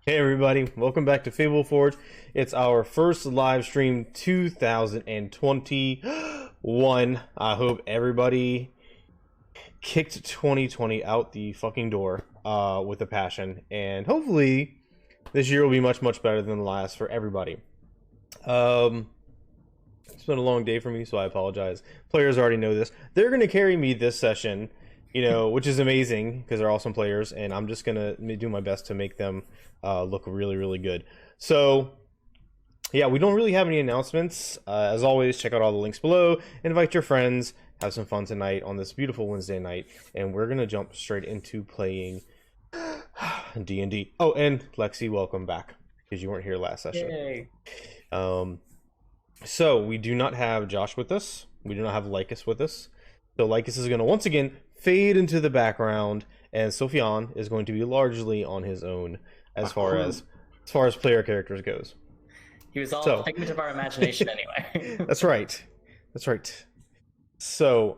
Hey everybody, welcome back to FableForge. It's our first live stream 2021. I hope everybody kicked 2020 out the fucking door with a passion, and hopefully this year will be much better than the last for everybody. It's been a long day for me, so I apologize. Players already know this. They're going to carry me this session, which is amazing because they're awesome players, and I'm just going to do my best to make them look really good. So yeah, we don't really have any announcements. As always, check out all the links below, invite your friends, have some fun tonight on this beautiful Wednesday night, and we're gonna jump straight into playing D&D. Oh, and Lexi, welcome back because you weren't here last session. Yay. So we do not have Josh with us, we do not have Lycus with us, so Lycus is going to once again fade into the background, and Sophian is going to be largely on his own as far as player characters goes. He was all a figment of our imagination anyway. That's right. So,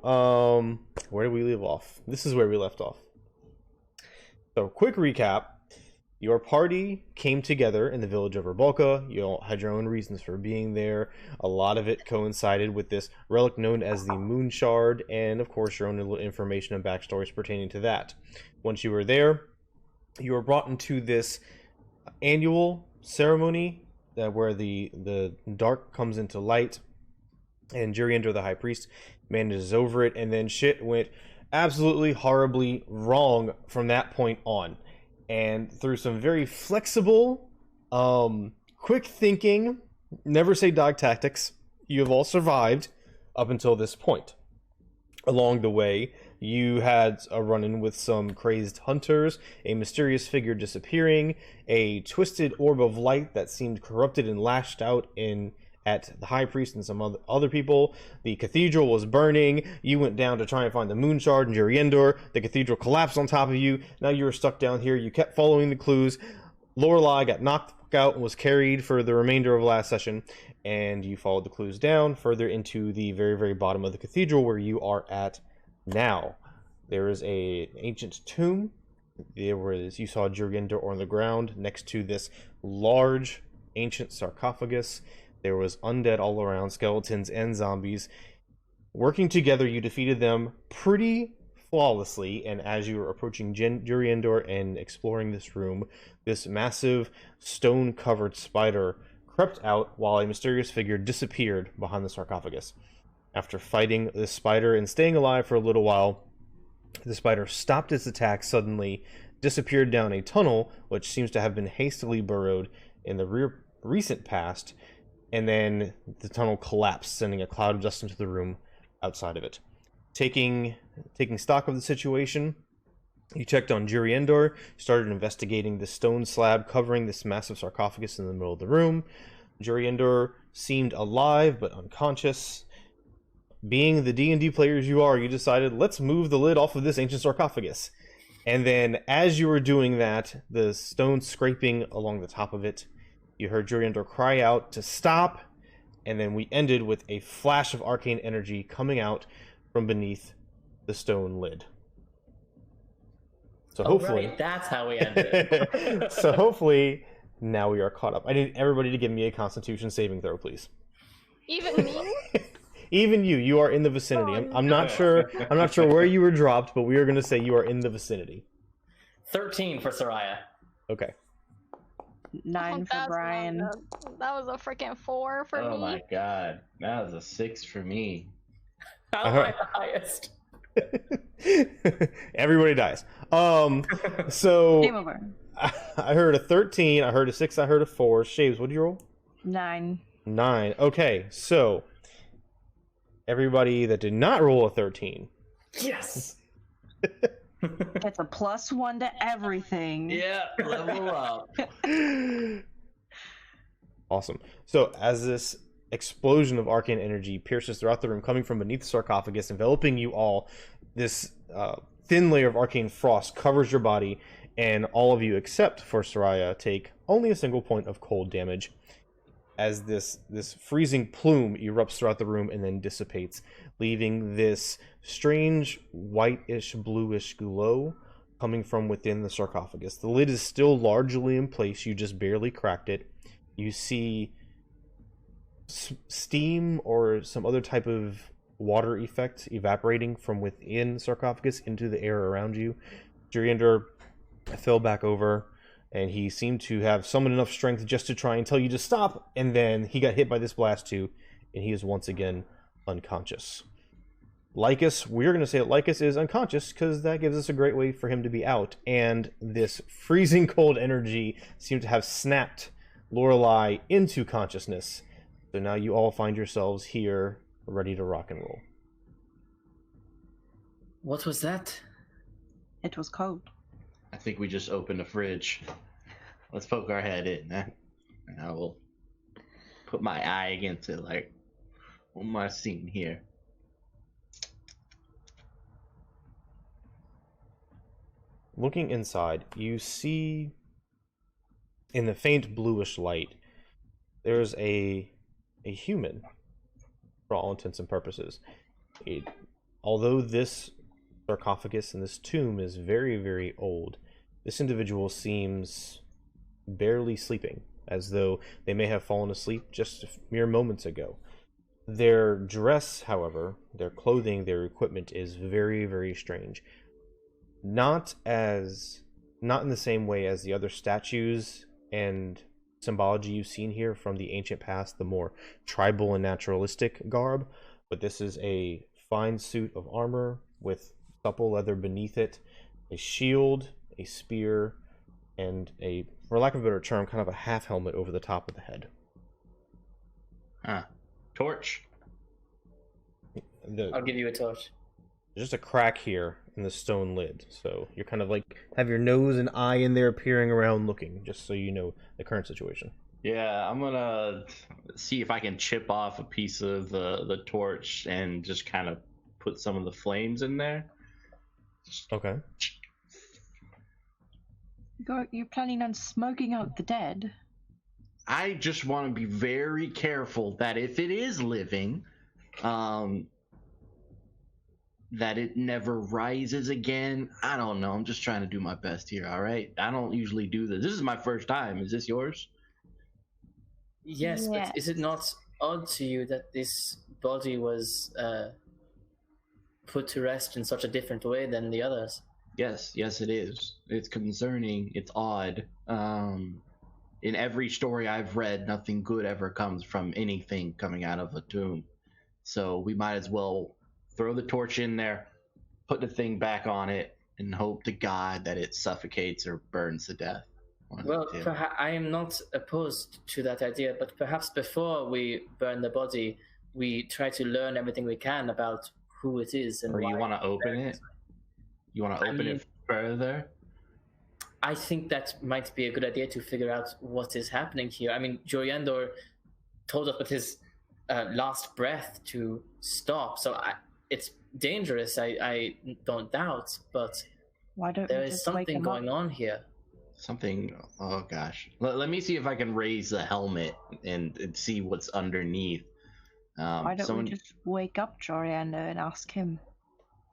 where did we leave off? This is where we left off. So, quick recap. Your party came together in the village of Urbalka. You all had your own reasons for being there. A lot of it coincided with this relic known as the Moon Shard, and of course your own little information and backstories pertaining to that. Once you were there, you were brought into this annual ceremony where the dark comes into light, and Juriander, the High Priest, manages over it, and then shit went absolutely horribly wrong from that point on. And through some very flexible, quick thinking, never say die tactics, you have all survived up until this point. Along the way, you had a run-in with some crazed hunters, a mysterious figure disappearing, a twisted orb of light that seemed corrupted and lashed out at the High Priest and some other people. The cathedral was burning. You went down to try and find the Moon Shard and Juriander. The cathedral collapsed on top of you. Now you were stuck down here. You kept following the clues. Lorelei got knocked out and was carried for the remainder of last session, and you followed the clues down further into the very bottom of the cathedral where you are at now. There is an ancient tomb. You saw Juriander on the ground next to this large ancient sarcophagus. There was undead all around, skeletons and zombies. Working together, you defeated them pretty flawlessly, and as you were approaching Juriander and exploring this room, this massive stone-covered spider crept out while a mysterious figure disappeared behind the sarcophagus. After fighting this spider and staying alive for a little while, the spider stopped its attack suddenly, disappeared down a tunnel, which seems to have been hastily burrowed in the recent past, and then the tunnel collapsed, sending a cloud of dust into the room outside of it. Taking stock of the situation, you checked on Juriander, started investigating the stone slab covering this massive sarcophagus in the middle of the room. Juriander seemed alive but unconscious. Being the D&D players you are, you decided, let's move the lid off of this ancient sarcophagus. And then as you were doing that, the stone scraping along the top of it, you heard Juriander cry out to stop, and then we ended with a flash of arcane energy coming out from beneath the stone lid. So hopefully... Right, that's how we ended. So hopefully now we are caught up. I need everybody to give me a Constitution saving throw, please. Even me? Even you are in the vicinity. I'm not sure where you were dropped, but we are going to say you are in the vicinity. 13 for Soraya. Okay. 9 for Brian. That was a freaking 4 for me. Oh my god, that was a 6 for me. How am I the highest? Everybody dies. So Game over. I heard a 13, I heard a 6, I heard a 4. Shaves, what did you roll? 9. 9. Okay, so everybody that did not roll a 13. Yes! It's a +1 to everything. Yeah, level up. Awesome. So as this explosion of arcane energy pierces throughout the room, coming from beneath the sarcophagus, enveloping you all, this thin layer of arcane frost covers your body, and all of you except for Soraya take only a single point of cold damage as this freezing plume erupts throughout the room and then dissipates, leaving this strange whitish bluish glow coming from within the sarcophagus. The lid is still largely in place. You just barely cracked it. You see steam or some other type of water effect evaporating from within the sarcophagus into the air around you. Juriander fell back over, and he seemed to have summoned enough strength just to try and tell you to stop, and then he got hit by this blast too, and he is once again unconscious. Lycus, we're going to say that Lycus is unconscious because that gives us a great way for him to be out, and this freezing cold energy seemed to have snapped Lorelei into consciousness. So now you all find yourselves here, ready to rock and roll. What was that? It was cold. I think we just opened a fridge. Let's poke our head in, and I will put my eye against it. Like, what am I seeing here? Looking inside, you see in the faint bluish light, there's a human, for all intents and purposes. Although this sarcophagus and this tomb is very, very old, this individual seems barely sleeping, as though they may have fallen asleep just mere moments ago. Their dress, however, their clothing, their equipment is very, very strange. Not in the same way as the other statues and symbology you've seen here from the ancient past, the more tribal and naturalistic garb, but this is a fine suit of armor with supple leather beneath it, a shield, a spear, and a, for lack of a better term, kind of a half helmet over the top of the head. Torch. I'll give you a torch. There's just a crack here in the stone lid, so you're kind of like have your nose and eye in there peering around looking, just so you know the current situation. Yeah, I'm gonna see if I can chip off a piece of the torch and just kind of put some of the flames in there. Okay. You're planning on smoking out the dead? I just want to be very careful that if it is living, that it never rises again. I don't know. I'm just trying to do my best here, all right? I don't usually do this. This is my first time. Is this yours? Yes, but is it not odd to you that this body was put to rest in such a different way than the others? Yes, it is. It's concerning. It's odd. In every story I've read, nothing good ever comes from anything coming out of a tomb. So we might as well throw the torch in there, put the thing back on it, and hope to God that it suffocates or burns to death. Well, I am not opposed to that idea, but perhaps before we burn the body, we try to learn everything we can about who it is and or why. You want to open it? You want to open it further? I think that might be a good idea to figure out what is happening here. I mean, Joriandor told us with his last breath to stop, so it's dangerous, I don't doubt, but there is something going on here. Something, oh gosh. Let me see if I can raise the helmet and see what's underneath. Why don't we just wake up Joriander and ask him?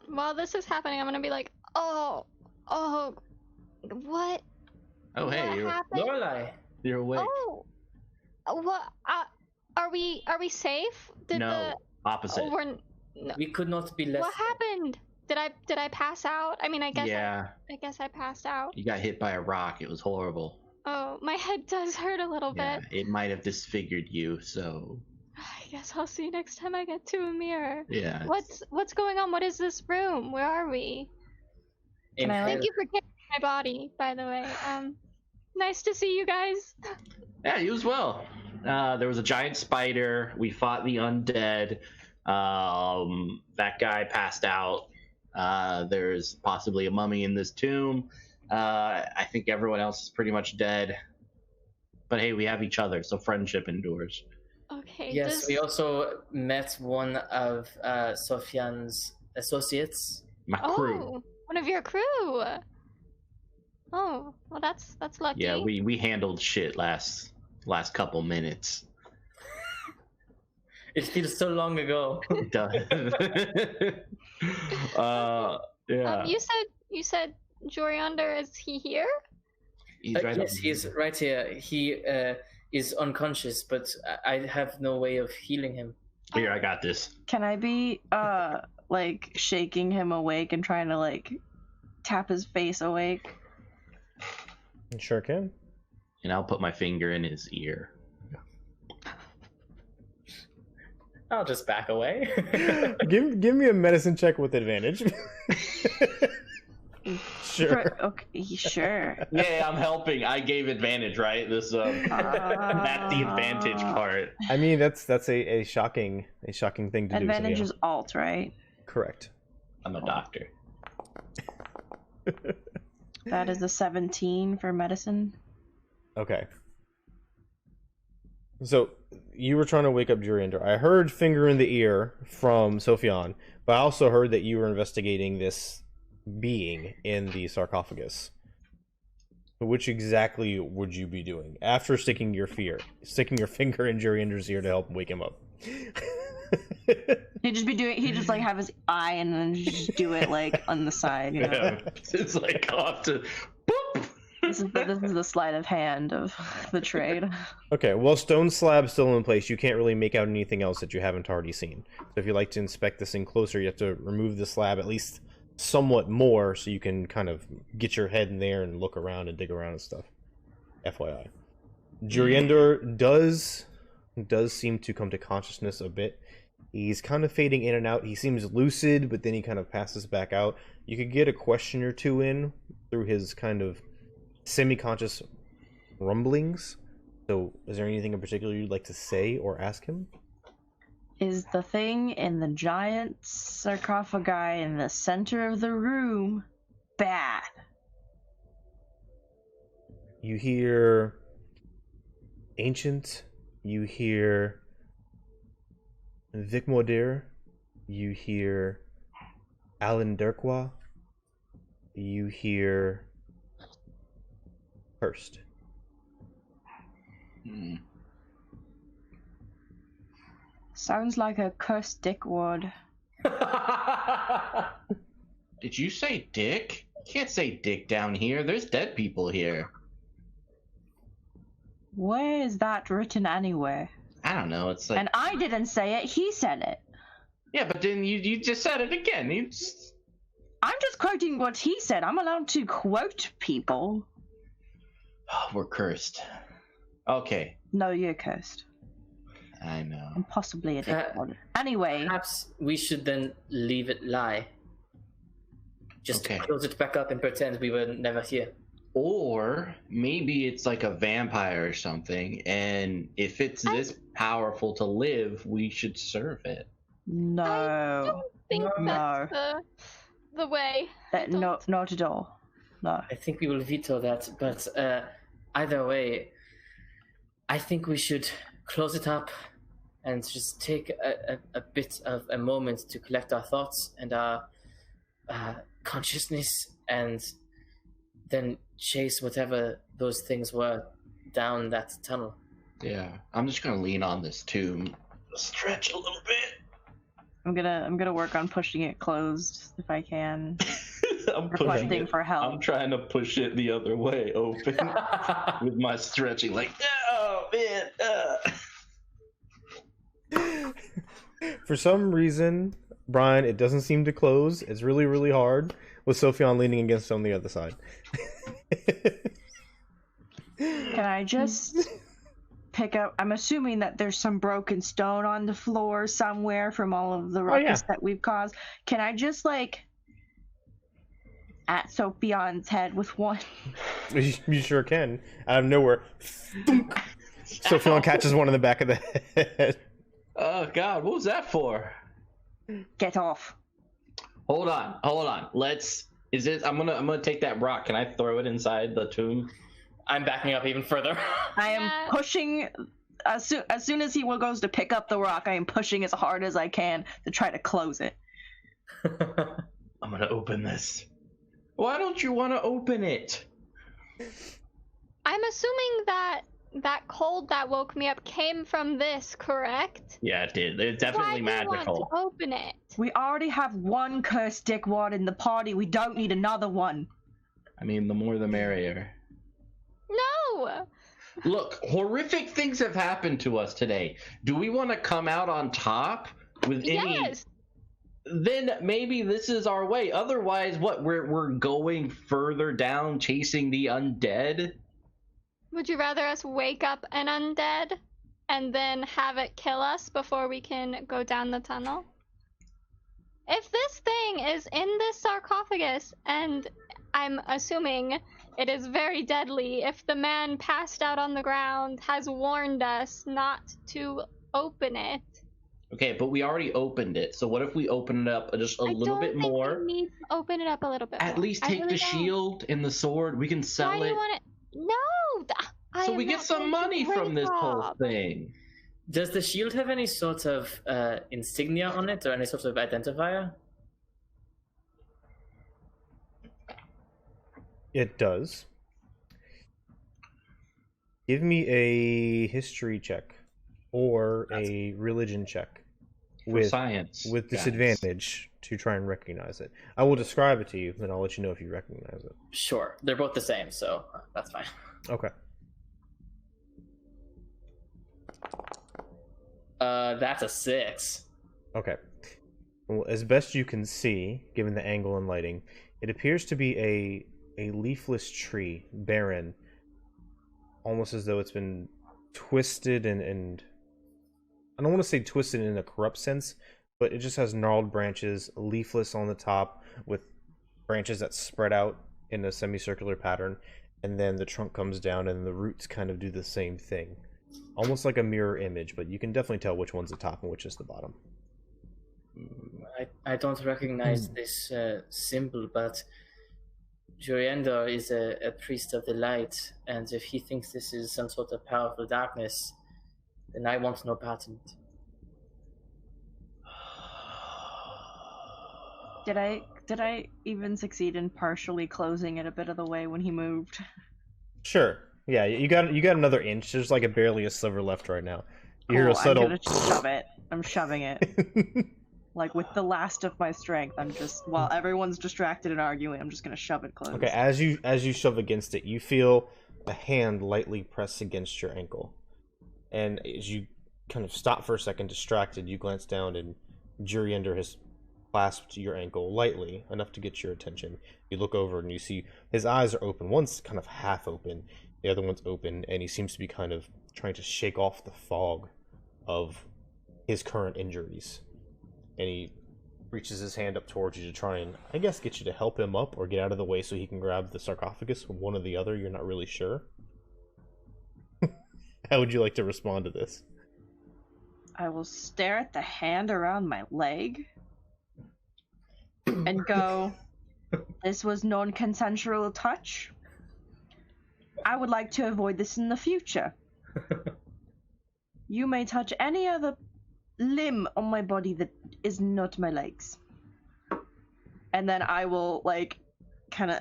While this is happening, I'm gonna be like, oh, what? Oh, hey, Lorelei. You're awake. Oh, what? Are we safe? Opposite. No. We could not be less. What happened? Did I pass out? I mean, I guess. Yeah. I guess I passed out. You got hit by a rock. It was horrible. Oh, my head does hurt a little bit. It might have disfigured you, so. I guess I'll see you next time I get to a mirror. Yeah. What's going on? What is this room? Where are we? Thank you for carrying my body, by the way. Nice to see you guys. Yeah, you as well. There was a giant spider. We fought the undead. That guy passed out. There's possibly a mummy in this tomb. I think everyone else is pretty much dead. But hey, we have each other, so friendship endures. Okay. Yes, we also met one of Sofian's associates. My crew. Oh, one of your crew. Oh, well, that's lucky. Yeah, we handled shit last couple minutes. It feels so long ago. It does. Yeah. You said Joriander? Is he here? He's right yes, he is right here. He is unconscious, but I have no way of healing him. Here, I got this. Can I be like shaking him awake and trying to like tap his face awake? You sure can. And I'll put my finger in his ear. I'll just back away. give me a medicine check with advantage. Sure. Okay, sure. Yeah, I'm helping. I gave advantage, right? This that's the advantage part. I mean, that's a shocking thing to Advantage do. is alt, right? Correct. I'm a doctor. That is a 17 for medicine. Okay. So you were trying to wake up Joriander. I heard finger in the ear from Sophian, but I also heard that you were investigating this being in the sarcophagus. Which exactly would you be doing after sticking your finger in Joriander's ear to help wake him up? He'd just like have his eye and then just do it like on the side, you know. Yeah, it's like off to boop. This is the sleight of hand of the trade. Okay, well, stone slab's still in place. You can't really make out anything else that you haven't already seen. So if you'd like to inspect this thing closer, you have to remove the slab at least somewhat more so you can kind of get your head in there and look around and dig around and stuff. FYI. Joriander does seem to come to consciousness a bit. He's kind of fading in and out. He seems lucid, but then he kind of passes back out. You could get a question or two in through his kind of semi-conscious rumblings. So is there anything in particular you'd like to say or ask him? Is the thing in the giant sarcophagi in the center of the room bad? You hear ancient, you hear Vicmodir, you hear Alan Durkwa, you hear Hurst. Sounds like a cursed dick word. Did you say dick? You can't say dick down here. There's dead people here. Where is that written anywhere? I don't know. It's like. And I didn't say it. He said it. Yeah, but then you just said it again. I'm just quoting what he said. I'm allowed to quote people. Oh, we're cursed. Okay. No, you're cursed. I know. And possibly a dick word. Anyway. Perhaps we should then leave it lie. Just close it back up and pretend we were never here. Or maybe it's like a vampire or something, and if it's this powerful to live, we should serve it. I No. don't think that's the way. Not at all. No. I think we will veto that, but either way, I think we should close it up and just take a bit of a moment to collect our thoughts and our consciousness, and then chase whatever those things were down that tunnel. Yeah, I'm just gonna lean on this tomb, stretch a little bit. I'm gonna work on pushing it closed if I can. I'm requesting for help. I'm trying to push it the other way open with my stretching, like, oh man. For some reason, Brian, it doesn't seem to close. It's really, really hard with Sophian leaning against on the other side. Can I just pick up? I'm assuming that there's some broken stone on the floor somewhere from all of the ruckus that we've caused. Can I just like at Sophion's head with one? You sure can. Out of nowhere, Sophion catches one in the back of the head. Oh God, what was that for? Get off. Hold on. I'm gonna take that rock. Can I throw it inside the tomb? I'm backing up even further. I am pushing as soon as he goes to pick up the rock. I am pushing as hard as I can to try to close it. I'm gonna open this. Why don't you want to open it? I'm assuming that cold that woke me up came from this, correct? Yeah, it did. It's definitely magical. Why do you want to open it? We already have one cursed dickwad in the party. We don't need another one. I mean, the more the merrier. No! Look, horrific things have happened to us today. Do we want to come out on top with any? Yes! Then maybe this is our way. Otherwise, what? We're going further down, chasing the undead. Would you rather us wake up an undead and then have it kill us before we can go down the tunnel? If this thing is in this sarcophagus, and I'm assuming it is very deadly, if the man passed out on the ground has warned us not to open it. Okay, but we already opened it. So what if we open it up just a little bit more? We need to open it up a little bit At more. least take the shield and the sword. We can sell Why it. do you want it? No! So we get some money from this whole thing. Does the shield have any sort of insignia on it or any sort of identifier? It does. Give me a history check or a religion check with science with disadvantage to try and recognize it. I will describe it to you, then I'll let you know if you recognize it. Sure, they're both the same, so that's fine. Okay. That's a 6. Okay. Well, as best you can see, given the angle and lighting, it appears to be a leafless tree, barren, almost as though it's been twisted and I don't want to say twisted in a corrupt sense, but it just has gnarled branches, leafless on the top, with branches that spread out in a semicircular pattern, and then the trunk comes down and the roots kind of do the same thing. Almost like a mirror image, but you can definitely tell which one's the top and which is the bottom. I don't recognize this symbol, but Joriander is a priest of the light, and if he thinks this is some sort of powerful darkness, then I want no part in it. Did I even succeed in partially closing it a bit of the way when he moved? Sure. Yeah, you got another inch. There's like barely a sliver left right now. You hear a subtle. I'm gonna shove it. I'm shoving it. Like with the last of my strength, I'm just while everyone's distracted and arguing, I'm just gonna shove it close. Okay, as you shove against it, you feel a hand lightly press against your ankle, and as you kind of stop for a second, distracted, you glance down and Juriander has clasped your ankle lightly enough to get your attention. You look over and you see his eyes are open. One's kind of half open, the other one's open, and he seems to be kind of trying to shake off the fog of his current injuries. And he reaches his hand up towards you to try and, I guess, get you to help him up or get out of the way so he can grab the sarcophagus. One or the other, you're not really sure. How would you like to respond to this? I will stare at the hand around my leg and go, this was non-consensual touch. I would like to avoid this in the future. You may touch any other limb on my body that is not my legs. And then I will, like, kind of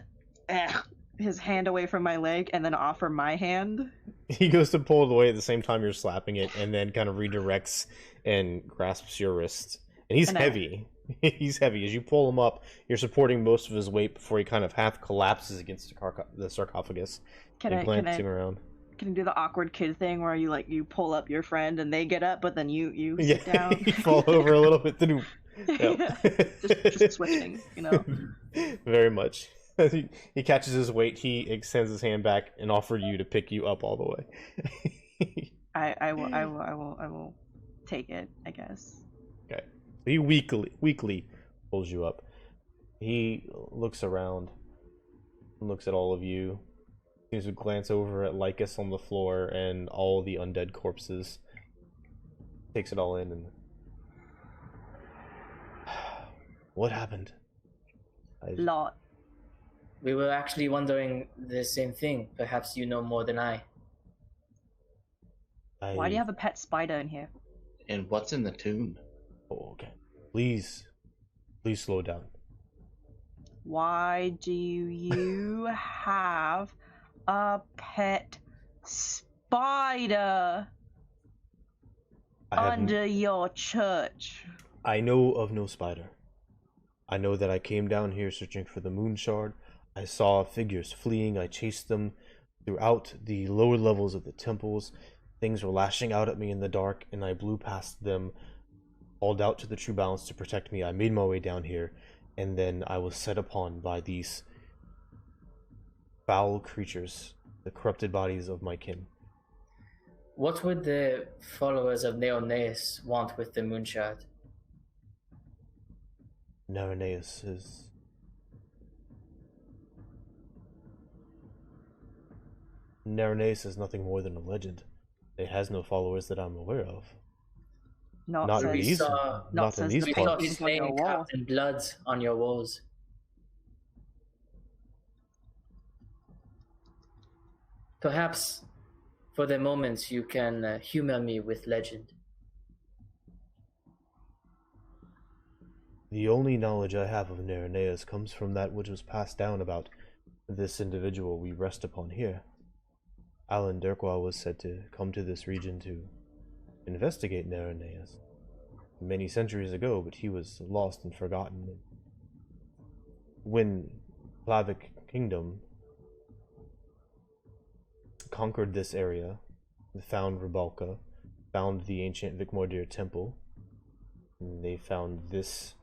his hand away from my leg and then offer my hand. He goes to pull it away at the same time you're slapping it, and then kind of redirects and grasps your wrist. And he's heavy. He's heavy. As you pull him up, you're supporting most of his weight before he kind of half collapses against the sarcophagus. Can I around. Can you do the awkward kid thing where you pull up your friend and they get up, but then you sit down? You fall over a little bit. just switching, you know. Very much. He catches his weight. He extends his hand back and offers you to pick you up all the way. I will take it, I guess. Okay. So he weakly pulls you up. He looks around, looks at all of you. Seems to glance over at Lycus on the floor and all the undead corpses. Takes it all in and... What happened? Lot. We were actually wondering the same thing. Perhaps you know more than I. Why do you have a pet spider in here? And what's in the tomb? Oh, okay. Please slow down. Why do you have a pet spider under your church? I know of no spider. I know that I came down here searching for the moon shard. I saw figures fleeing. I chased them throughout the lower levels of the temples. Things were lashing out at me in the dark, and I blew past them, hauled out to the true balance to protect me. I made my way down here, and then I was set upon by these foul creatures, the corrupted bodies of my kin. What would the followers of Nareness want with the Moonshard? Nareness is... Nareness is nothing more than a legend. It has no followers that I'm aware of. Not in says- these, saw- not in says these the We saw parts. paintings his on your name wall. carved in blood on your walls. Perhaps, for the moment, you can humor me with legend. The only knowledge I have of Nareness comes from that which was passed down about this individual we rest upon here. Alan Durkwa was said to come to this region to investigate Nareness many centuries ago, but he was lost and forgotten. When Slavic Kingdom conquered this area, found Rebalka, found the ancient Vikmordir temple, and they found this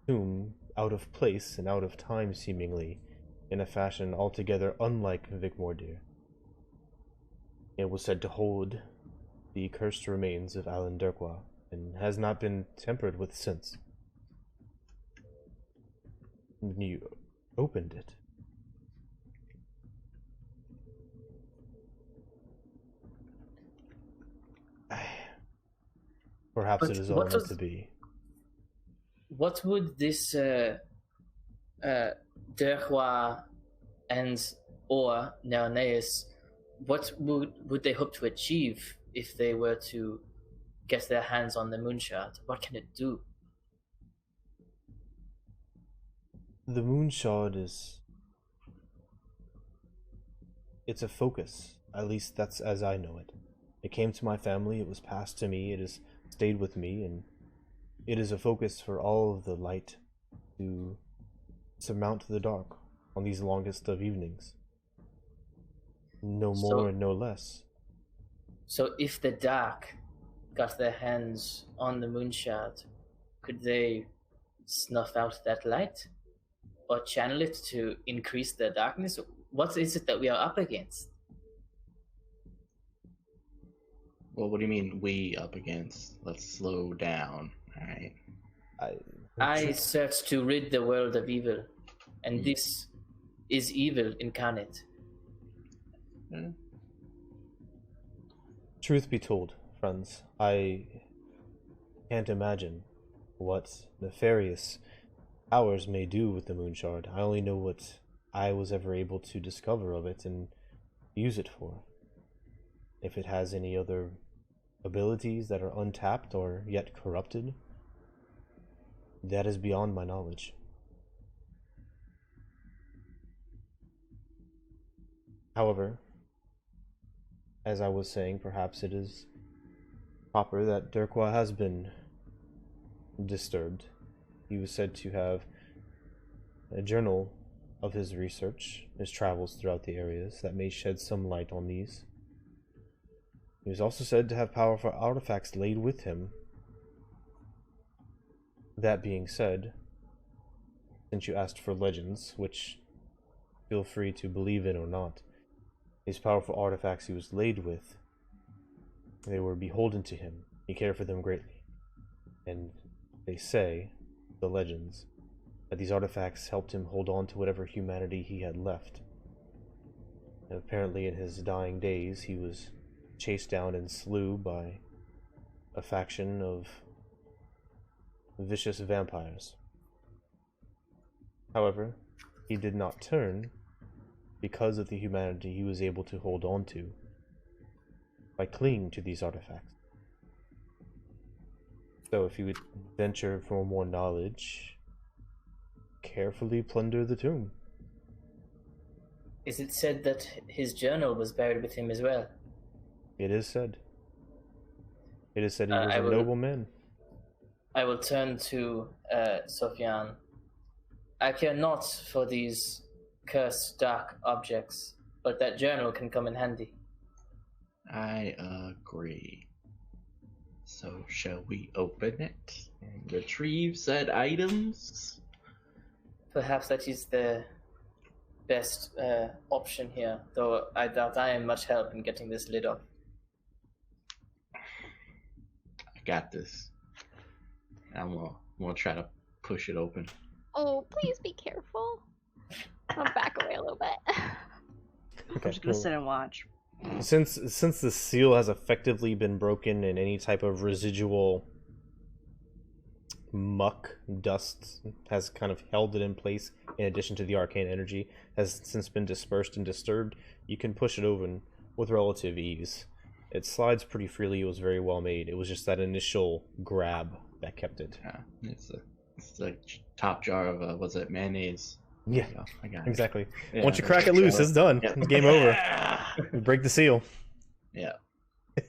tomb out of place and out of time, seemingly, in a fashion altogether unlike Vikmordir. It was said to hold the cursed remains of Alan Durkwa, and has not been tampered with since. When you opened it, perhaps But it is all what meant was- to be. What would this Derwa and or Nareness, what would they hope to achieve if they were to get their hands on the Moonshard? What can it do? The Moonshard is... it's a focus. At least that's as I know it. It came to my family, it was passed to me, it has stayed with me, and it is a focus for all of the light to surmount the dark on these longest of evenings. No more So- and no less. So if the dark got their hands on the Moonshard, could they snuff out that light? Or channel it to increase the darkness? What is it that we are up against? Well, what do you mean we up against? Let's slow down. All right. I search to rid the world of evil, and this is evil incarnate. Truth be told, friends, I can't imagine what nefarious powers may do with the Moonshard. I only know what I was ever able to discover of it and use it for. If it has any other abilities that are untapped or yet corrupted, that is beyond my knowledge. However, as I was saying, perhaps it is proper that Durkwa has been disturbed. He was said to have a journal of his research, his travels throughout the areas, that may shed some light on these. He was also said to have powerful artifacts laid with him. That being said, since you asked for legends, which feel free to believe in or not, these powerful artifacts he was laid with, they were beholden to him. He cared for them greatly. And they say, the legends, that these artifacts helped him hold on to whatever humanity he had left. And apparently in his dying days, he was chased down and slew by a faction of vicious vampires. However, he did not turn because of the humanity he was able to hold on to by clinging to these artifacts. So if you would venture for more knowledge, carefully plunder the tomb. Is it said that his journal was buried with him as well? It is said. It is said he was I a will- noble man. I will turn to Sophian. I care not for these cursed dark objects, but that journal can come in handy. I agree. So, shall we open it and retrieve said items? Perhaps that is the best option here, though I doubt I am much help in getting this lid off. I got this. I'm gonna try to push it open. Oh, please be careful. I'll back away a little bit. I'm just gonna sit and watch. Since the seal has effectively been broken and any type of residual muck, dust has kind of held it in place, in addition to the arcane energy, has since been dispersed and disturbed, you can push it open with relative ease. It slides pretty freely, it was very well made. It was just that initial grab that kept it. Yeah, it's the top jar of, was it mayonnaise? Yeah, I got it. exactly. Yeah, Once you crack it loose, it's done. Yep. It's game over. You break the seal. Yeah.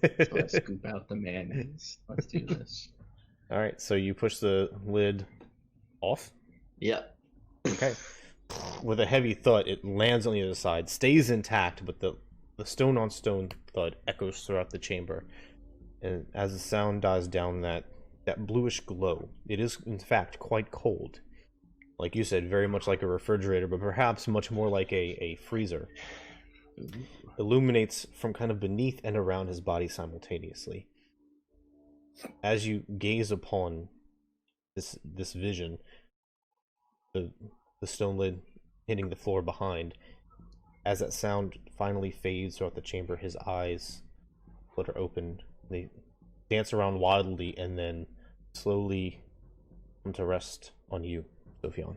So let's scoop out the mayonnaise. Let's do this. Alright, so you push the lid off. Yep. Okay. With a heavy thud, it lands on the other side, stays intact, but the stone on stone thud echoes throughout the chamber. And as the sound dies down, that bluish glow, it is in fact quite cold. Like you said, very much like a refrigerator, but perhaps much more like a freezer. Illuminates from kind of beneath and around his body simultaneously. As you gaze upon this vision, the stone lid hitting the floor behind, as that sound finally fades throughout the chamber, his eyes flutter open. They dance around wildly and then slowly come to rest on you, Sophion.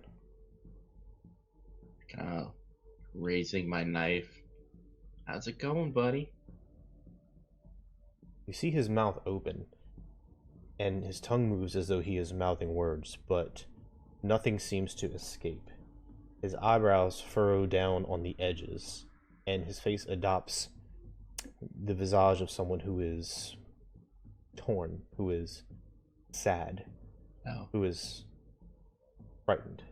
Raising my knife. How's it going, buddy? You see his mouth open, and his tongue moves as though he is mouthing words, but nothing seems to escape. His eyebrows furrow down on the edges, and his face adopts the visage of someone who is torn, who is sad, who is frightened.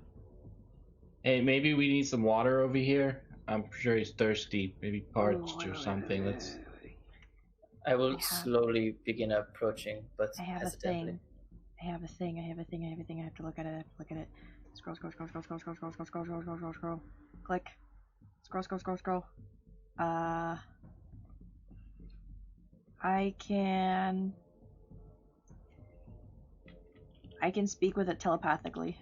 Hey, maybe we need some water over here. I'm sure he's thirsty. Maybe parched or something. Let's. I will slowly begin approaching, but I have hesitantly. I have a thing. I have to look at it. Scroll. Click. Scroll. I can speak with it telepathically.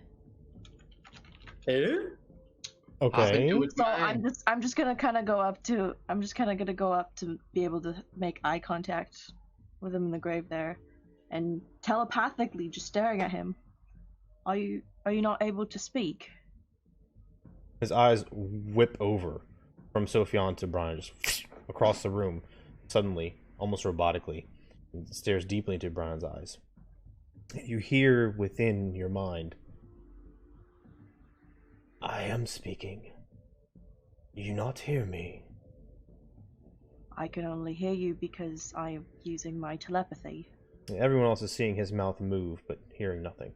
Eh? Okay. So I'm just gonna kind of go up to be able to make eye contact with him in the grave there, and telepathically just staring at him. Are you not able to speak? His eyes whip over from Sophion to Brian, just across the room, suddenly, almost robotically, and stares deeply into Brian's eyes. You hear within your mind, I am speaking. Do you not hear me? I can only hear you because I am using my telepathy. Everyone else is seeing his mouth move, but hearing nothing.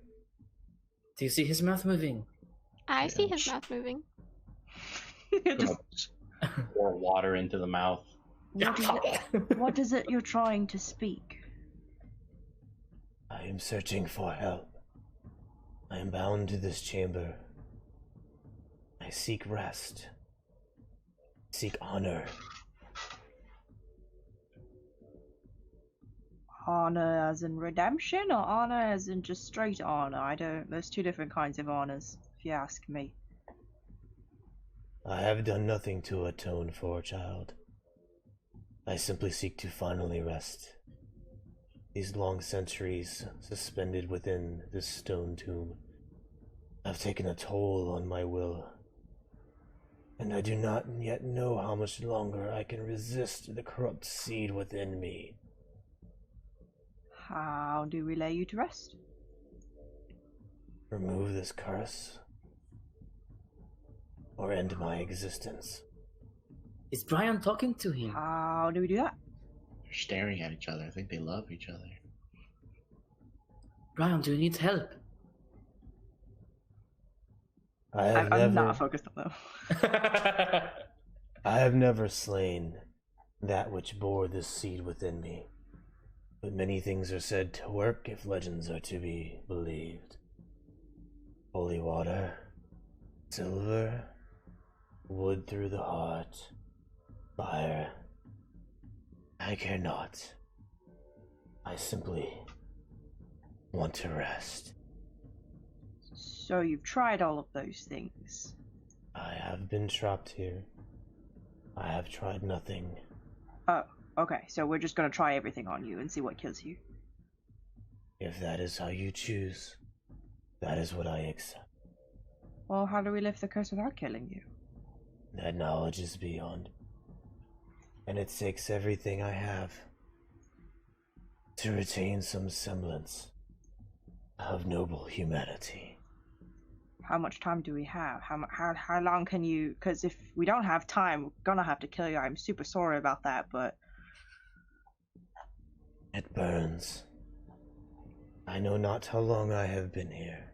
Do you see his mouth moving? I see his mouth moving. Just, Pour water into the mouth. what is it you're trying to speak? I am searching for help. I am bound to this chamber. I seek rest. Seek honor. Honor as in redemption, or honor as in just straight honor? There's two different kinds of honors, if you ask me. I have done nothing to atone for, child. I simply seek to finally rest. These long centuries suspended within this stone tomb have taken a toll on my will, and I do not yet know how much longer I can resist the corrupt seed within me. How do we lay you to rest? Remove this curse, or end my existence. Is Brian talking to him? How do we do that? They're staring at each other. I think they love each other. Brian, do you need help? I'm not focused on them. I have never slain that which bore this seed within me, but many things are said to work if legends are to be believed. Holy water, silver, wood through the heart, fire. I care not. I simply want to rest. So you've tried all of those things? I have been trapped here. I have tried nothing. Oh, okay. So we're just gonna try everything on you and see what kills you. If that is how you choose, that is what I accept. Well, how do we lift the curse without killing you? That knowledge is beyond. And it takes everything I have to retain some semblance of noble humanity. How much time do we have? How long can you... Because if we don't have time, we're gonna have to kill you. I'm super sorry about that, but... It burns. I know not how long I have been here,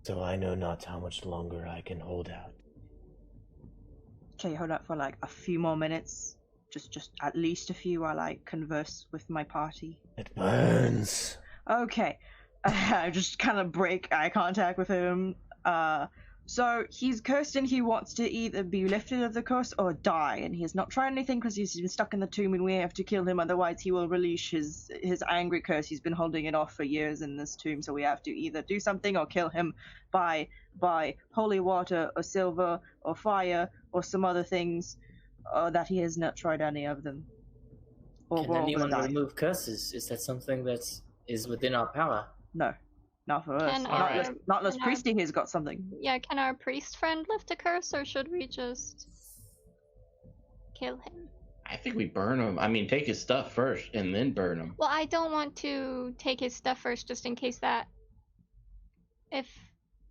so I know not how much longer I can hold out. Can you hold out for like a few more minutes? Just at least a few while I converse with my party. It burns. Okay. I just kind of break eye contact with him. So he's cursed and he wants to either be lifted of the curse or die, and he has not tried anything because he's been stuck in the tomb and we have to kill him, otherwise he will release his angry curse. He's been holding it off for years in this tomb, so we have to either do something or kill him by holy water or silver or fire or some other things, that he has not tried any of them. Or Can anyone remove curses? Is that something that is within our power? No. Not for us. Not unless Priesty here's got something. Yeah, can our priest friend lift a curse, or should we just kill him? I think we burn him. I mean, take his stuff first and then burn him. Well, I don't want to take his stuff first, just in case that... If...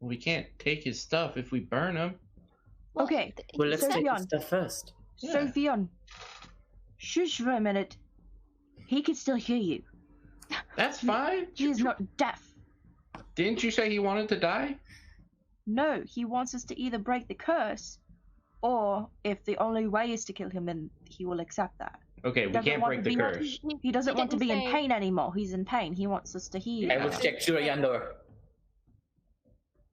We can't take his stuff if we burn him. Well, Okay. Well, let's take Sophion. his stuff first. Yeah. Sophion. Shush for a minute. He can still hear you. That's fine. He is not deaf. Didn't you say he wanted to die? No, he wants us to either break the curse, or if the only way is to kill him, then he will accept that. Okay, we can't break the curse. He doesn't want to be in say- pain anymore. He's in pain. He wants us to heal. I will check Juriandor.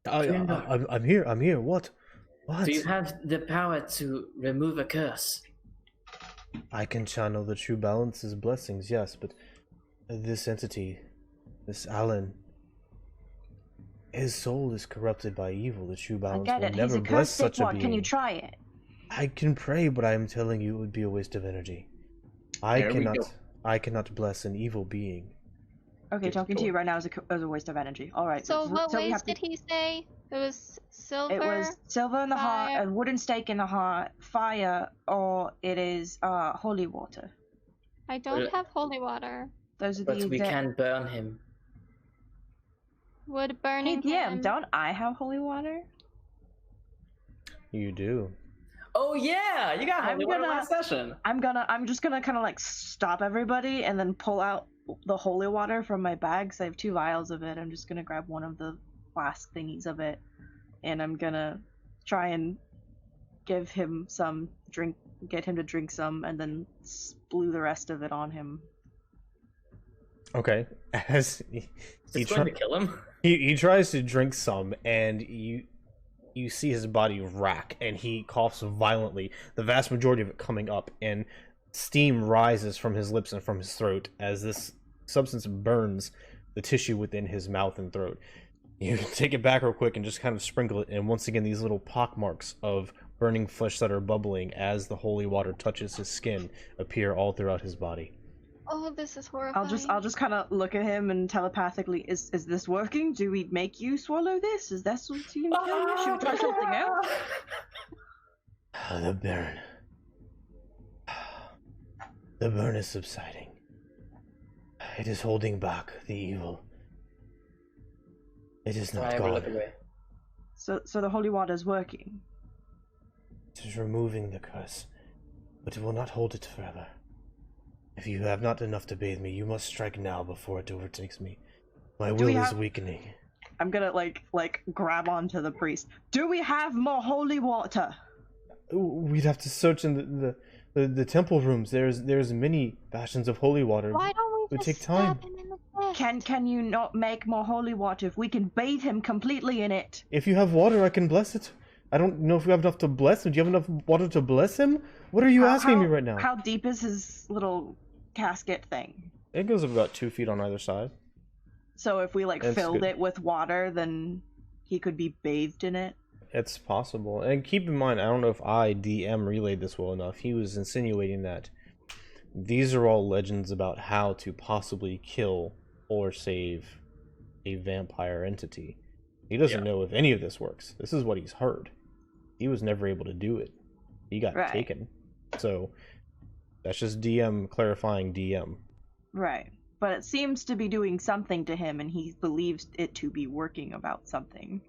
I'm here. I'm here. What? What? Do you have the power to remove a curse? I can channel the true balance's blessings, yes, but this entity, this Alan, his soul is corrupted by evil. The true I balance get will it. He's never a bless cursed such a one. being. Can you try it? I can pray, but I am telling you it would be a waste of energy. There we go. I cannot bless an evil being. Okay, Good talking to choice. you right now is a waste of energy. All right. So what we ways have to- did he say? It was silver? It was silver in the heart, fire. a wooden stake in the heart, fire, or it is holy water. I don't Well, have holy water. Those are But the we exact... can burn him. Would Hey, burning DM, him... don't I have holy water? You do. Oh yeah, you got I'm holy water gonna- last session. I'm just gonna kind of like stop everybody and then pull out the holy water from my bag. So I have 2 vials of it. I'm just gonna grab one of the flask thingies of it, and I'm gonna try and give him some drink, get him to drink some, and then splue the rest of it on him. Okay. As It's going to kill him. he tries to drink some, and you see his body rack, and he coughs violently, the vast majority of it coming up, and steam rises from his lips and from his throat as this substance burns the tissue within his mouth and throat. You take it back real quick and just kind of sprinkle it, and once again these little pock marks of burning flesh that are bubbling as the holy water touches his skin appear all throughout his body. Oh, this is horrifying. I'll just kind of look at him and telepathically, is this working? Do we make you swallow this? Is that what you can kill you? Should we try something else? The burn. The burn is subsiding. It is holding back the evil. It is not I will look gone. away. So the holy water is working. It is removing the curse, but it will not hold it forever. If you have not enough to bathe me, you must strike now before it overtakes me. My will is weakening. I'm gonna like grab onto the priest. Do we have more holy water? We'd have to search in the temple rooms. There's many bastions of holy water. Why don't we It would just take time. stab him in the chest? Can you not make more holy water if we can bathe him completely in it? If you have water, I can bless it. I don't know if we have enough to bless him. Do you have enough water to bless him? What are you asking me right now? How deep is his little casket thing? It goes about 2 feet on either side. So if we That's filled good. it with water, then he could be bathed in it. It's possible. And keep in mind, I don't know if I, DM, relayed this well enough. He was insinuating that these are all legends about how to possibly kill or save a vampire entity. He doesn't know if any of this works. This is what he's heard. He was never able to do it. He got taken. So that's just DM clarifying DM. Right. But it seems to be doing something to him, and he believes it to be working about something.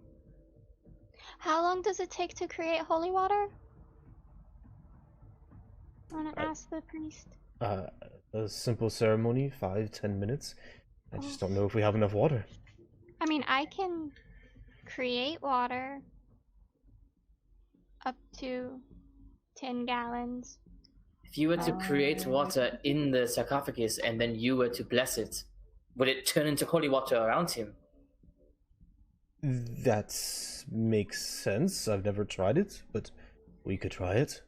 How long does it take to create holy water? I want to ask the priest. A simple ceremony, 5-10 minutes. I just don't know if we have enough water. I mean, I can create water up to 10 gallons. If you were to create water in the sarcophagus and then you were to bless it, would it turn into holy water around him? That makes sense. I've never tried it, but we could try it.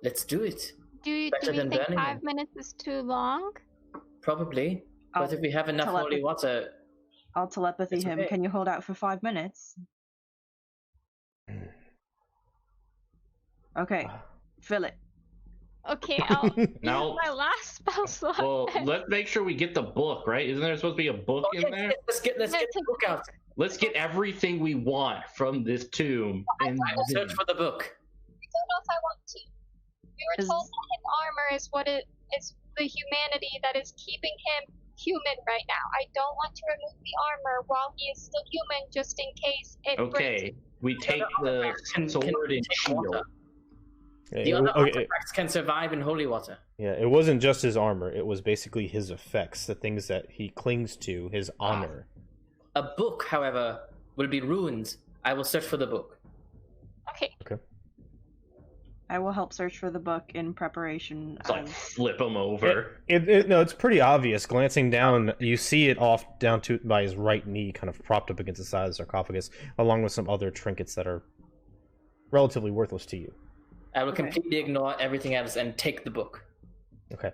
Let's do it. Do we Better than think burning 5 him. minutes is too long? Probably. But if we have enough holy water... I'll telepathy It's him. okay. Can you hold out for 5 minutes? Okay. Fill it. Okay, I'll No. use my last spell slot. Well, let's make sure we get the book, right? Isn't there supposed to be a book Oh, in there? let's get the book out. Let's get everything we want from this tomb. And I'll search for the book. I don't know if I want to. We were Is- told that his armor is what it is, the humanity that is keeping him human right now. I don't want to remove the armor while he is still human, just in case it breaks. Okay, we take the sword and take shield. water. Yeah, The other okay, artifacts can survive in holy water. yeah, it wasn't just his armor. It was basically his effects, the things that he clings to, his honor. A book, however, will be ruined. I will search for the book. Okay. I will help search for the book in preparation. It's like of- flip him over. No, it's pretty obvious. Glancing down, you see it off down to by his right knee, kind of propped up against the side of the sarcophagus, along with some other trinkets that are relatively worthless to you. I will completely ignore everything else and take the book. Okay.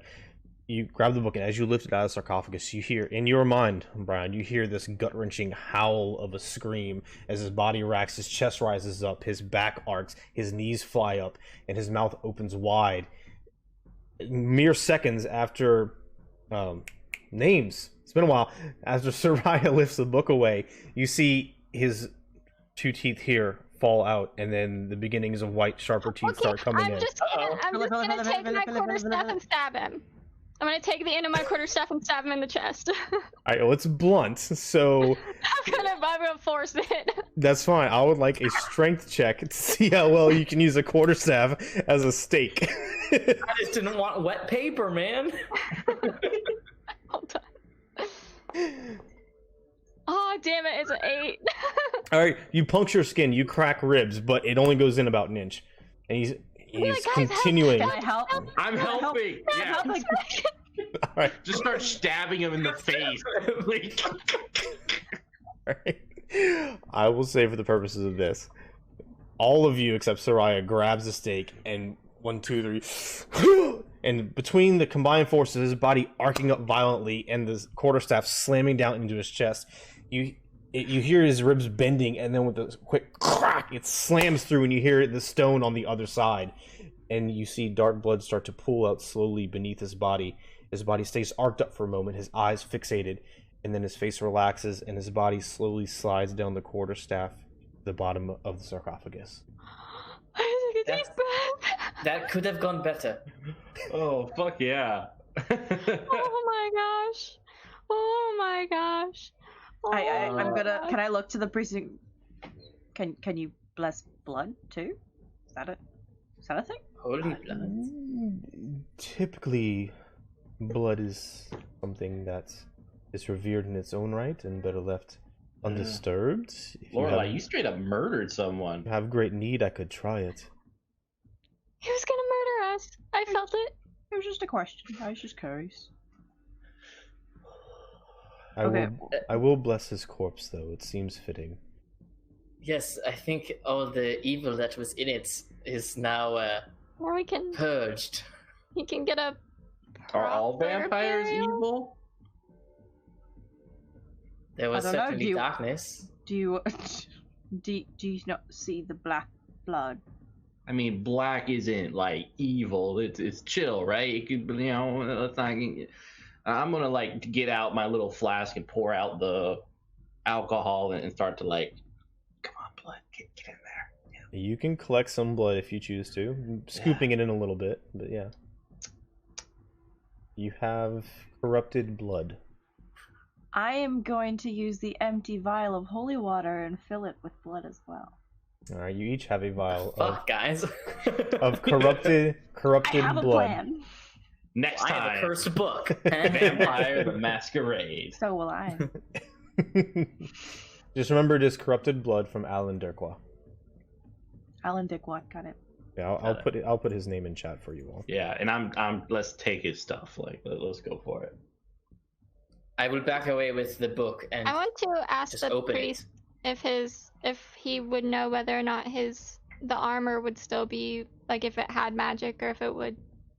You grab the book, and as you lift it out of the sarcophagus, you hear, in your mind, Brian, you hear this gut-wrenching howl of a scream as his body racks, his chest rises up, his back arcs, his knees fly up, and his mouth opens wide. Mere seconds after names, it's been a while, after Soraya lifts the book away, you see his 2 teeth here fall out, and then the beginnings of white, sharper teeth start coming in. I'm just gonna take my quarterstaff and stab him. I'm gonna take the end of my quarterstaff and stab him in the chest. Alright, well, it's blunt, so I'm gonna force it. that's fine. I would like a strength check to see how well you can use a quarterstaff as a stake. I just didn't want wet paper, man. Hold on. Oh, damn it, it's an 8. Alright, you puncture skin, you crack ribs, but it only goes in about an inch. And he's guys, help, continuing. Can I help? I'm helping. Yeah, Help, Alright. just start stabbing him in the face. Like, Alright. I will say, for the purposes of this, all of you except Soraya grabs a stake and 1, 2, 3, and between the combined forces, his body arcing up violently and the quarterstaff slamming down into his chest, you hear his ribs bending, and then with a quick crack, it slams through, and you hear the stone on the other side, and you see dark blood start to pool out slowly beneath his body. His body stays arced up for a moment, his eyes fixated, and then his face relaxes, and his body slowly slides down the quarterstaff to the bottom of the sarcophagus. I took a deep breath. That could have gone better. oh fuck yeah. Oh my gosh. Oh my gosh. I'm gonna. Oh. Can I look to the priest? Can you bless blood too? Is that it? Is that a thing? Holy blood. Typically, blood is something that is revered in its own right and better left undisturbed. If Lorelai, you straight up murdered someone. have great need, I could try it. He was gonna murder us. I felt it. It was just a question. I was just curious. I will bless his corpse, though. It seems fitting. Yes, I think all the evil that was in it is now Or we can. purged. He can get a. Are all proper vampires burial? evil? There was I don't know, certainly do you- darkness. Do you do you not see the black blood? I mean, black isn't like evil. It's chill, right? It could, let's not. I'm gonna like get out my little flask and pour out the alcohol and start to like, come on, blood, get in there. You can collect some blood if you choose to, scooping it in a little bit, but yeah. You have corrupted blood. I am going to use the empty vial of holy water and fill it with blood as well. All right, you each have a vial Fuck, guys. of corrupted I have blood. a plan. Next I have a time, cursed book. Vampire the Masquerade. So will I. Just remember, it is corrupted blood from Alan Durqua. Alan Dickwat, got it. Yeah, I'll put his name in chat for you all. Yeah, and I'm. Let's take his stuff. Like, let's go for it. I will back away with the book and I want to ask just the open priest if he would know whether or not the armor would still be like if it had magic or if it would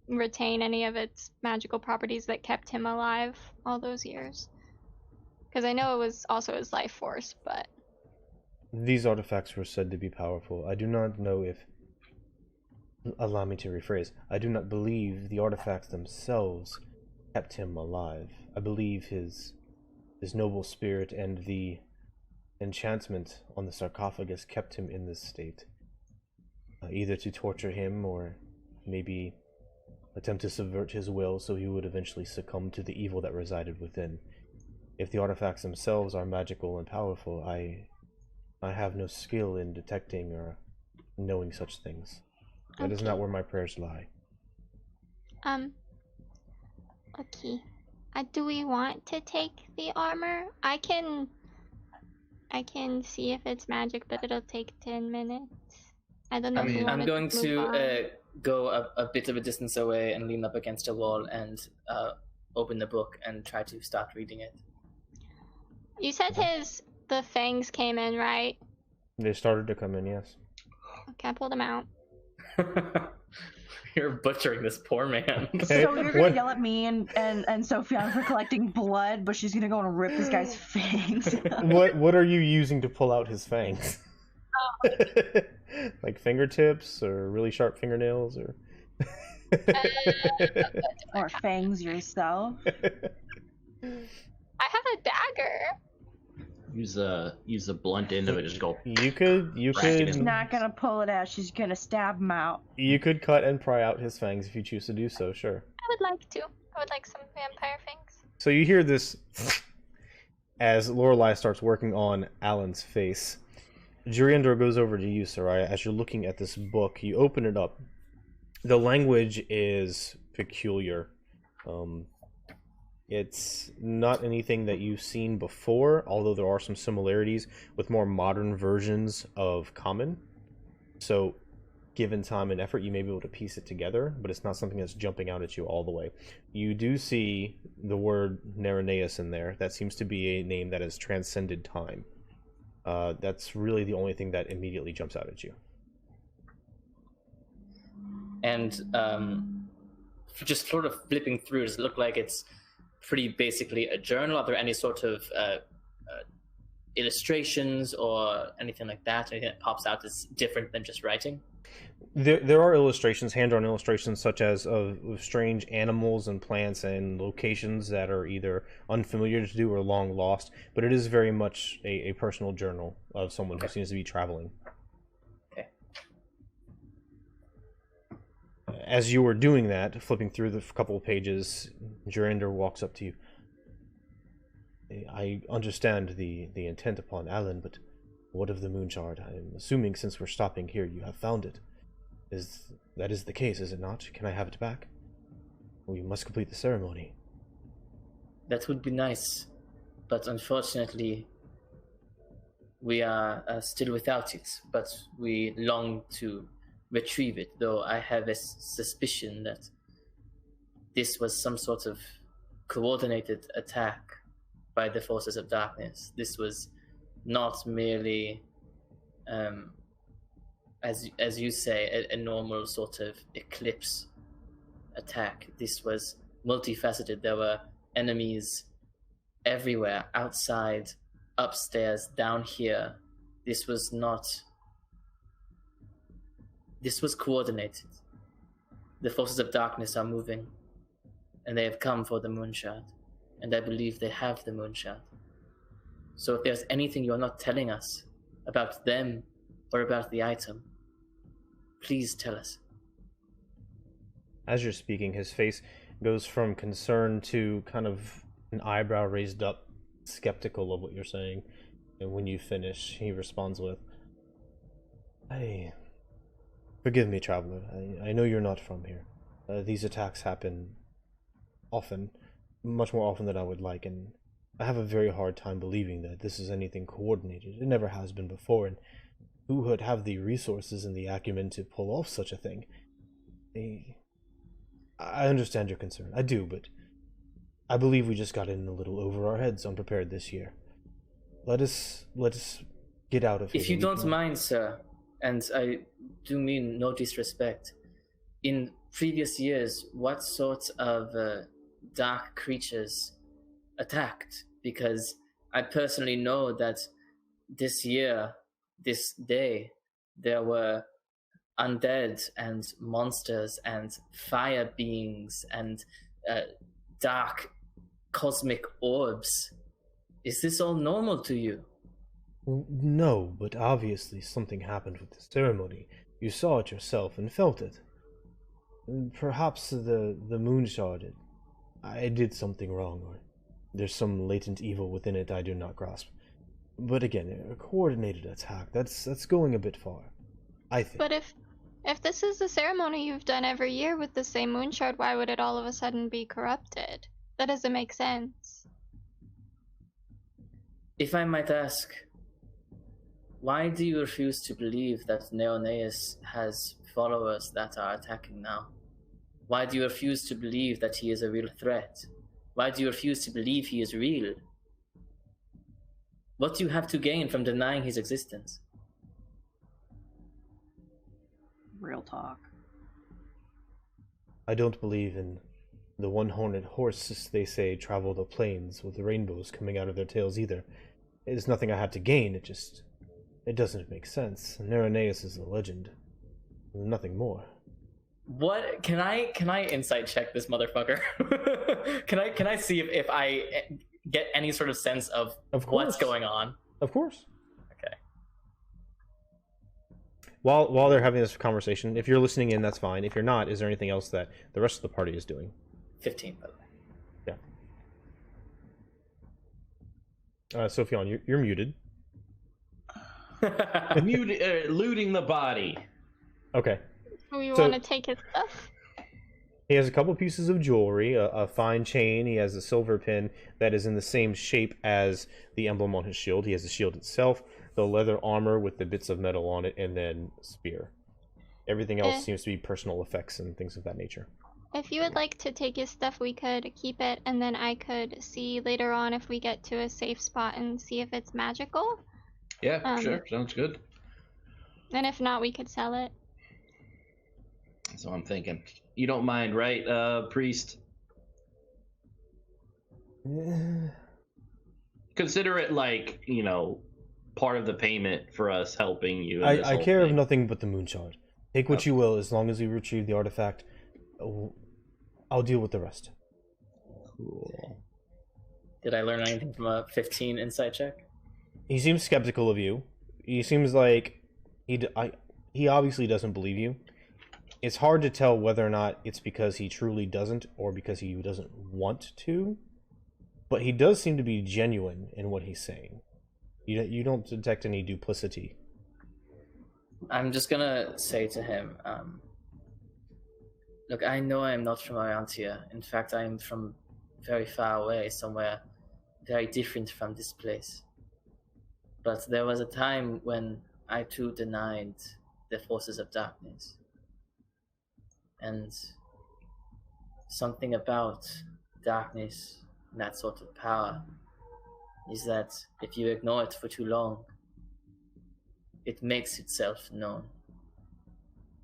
retain any of its magical properties that kept him alive all those years. Because I know it was also his life force, but These artifacts were said to be powerful. I do not know if... Allow me to rephrase. I do not believe the artifacts themselves kept him alive. I believe his noble spirit and the enchantment on the sarcophagus kept him in this state. Either to torture him or maybe attempt to subvert his will so he would eventually succumb to the evil that resided within. If the artifacts themselves are magical and powerful, I have no skill in detecting or knowing such things. That is not where my prayers lie. okay. Do we want to take the armor? I can see if it's magic, but it'll take 10 minutes. I don't know if we want I'm going move to on. go a bit of a distance away and lean up against a wall and open the book and try to start reading it. You said the fangs came in, right? They started to come in, yes. Okay, I pulled them out. You're butchering this poor man. Okay, So you're gonna what- yell at me and Sophia for collecting blood, but she's gonna go and rip this guy's fangs. What are you using to pull out his fangs? Like fingertips or really sharp fingernails or Or fangs yourself. I have a dagger. Use the blunt end of it. Just go. you could She's not gonna pull it out. She's gonna stab him out. you could cut and pry out his fangs if you choose to do so, sure. I would like to. I would like some vampire fangs. So you hear this as Lorelai starts working on Alan's face. Juriandor goes over to you, Sarai. As you're looking at this book, you open it up. The language is peculiar. It's not anything that you've seen before, although there are some similarities with more modern versions of Common. So, given time and effort, you may be able to piece it together, but it's not something that's jumping out at you all the way. You do see the word Nareness in there. That seems to be a name that has transcended time. That's really the only thing that immediately jumps out at you. And just sort of flipping through, does it look like it's pretty basically a journal? Are there any sort of illustrations or anything like that? Anything that pops out that's different than just writing? There are illustrations, hand-drawn illustrations, such as of strange animals and plants and locations that are either unfamiliar to do or long lost. But it is very much a personal journal of someone who seems to be traveling. Okay. As you were doing that, flipping through the couple of pages, Jurinder walks up to you. I understand the intent upon Alan, but what of the moon shard? I'm assuming since we're stopping here, you have found it. That is the case, is it not? Can I have it back? We must complete the ceremony. That would be nice, but unfortunately, We are still without it, but we long to retrieve it, though I have a suspicion that this was some sort of coordinated attack by the forces of darkness. This was not merely, as you say, a normal sort of eclipse attack. This was multifaceted. There were enemies everywhere, outside, upstairs, down here. This was coordinated. The forces of darkness are moving, and they have come for the moonshot, and I believe they have the moonshot. So if there's anything you're not telling us about them or about the item, please tell us. As you're speaking, his face goes from concern to kind of an eyebrow raised up, skeptical of what you're saying. And when you finish, he responds with, Forgive me, traveler. I know you're not from here. These attacks happen often, much more often than I would like, and I have a very hard time believing that this is anything coordinated. It never has been before, and who would have the resources and the acumen to pull off such a thing? I understand your concern. I do, but I believe we just got in a little over our heads unprepared this year. Let us get out of here. If you don't mind, sir, and I do mean no disrespect, in previous years, what sorts of dark creatures attacked? Because I personally know that this year, this day, there were undead and monsters and fire beings and dark cosmic orbs. Is this all normal to you? No, but obviously something happened with the ceremony. You saw it yourself and felt it. Perhaps the moonshot, I did something wrong, or there's some latent evil within it I do not grasp. But again, a coordinated attack, that's going a bit far, I think. But if this is the ceremony you've done every year with the same moonshard, why would it all of a sudden be corrupted? That doesn't make sense. If I might ask, why do you refuse to believe that Nareness has followers that are attacking now? Why do you refuse to believe that he is a real threat? Why do you refuse to believe he is real? What do you have to gain from denying his existence? Real talk. I don't believe in the one-horned horses they say travel the plains with the rainbows coming out of their tails either. It's nothing I have to gain, it doesn't make sense. Nareness is a legend. Nothing more. What can I insight check this motherfucker? can I see if I get any sort of sense of what's going on? Of course. Okay. While they're having this conversation, if you're listening in, that's fine. If you're not, is there anything else that the rest of the party is doing? 15, by the way. Yeah. Sophion, you're muted. Looting the body. Okay. We want to take his stuff? He has a couple pieces of jewelry, a fine chain. He has a silver pin that is in the same shape as the emblem on his shield. He has the shield itself, the leather armor with the bits of metal on it, and then spear. Everything else seems to be personal effects and things of that nature. If you would like to take his stuff, we could keep it, and then I could see later on if we get to a safe spot and see if it's magical. Yeah, sure. Sounds good. And if not, we could sell it. So I'm thinking. You don't mind, right, priest? Consider it like, part of the payment for us helping you. I care of nothing but the moonshard. Take what you will, as long as we retrieve the artifact. I'll deal with the rest. Cool. Did I learn anything from a 15 insight check? He seems skeptical of you. He seems like he obviously doesn't believe you. It's hard to tell whether or not it's because he truly doesn't or because he doesn't want to. But he does seem to be genuine in what he's saying. You don't detect any duplicity. I'm just gonna say to him, look, I know I am not from around here. In fact, I am from very far away, somewhere very different from this place. But there was a time when I too denied the forces of darkness. And something about darkness and that sort of power is that if you ignore it for too long, it makes itself known.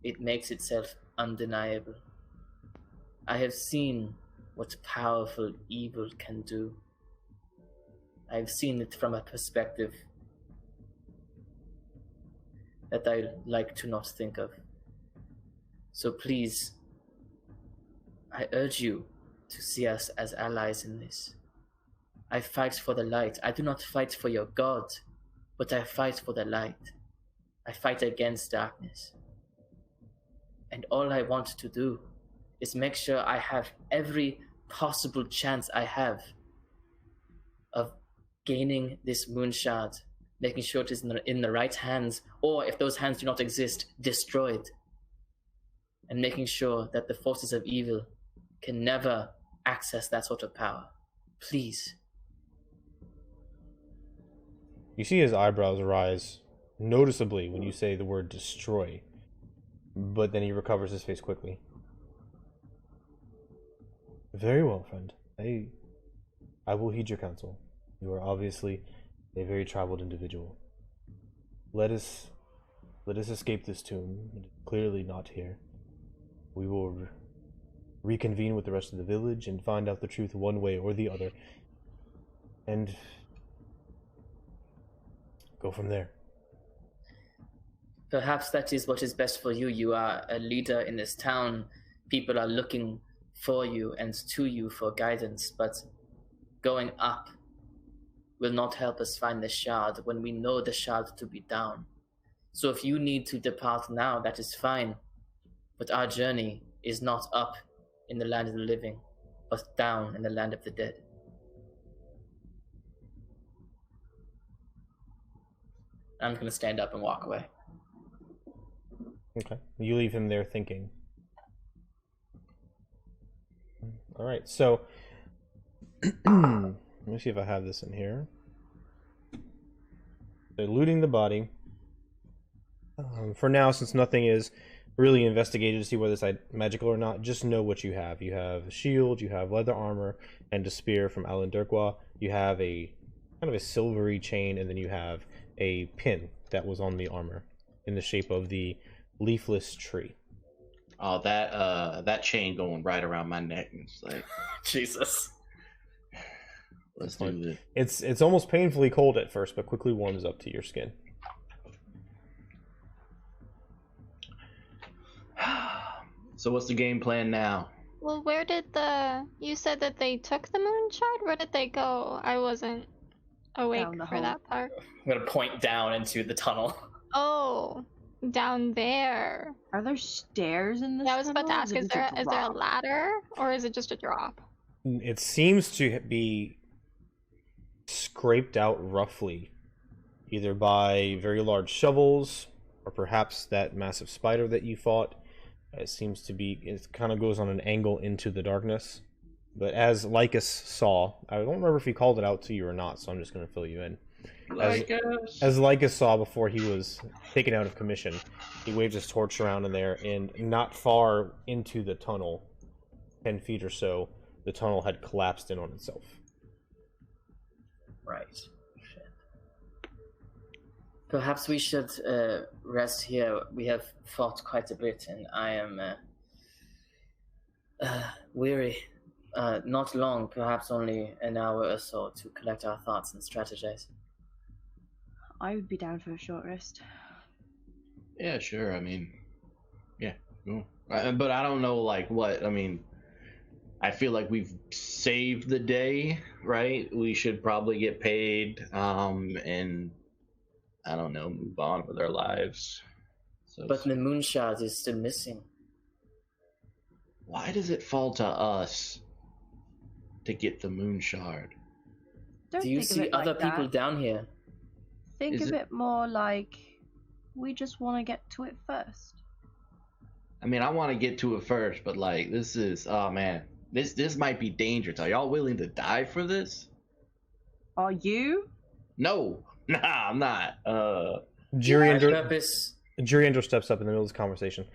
It makes itself undeniable. I have seen what powerful evil can do. I've seen it from a perspective that I like to not think of. So please, I urge you to see us as allies in this. I fight for the light. I do not fight for your God, but I fight for the light. I fight against darkness. And all I want to do is make sure I have every possible chance I have of gaining this moon shard, making sure it is in the right hands, or if those hands do not exist, destroyed. And making sure that the forces of evil can never access that sort of power. Please. You see his eyebrows rise noticeably when you say the word destroy, but then he recovers his face quickly. Very well, friend. I will heed your counsel. You are obviously a very traveled individual. Let us escape this tomb. It is clearly not here. We will reconvene with the rest of the village and find out the truth one way or the other, and go from there. Perhaps that is what is best for you. You are a leader in this town. People are looking for you and to you for guidance, but going up will not help us find the shard when we know the shard to be down. So if you need to depart now, that is fine. But our journey is not up in the land of the living, but down in the land of the dead. I'm going to stand up and walk away. Okay. You leave him there thinking. Alright, so let me see if I have this in here. They're looting the body. For now, since nothing is really investigated to see whether it's magical or not, just know what you have. You have a shield, you have leather armor, and a spear from Alan Durkwa. You have a kind of a silvery chain, and then you have a pin that was on the armor in the shape of the leafless tree. Oh, that chain going right around my neck. It's like Jesus. Let's do this. It's almost painfully cold at first, but quickly warms up to your skin. So what's the game plan now? Well, where did you said that they took the moon shard? Where did they go? I wasn't awake for that part. I'm going to point down into the tunnel. Oh, down there. Are there stairs in this? Yeah, I was about to tunnel, ask, or is there a ladder, or is it just a drop? It seems to be scraped out roughly, either by very large shovels, or perhaps that massive spider that you fought. It seems to be, it kind of goes on an angle into the darkness. But as Lycus saw, I don't remember if he called it out to you or not, so I'm just going to fill you in. As Lycus saw before he was taken out of commission, he waved his torch around in there, and not far into the tunnel, 10 feet or so, the tunnel had collapsed in on itself. Right. Shit. Perhaps we should rest here. We have fought quite a bit, and I am weary. Not long, perhaps only an hour or so to collect our thoughts and strategize. I would be down for a short rest. Yeah, sure. I mean, yeah, cool. But I don't know, like, what, I mean, I feel like we've saved the day, right? We should probably get paid, and, I don't know, move on with our lives. So, but the moon shard is still missing. Why does it fall to us to get the moon shard? Do you see other people down here? Think of it more like we just want to get to it first. I mean, I want to get to it first, but like, this is, oh man, this might be dangerous. Are y'all willing to die for this? Are you? No, Nah, I'm not. Juriander steps up in the middle of this conversation.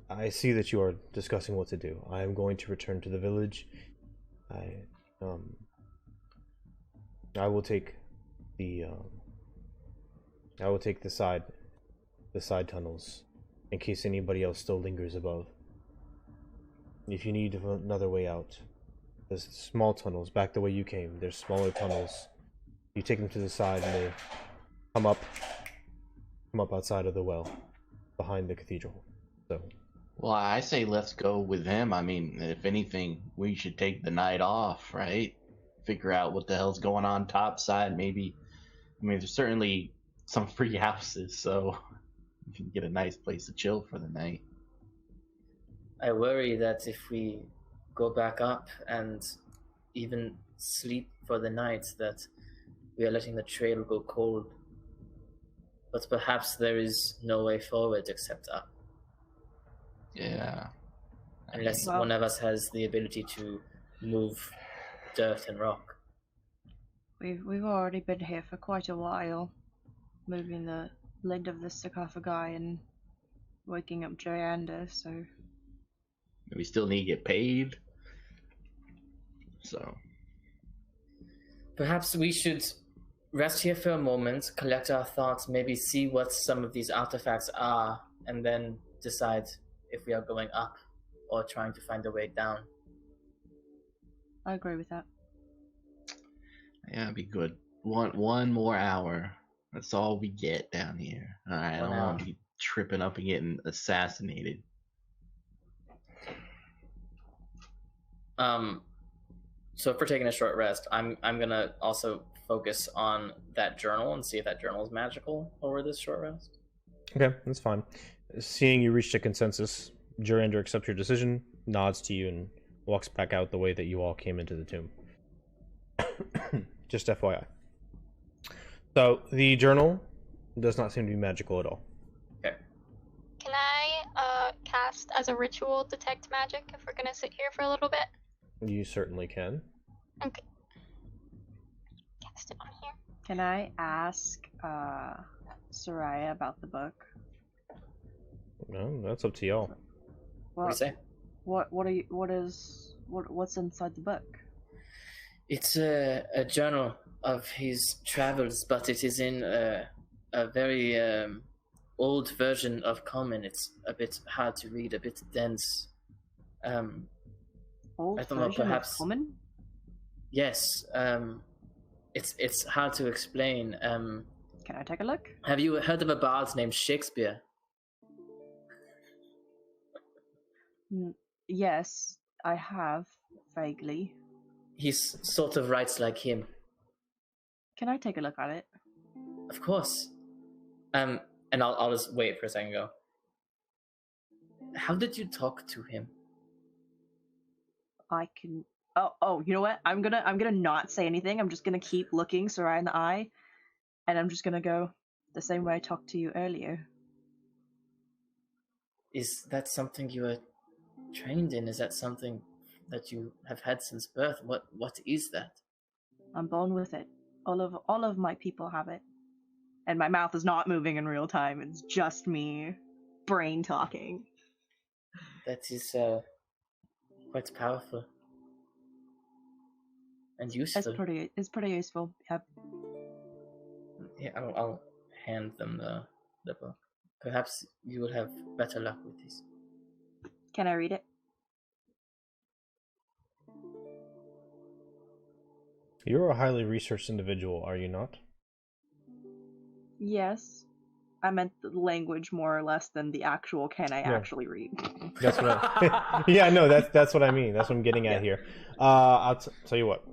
I see that you are discussing what to do. I am going to return to the village. I will take the side tunnels in case anybody else still lingers above. If you need another way out, there's small tunnels back the way you came. There's smaller tunnels. You take them to the side and they come up outside of the well behind the cathedral. So Well, I say let's go with him. I mean, if anything, we should take the night off, right? Figure out what the hell's going on topside, maybe. I mean, there's certainly some free houses, so you can get a nice place to chill for the night. I worry that if we go back up and even sleep for the night, that we are letting the trail go cold. But perhaps there is no way forward except up. Yeah. Unless one of us has the ability to move dirt and rock. We've already been here for quite a while, moving the lid of the sarcophagi and waking up Joriander, so... We still need to get paid. So... Perhaps we should rest here for a moment, collect our thoughts, maybe see what some of these artifacts are, and then decide if we are going up or trying to find a way down. I agree with that. Yeah, it'd be good. One more hour. That's all we get down here. Alright, I don't want to be tripping up and getting assassinated. So if we're taking a short rest, I'm gonna also focus on that journal and see if that journal is magical over this short rest. Okay, that's fine. Seeing you reached a consensus, Juriander accepts your decision, nods to you, and walks back out the way that you all came into the tomb. Just FYI. So, the journal does not seem to be magical at all. Okay. Can I cast as a ritual detect magic if we're gonna sit here for a little bit? You certainly can. Okay. Cast it on here. Can I ask Soraya about the book? No, that's up to y'all. What do you say? What's inside the book? It's a journal of his travels, but it is in a very old version of Common. It's a bit hard to read, a bit dense. Old I don't know, version perhaps. of Common? Yes. It's hard to explain. Can I take a look? Have you heard of a bard named Shakespeare? Yes, I have, vaguely. He sort of writes like him. Can I take a look at it? Of course. And I'll just wait for a second and go. How did you talk to him? I can. Oh, you know what? I'm gonna not say anything. I'm just gonna keep looking Soraya in the eye, and I'm just gonna go the same way I talked to you earlier. Is that something you are trained in? Is that something that you have had since birth? What is that? I'm born with it. All of my people have it, and my mouth is not moving in real time. It's just me, brain talking. That is quite powerful and useful. It's pretty useful. Yep. Yeah, I'll hand them the book. Perhaps you will have better luck with this. Can I read it? You're a highly researched individual, are you not? Yes. I meant the language more or less than the actual can I actually read. That's what I... Yeah, no, that's what I mean. That's what I'm getting at here. I'll tell you what.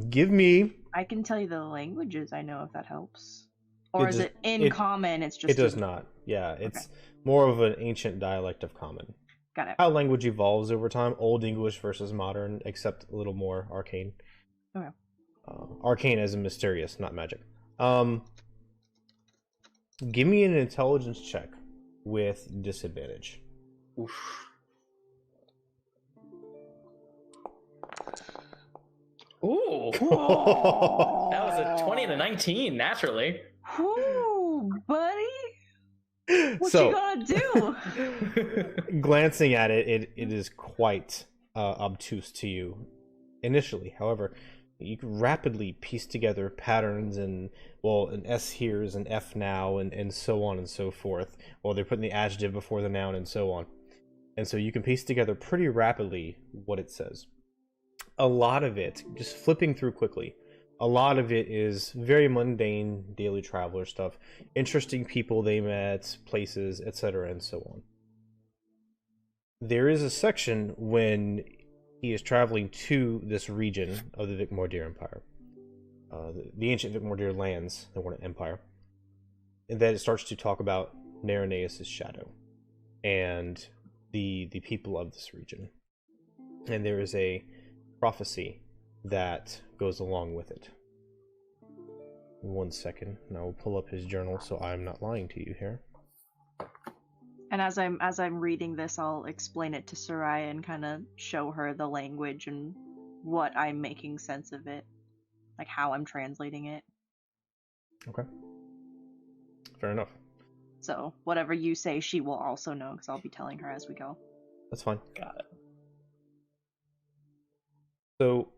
Give me... I can tell you the languages I know if that helps. Or is it common? It's just... It does not. Yeah, it's more of an ancient dialect of common. Got it. How language evolves over time. Old English versus modern, except a little more arcane. Okay. Arcane as in mysterious, not magic. Give me an intelligence check with disadvantage. Oof. Ooh. That was a 20 and a 19, naturally. Whoo, buddy. What So- you gonna do? Glancing at it, it is quite obtuse to you initially. However, you can rapidly piece together patterns and, well, an S here is an F now, and so on and so forth. Well, they're putting the adjective before the noun and so on. And so you can piece together pretty rapidly what it says. A lot of it, just flipping through quickly, a lot of it is very mundane daily traveler stuff, interesting people they met, places, etc., and so on. There is a section when he is traveling to this region of the Vicmordir Empire, the ancient Vicmordir lands, the Warnet Empire, and then it starts to talk about Nareness' shadow and the people of this region. And there is a prophecy that goes along with it. 1 second, and I will pull up his journal so I'm not lying to you here. And as I'm reading this, I'll explain it to Soraya and kind of show her the language and what I'm making sense of it, like how I'm translating it. Okay. Fair enough. So whatever you say, she will also know, because I'll be telling her as we go. That's fine. Got it. So,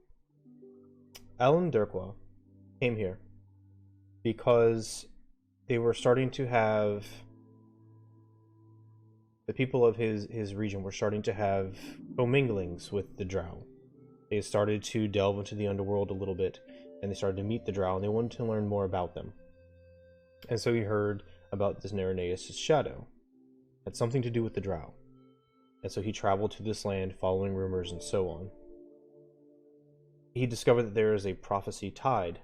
Alan Durkwa came here because they were starting to have, the people of his region were starting to have comminglings with the Drow. They started to delve into the underworld a little bit, and they started to meet the Drow, and they wanted to learn more about them. And so he heard about this Nareness' shadow. It had something to do with the Drow. And so he traveled to this land, following rumors and so on. He discovered that there is a prophecy tied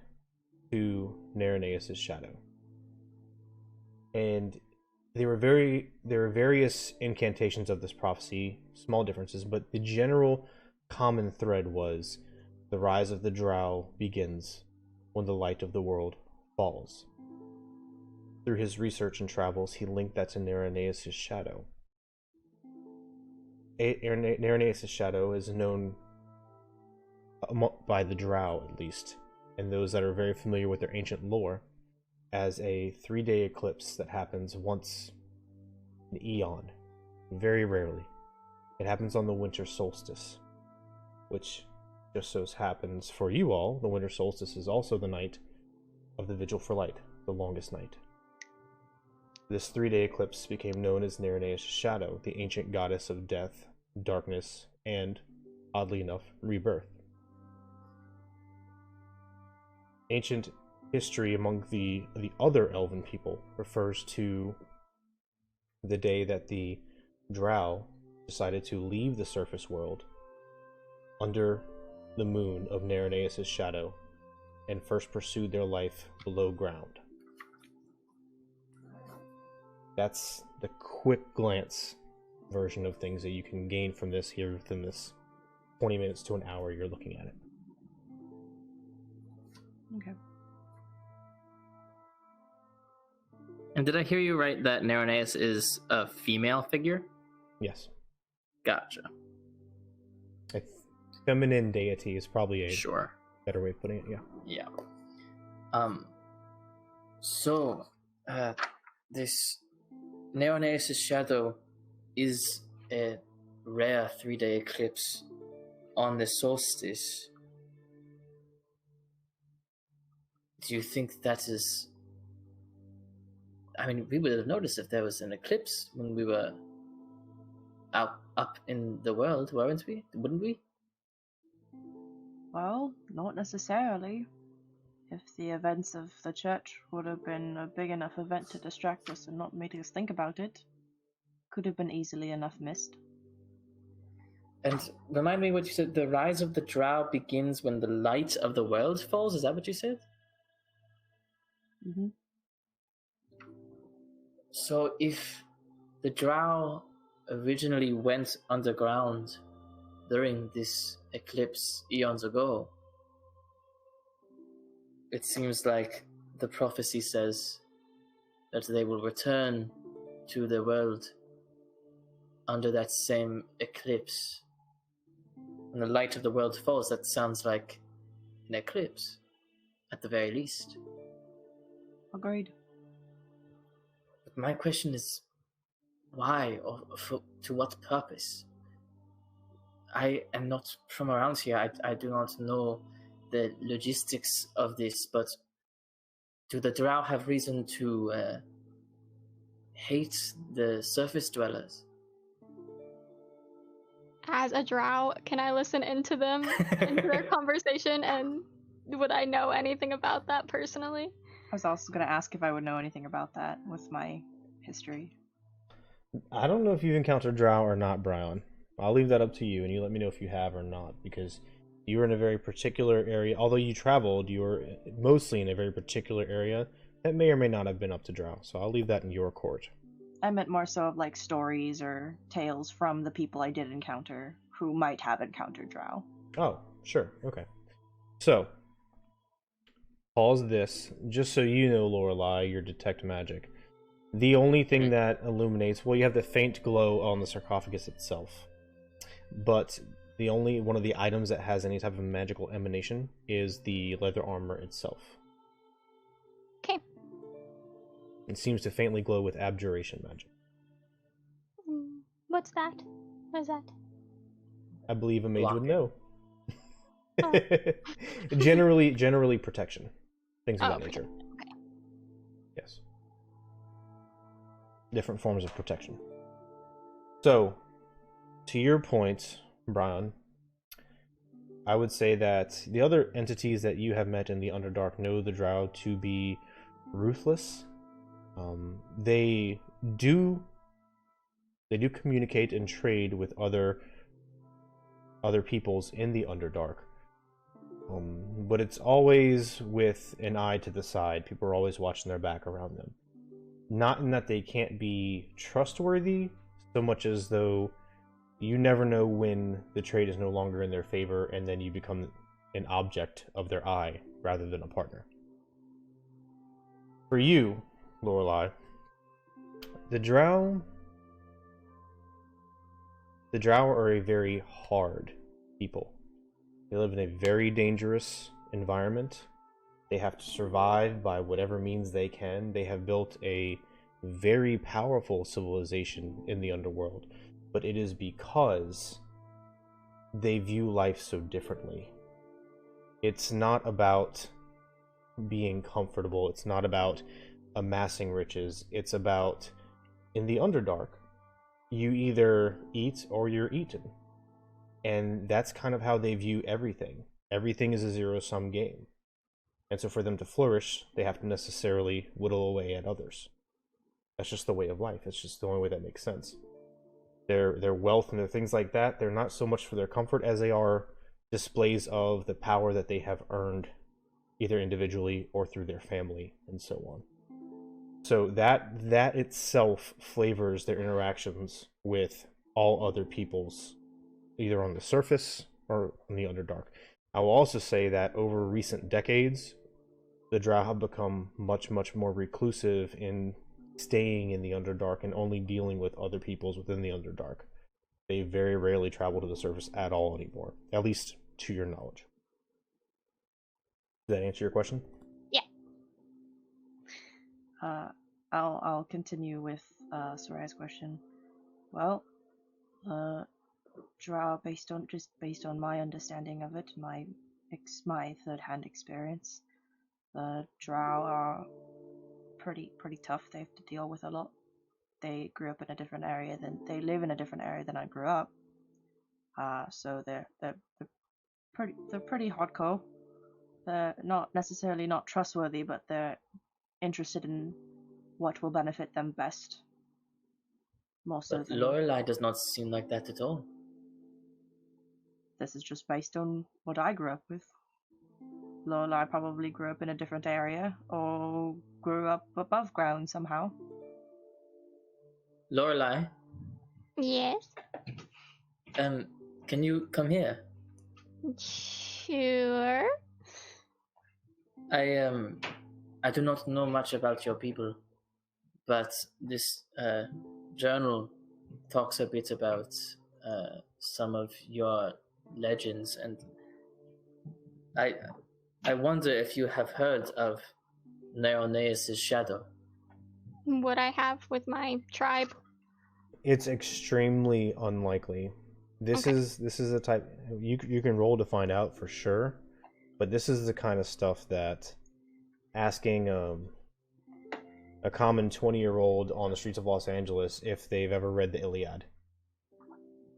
to Nareness' shadow. And there were various incantations of this prophecy, small differences, but the general common thread was the rise of the Drow begins when the light of the world falls. Through his research and travels, he linked that to Nareness' shadow. Nareness' shadow is known by the Drow, at least, and those that are very familiar with their ancient lore, as a 3-day eclipse that happens once an eon, very rarely. It happens on the winter solstice, which just so happens for you all, the winter solstice is also the night of the Vigil for Light, the longest night. This 3-day eclipse became known as Nareness' shadow, the ancient goddess of death, darkness, and, oddly enough, rebirth. Ancient history among the other elven people refers to the day that the Drow decided to leave the surface world under the moon of Nareness' shadow and first pursued their life below ground. That's the quick glance version of things that you can gain from this here within this 20 minutes to an hour you're looking at it. Okay. And did I hear you right that Nareness is a female figure? Yes. Gotcha. A feminine deity is probably a Sure. better way of putting it, yeah. Yeah. So, this Nareness' shadow is a rare 3-day eclipse on the solstice. Do you think that is... I mean, we would have noticed if there was an eclipse when we were up in the world, weren't we? Wouldn't we? Well, not necessarily. If the events of the church would have been a big enough event to distract us and not make us think about it, could have been easily enough missed. And remind me what you said, the rise of the Drow begins when the light of the world falls? Is that what you said? Mm-hmm. So if the Drow originally went underground during this eclipse eons ago, it seems like the prophecy says that they will return to the world under that same eclipse. When the light of the world falls, that sounds like an eclipse. at the very least. Agreed. But my question is, why or to what purpose? I am not from around here. I do not know the logistics of this, but do the Drow have reason to hate the surface dwellers? As a Drow, can I listen into them, into their conversation, and would I know anything about that personally? I was also going to ask if I would know anything about that with my history. I don't know if you've encountered Drow or not, Brian. I'll leave that up to you, and you let me know if you have or not, because you're in a very particular area. Although you traveled, you're mostly in a very particular area that may or may not have been up to Drow. So I'll leave that in your court. I meant more so of like stories or tales from the people I did encounter who might have encountered Drow. Oh, sure. Okay. So, pause this, just so you know, Lorelei, your detect magic. The only thing that illuminates, well, you have the faint glow on the sarcophagus itself. But the only one of the items that has any type of magical emanation is the leather armor itself. Okay. It seems to faintly glow with abjuration magic. What's that? What is that? I believe a mage would Block. know. Oh. Generally protection. Things of Oh, that nature. okay. Yes. Different forms of protection. So, to your point, Brian, I would say that the other entities that you have met in the Underdark know the Drow to be ruthless. They do communicate and trade with other peoples in the Underdark. But it's always with an eye to the side. People are always watching their back around them. Not in that they can't be trustworthy, so much as though you never know when the trade is no longer in their favor, and then you become an object of their eye rather than a partner. For you, Lorelei, the Drow are a very hard people. They live in a very dangerous environment. They have to survive by whatever means they can. They have built a very powerful civilization in the underworld, but it is because they view life so differently. It's not about being comfortable. It's not about amassing riches. It's about, in the Underdark, you either eat or you're eaten. And that's kind of how they view everything. Everything is a zero-sum game. And so for them to flourish, they have to necessarily whittle away at others. That's just the way of life. It's just the only way that makes sense. Their wealth and their things like that, they're not so much for their comfort as they are displays of the power that they have earned, either individually or through their family, and so on. So that itself flavors their interactions with all other peoples, either on the surface or in the Underdark. I will also say that over recent decades, the Drow have become much, much more reclusive in staying in the Underdark and only dealing with other peoples within the Underdark. They very rarely travel to the surface at all anymore, at least to your knowledge. Does that answer your question? Yeah. I'll continue with Soraya's question. Well, Drow, based on my understanding of it, my third-hand experience, the Drow are pretty tough. They have to deal with a lot. They live in a different area than I grew up. So they're pretty hardcore. They're not necessarily not trustworthy, but they're interested in what will benefit them best. More so But than Lorelei does not seem like that at all. this is just based on what I grew up with. Lorelei probably grew up in a different area or grew up above ground somehow. Lorelei, Yes. can you come here? Sure. I do not know much about your people, but this journal talks a bit about some of your legends, and I wonder if you have heard of Nareness' shadow. Would I have with my tribe? It's extremely unlikely. This Okay. is the type you can roll to find out for sure, but this is the kind of stuff that asking a common 20-year-old on the streets of Los Angeles if they've ever read the Iliad.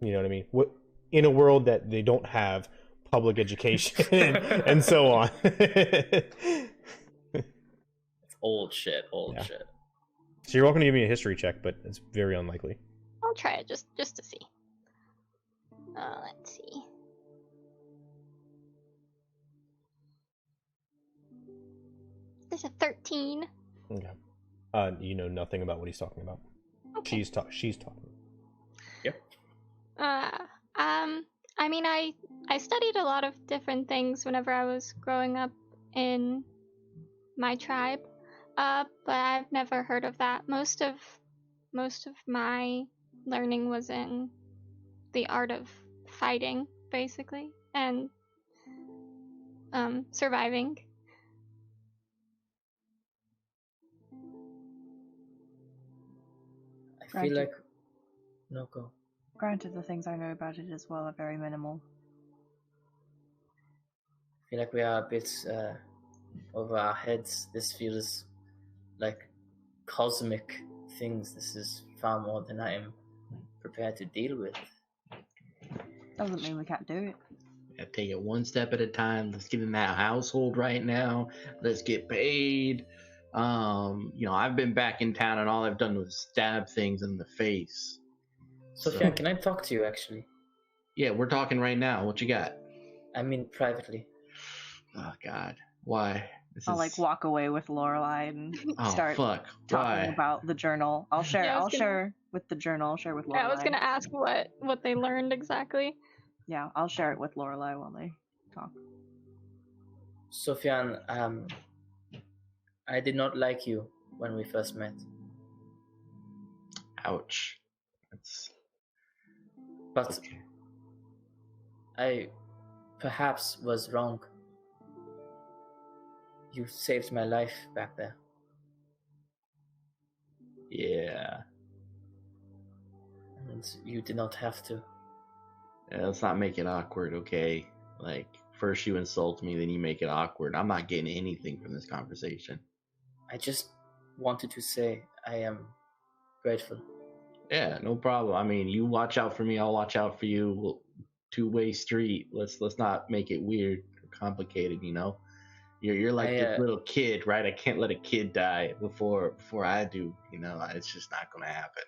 You know what I mean? What in a world that they don't have public education and so on. Old shit. Yeah. Shit. So you're welcome to give me a history check, but it's very unlikely. I'll try it just to see. Let's see. There's a 13. Okay. You know nothing about what he's talking about. Okay. She's talking. Yep. I mean, I studied a lot of different things whenever I was growing up in my tribe, but I've never heard of that. Most of my learning was in the art of fighting, basically, and surviving. I feel like no go. Granted, the things I know about it as well are very minimal. I feel like we are a bit over our heads. This feels like cosmic things. This is far more than I am prepared to deal with. Doesn't mean we can't do it. Yeah, take it one step at a time. Let's get in that household right now. Let's get paid. I've been back in town and all I've done was stab things in the face. Sophia, can I talk to you actually? Yeah, we're talking right now. What you got? I mean privately. Oh God, why? I'll walk away with Lorelai and start talking about the journal. I'll share. Yeah, I'll share with the journal. I'll share with Lorelai. Yeah, I was gonna ask what they learned exactly. Yeah, I'll share it with Lorelai while they talk. Sophian, I did not like you when we first met. Ouch. But okay. I perhaps was wrong. You saved my life back there. Yeah. And you did not have to. Yeah, let's not make it awkward, okay? First you insult me, then you make it awkward. I'm not getting anything from this conversation. I just wanted to say I am grateful. Yeah, no problem. I mean, you watch out for me, I'll watch out for you. Two-way street. Let's not make it weird or complicated, you know? You're like this little kid, right? I can't let a kid die before I do, you know? It's just not going to happen.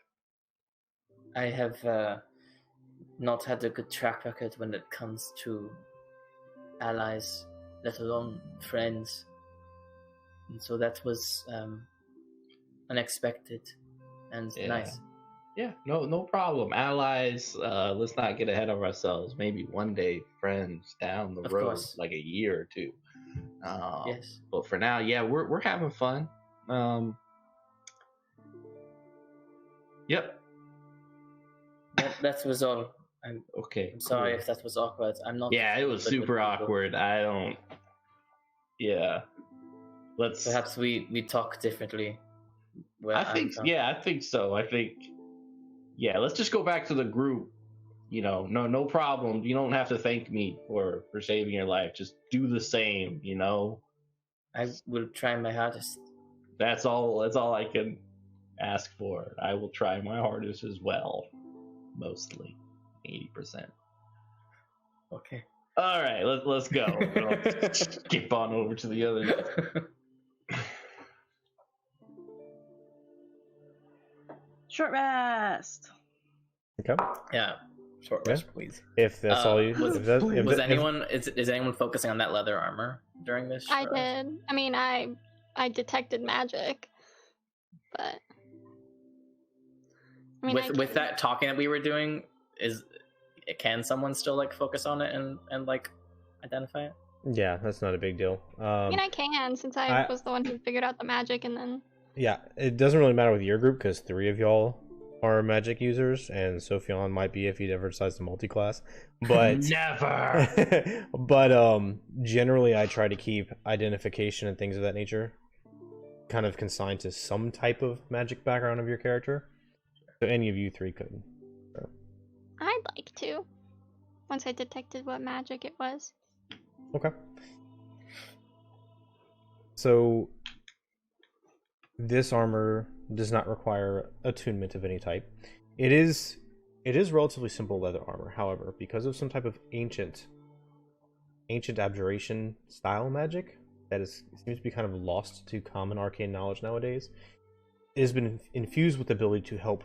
I have not had a good track record when it comes to allies, let alone friends. And so that was unexpected and nice. Yeah, no problem. Allies, let's not get ahead of ourselves. Maybe one day friends down the road, like a year or two. Yes. But for now, yeah, we're having fun. Yep. That was all. I'm sorry cool. if that was awkward. I'm not. Yeah, it was super awkward. I don't. Yeah. Let's. Perhaps we talk differently. I think so. I think. Yeah, let's just go back to the group. You know, no problem. You don't have to thank me for saving your life. Just do the same. You know. I will try my hardest. That's all I can ask for. I will try my hardest as well. Mostly, 80%. Okay. All right, let's go. We'll skip on over to the other. Short rest. Okay. Yeah. Short rest, please. If that's all you. Is anyone focusing on that leather armor during this? I did. I mean, I detected magic, but. I mean, with that talking that we were doing, can someone still focus on it and identify it? Yeah, that's not a big deal. I mean, I can since I was the one who figured out the magic, and then. Yeah, it doesn't really matter with your group because 3 of y'all are magic users, and Sophion might be if he ever decides to multi-class. But Never. but generally, I try to keep identification and things of that nature kind of consigned to some type of magic background of your character. So any of you three could. So. I'd like to. Once I detected what magic it was. Okay. So this armor does not require attunement of any type. It is relatively simple leather armor. However, because of some type of ancient abjuration style magic that seems to be kind of lost to common arcane knowledge nowadays, it has been infused with the ability to help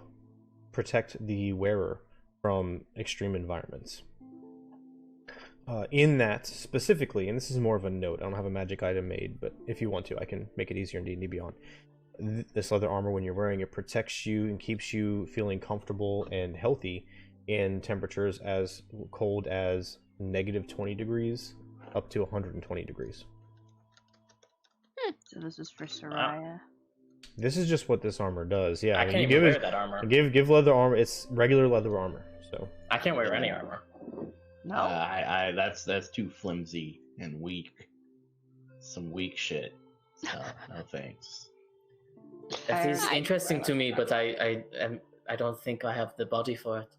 protect the wearer from extreme environments. In that specifically, and this is more of a note, I don't have a magic item made, but if you want to, I can make it easier in D&D Beyond. This leather armor, when you're wearing it, protects you and keeps you feeling comfortable and healthy in temperatures as cold as -20 degrees up to 120 degrees. So this is for Soraya. This is just what this armor does. Yeah, I mean, can't you even wear that armor. Give leather armor. It's regular leather armor. So I can't wear any armor. No. That's too flimsy and weak. Some weak shit. So, no thanks. It is interesting to me, but I don't think I have the body for it.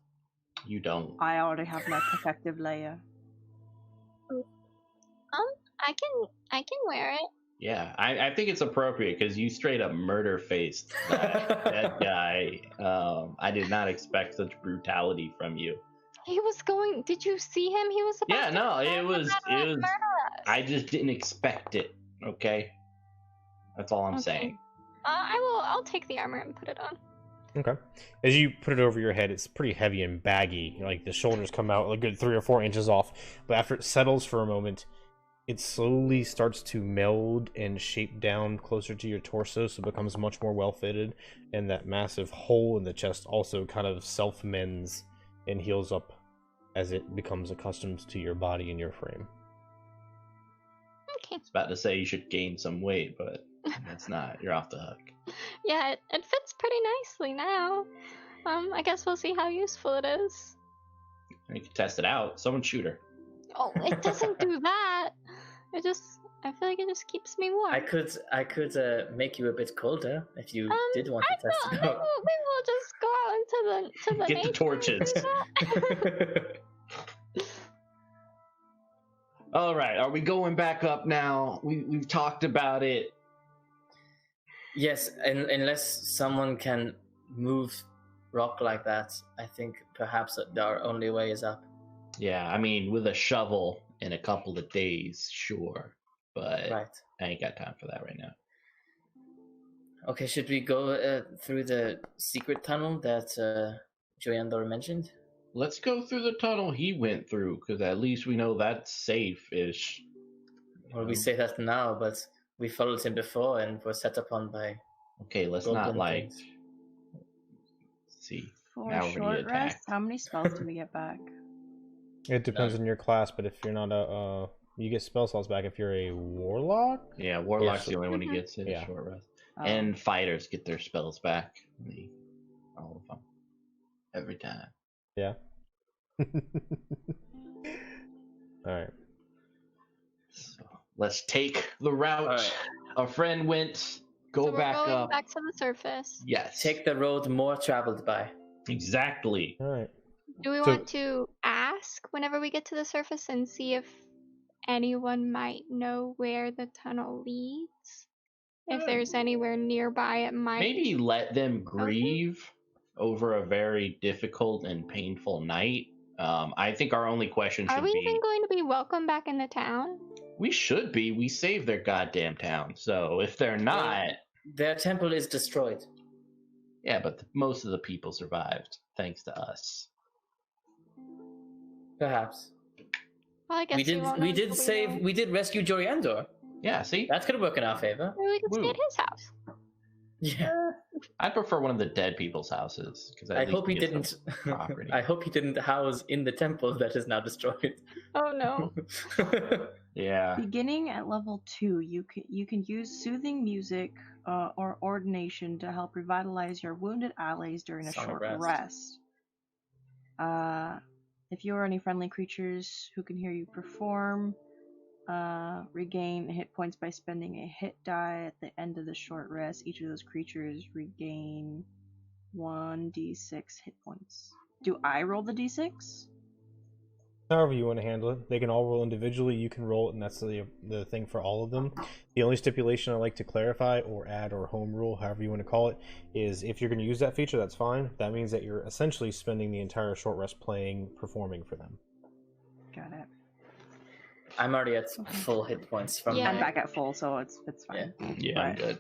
You don't. I already have my protective layer. I can wear it. Yeah, I think it's appropriate because you straight up murder faced that guy. I did not expect such brutality from you. He was going. Did you see him? He was about Yeah, to no, go it was. murder us. I just didn't expect it. Okay, that's all I'm Okay. saying. I'll take the armor and put it on. okay. As you put it over your head, it's pretty heavy and baggy. Like the shoulders come out a good 3 or 4 inches off. But after it settles for a moment, it slowly starts to meld and shape down closer to your torso, so it becomes much more well fitted. And that massive hole in the chest also kind of self mends and heals up as it becomes accustomed to your body and your frame. Okay. I was about to say you should gain some weight, but that's not. You're off the hook. Yeah, it fits pretty nicely now. I guess we'll see how useful it is. You can test it out. Someone shoot her. Oh, it doesn't do that. I feel like it just keeps me warm. I could make you a bit colder if you did want to test it Maybe out. we'll just go out into the Get the nature torches. and do that. All right, are we going back up now? We've talked about it. Yes, unless someone can move rock like that, I think perhaps our only way is up. Yeah, I mean, with a shovel in a couple of days, sure, but Right. I ain't got time for that right now. Okay, should we go through the secret tunnel that Joyandor mentioned? Let's go through the tunnel he went through, because at least we know that's safe-ish. Well, we say that now, but we followed him before and were set upon by... Okay, let's Golden not, like... things. Let's see. For Now a we're gonna short get rest, attacked. how many spells do we get back? It depends on your class, but if you're not a you get spell slots back if you're a warlock. Yeah, Warlock's Yes. the only one who gets it. Yeah. Short rest. Oh. And fighters get their spells back. All of them. Every time. Yeah. All right. So let's take the route All right. our friend went. Go So we're back going up. back to the surface. Yes. Take the road more traveled by. Exactly. All right. Do we So- want to ask whenever we get to the surface and see if anyone might know where the tunnel leads? If there's anywhere nearby, it might. Maybe let them grieve over a very difficult and painful night. I think our only question Are should we be: even going to be welcome back in the town? we should be. We saved their goddamn town. So if they're not, Their temple is destroyed. yeah, but most of the people survived thanks to us. Perhaps. Well, I guess We did. won't know We did until save. know. We did rescue Joriandor. Yeah, see, That could work in our favor. Maybe we could stay Woo. at his house. Yeah. I prefer one of the dead people's houses because I hope he didn't. property. I hope he didn't house in the temple that is now destroyed. Oh no. Yeah. Beginning at level 2, you can use soothing music or ordination to help revitalize your wounded allies during a Song of short Rest. rest. If you or any friendly creatures who can hear you perform, regain hit points by spending a hit die at the end of the short rest. Each of those creatures regain 1d6 hit points. Do I roll the d6? However you want to handle it. They can all roll individually. You can roll it, and that's the thing for all of them. The only stipulation I like to clarify or add or home rule, however you want to call it, is if you're going to use that feature, that's fine. That means that you're essentially spending the entire short rest performing for them. Got it. I'm already at full hit points from Yeah. I'm back at full, so it's fine. Yeah, I'm But good.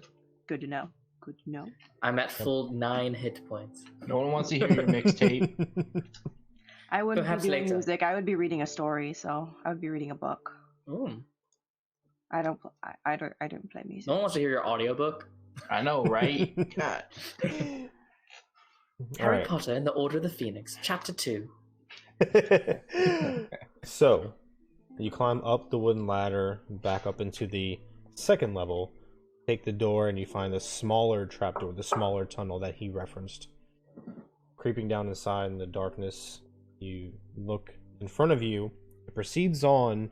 Good to know. Good to know. I'm at full 9 hit points. No one wants to hear your mixtape. I wouldn't Perhaps be doing later. music. I would be reading a story, so I would be reading a book. Ooh. I don't play music. No one wants to hear your audiobook. I know, right? God. Harry Alright. Potter and the Order of the Phoenix, Chapter 2. So, you climb up the wooden ladder, back up into the second level, take the door, and you find the smaller trapdoor, the smaller tunnel that he referenced. Creeping down inside in the darkness, you look in front of you. It proceeds on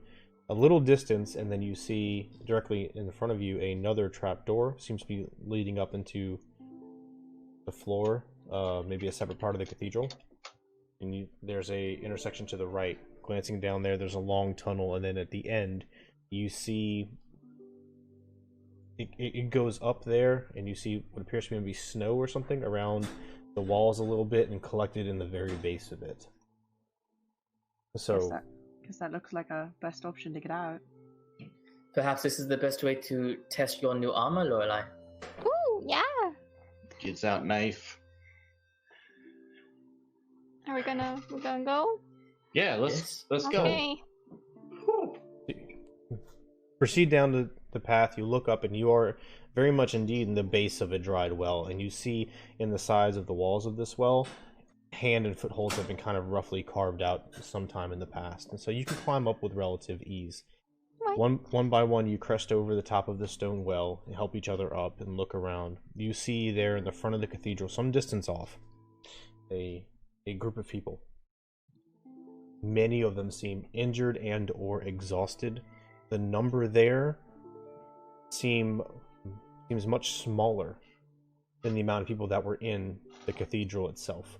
a little distance, and then you see directly in front of you another trapdoor. Seems to be leading up into the floor, maybe a separate part of the cathedral. And there's a intersection to the right. Glancing down there's a long tunnel, and then at the end, you see it goes up there, and you see what appears to be snow or something around the walls a little bit, and collected in the very base of it. So, Guess that looks like a best option to get out. Perhaps this is the best way to test your new armor, Lorelai. Ooh, yeah. Gets out knife. Are we gonna go? Yeah, let's go. Okay. proceed down the path. You look up, and you are very much indeed in the base of a dried well, and you see in the sides of the walls of this well, hand and footholds have been kind of roughly carved out sometime in the past, and so you can climb up with relative ease. Right. One by one, you crest over the top of the stone well and help each other up and look around. You see there in the front of the cathedral, some distance off, a group of people. Many of them seem injured and or exhausted. The number there seems much smaller than the amount of people that were in the cathedral itself.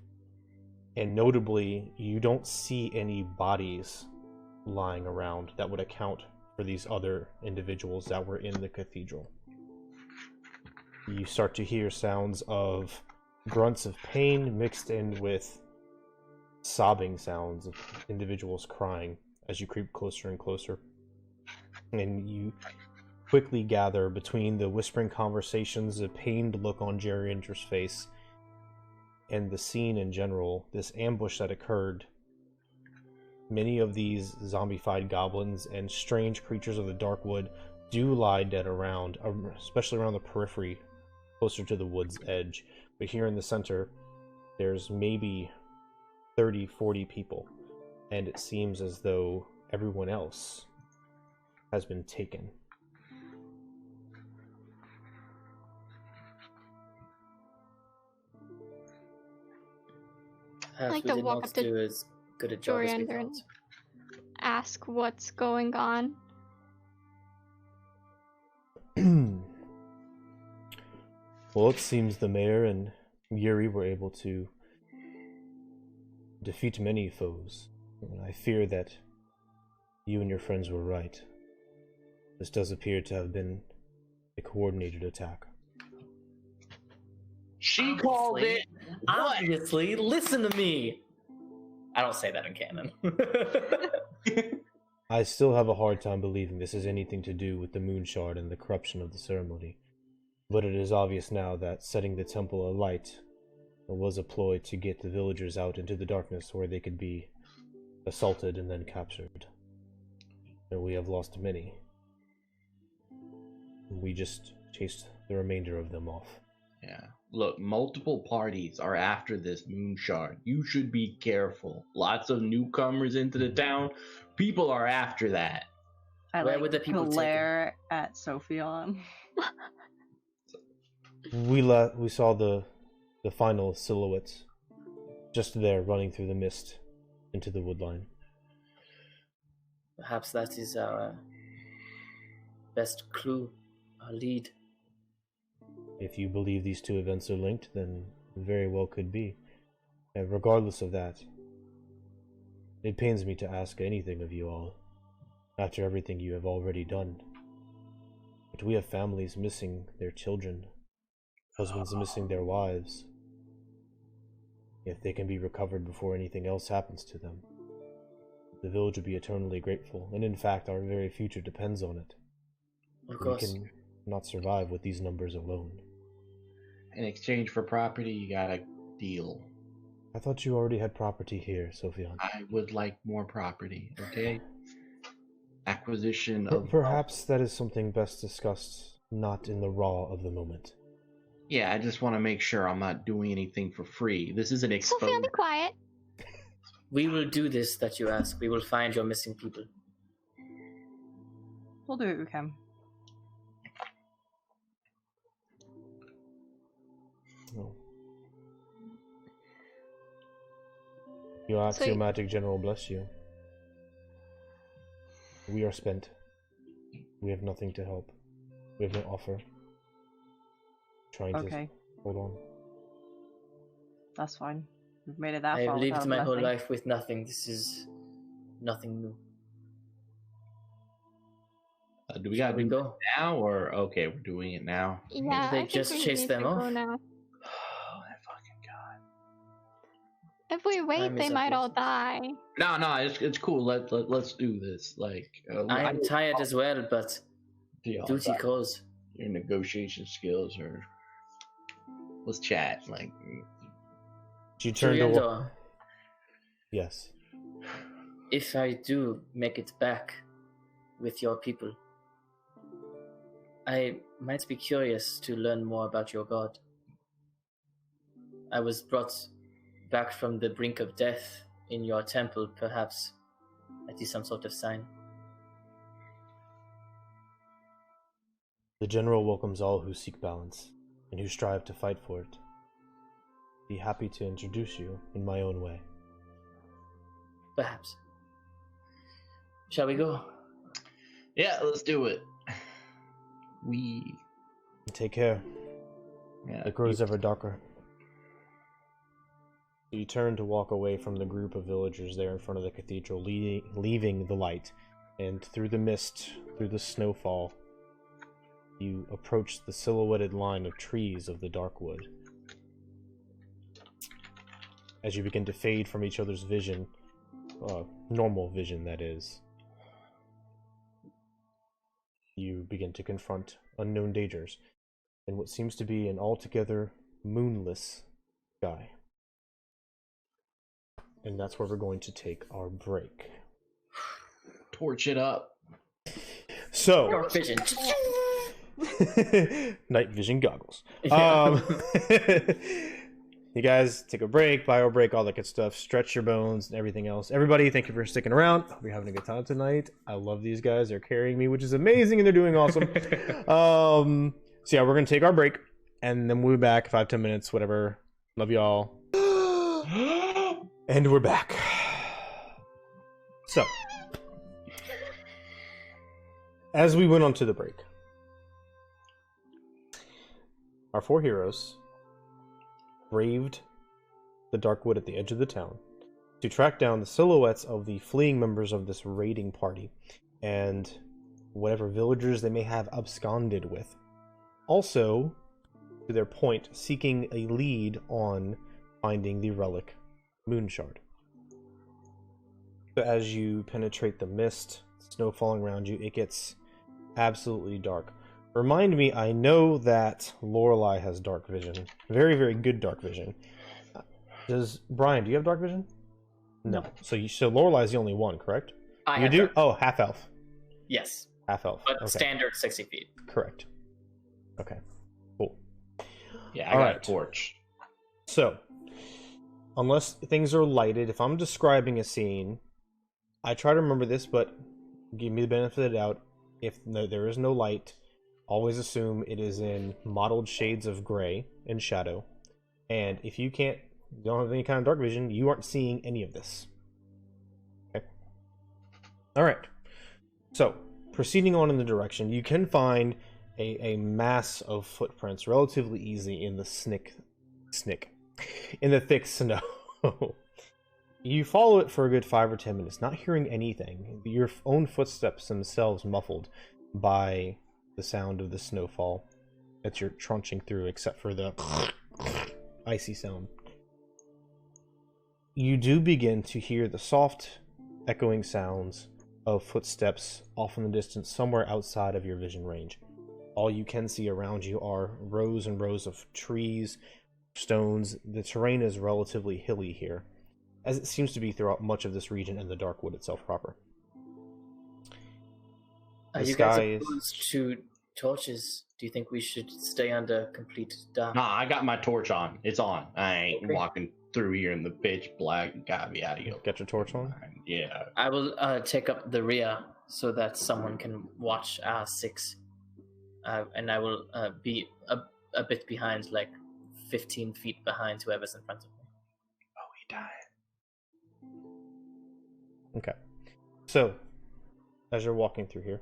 And notably, you don't see any bodies lying around that would account for these other individuals that were in the cathedral. You start to hear sounds of grunts of pain mixed in with sobbing sounds of individuals crying as you creep closer and closer. And you quickly gather between the whispering conversations, the pained look on Jerry Inger's face, and the scene in general, this ambush that occurred. Many of these zombified goblins and strange creatures of the dark wood do lie dead around, especially around the periphery, closer to the wood's edge. But here in the center, there's maybe 30, 40 people, and it seems as though everyone else has been taken. Perhaps like we to did walk not up to do as good a job as we Joriander and thought. ask what's going on. Well, it seems the mayor and Yuri were able to defeat many foes, and I fear that you and your friends were right. This does appear to have been a coordinated attack. She called it. Obviously, listen to me. I don't say that in canon. I still have a hard time believing this has anything to do with the moon shard and the corruption of the ceremony, but it is obvious now that setting the temple alight was a ploy to get the villagers out into the darkness where they could be assaulted and then captured. And we have lost many. We just chased the remainder of them off. Yeah. Look, multiple parties are after this moon shard. You should be careful. Lots of newcomers into the town. People are after that. Where would the people glare at Sophion? We saw the final silhouettes just there running through the mist into the woodline. Perhaps that is our best clue, our lead. If you believe these two events are linked, then very well could be. And regardless of that, it pains me to ask anything of you all, after everything you have already done. But we have families missing their children, husbands missing their wives. If they can be recovered before anything else happens to them, the village would be eternally grateful, and in fact our very future depends on it. Of course. We can not survive with these numbers alone. In exchange for property, you got a deal. I thought you already had property here, Sophion. I would like more property, okay? Acquisition of... Perhaps that is something best discussed not in the raw of the moment. Yeah, I just want to make sure I'm not doing anything for free. This isn't exposed. Sophia, be quiet. We will do this that you ask. We will find your missing people. We'll do what we can. No. Your axiomatic general bless you. We are spent. We have nothing to help. We have no offer. Trying to hold on. That's fine. We've made it that far. I've lived my whole life with nothing. This is nothing new. Do we gotta we do go it now, or okay, we're doing it now? Yeah, They I think just we chase need them to off. go now. Oh, that fucking god! If we wait, Time they is might up. all die. No, it's cool. Let's do this. Like, I am tired as well, but duty calls. Your negotiation skills are. Let's chat. Like, You turned away. Yes. If I do make it back with your people, I might be curious to learn more about your god. I was brought back from the brink of death in your temple, perhaps. That is some sort of sign. The General welcomes all who seek balance, and who strive to fight for it. Be happy to introduce you in my own way. Perhaps. Shall we go? yeah, let's do it. We Take care. It grows ever darker. You turn to walk away from the group of villagers there in front of the cathedral, leaving the light, and through the mist, through the snowfall, you approach the silhouetted line of trees of the dark wood. As you begin to fade from each other's vision, normal vision that is, you begin to confront unknown dangers in what seems to be an altogether moonless sky. And that's where we're going to take our break. torch it up. So, Dark vision. night vision goggles. Yeah. You guys take a break, bio break, all that good stuff. Stretch your bones and everything else. Everybody, thank you for sticking around. Hope you're having a good time tonight. I love these guys. They're carrying me, which is amazing, and they're doing awesome. So yeah, we're gonna take our break, and then we'll be back 5-10 minutes, whatever. Love y'all. And we're back. So, as we went on to the break, our four heroes braved the dark wood at the edge of the town to track down the silhouettes of the fleeing members of this raiding party and whatever villagers they may have absconded with. Also, to their point, seeking a lead on finding the relic moon shard. So as you penetrate the mist, snow falling around you, it gets absolutely dark. Remind me, I know that Lorelei has dark vision. Very, very good dark vision. Does Brian, do you have dark vision? No. So Lorelei is the only one, correct? You do? Oh, half elf. Yes. Half elf. But Okay. standard 60 feet. Correct. Okay. Cool. Yeah, I All got right. a torch. So, unless things are lighted, if I'm describing a scene, I try to remember this, but give me the benefit of the doubt. If there is no light, always assume it is in mottled shades of gray and shadow. And if you don't have any kind of dark vision, you aren't seeing any of this. Okay. All right. So, proceeding on in the direction, you can find a mass of footprints relatively easy in the in the thick snow. You follow it for a good 5 or 10 minutes, not hearing anything. Your own footsteps themselves muffled by the sound of the snowfall that you're trunching through, except for the icy sound. You do begin to hear the soft, echoing sounds of footsteps off in the distance, somewhere outside of your vision range. All you can see around you are rows and rows of trees, stones. The terrain is relatively hilly here, as it seems to be throughout much of this region and the Darkwood itself proper. You guys are opposed to torches. Do you think we should stay under complete dark? Nah, I got my torch on. It's on. I ain't walking through here in the pitch black. Gotta be out of here. Get your torch on? Yeah. I will take up the rear so that someone can watch our 6. And I will be a bit behind, like 15 feet behind whoever's in front of me. Oh, he died. Okay. So, as you're walking through here,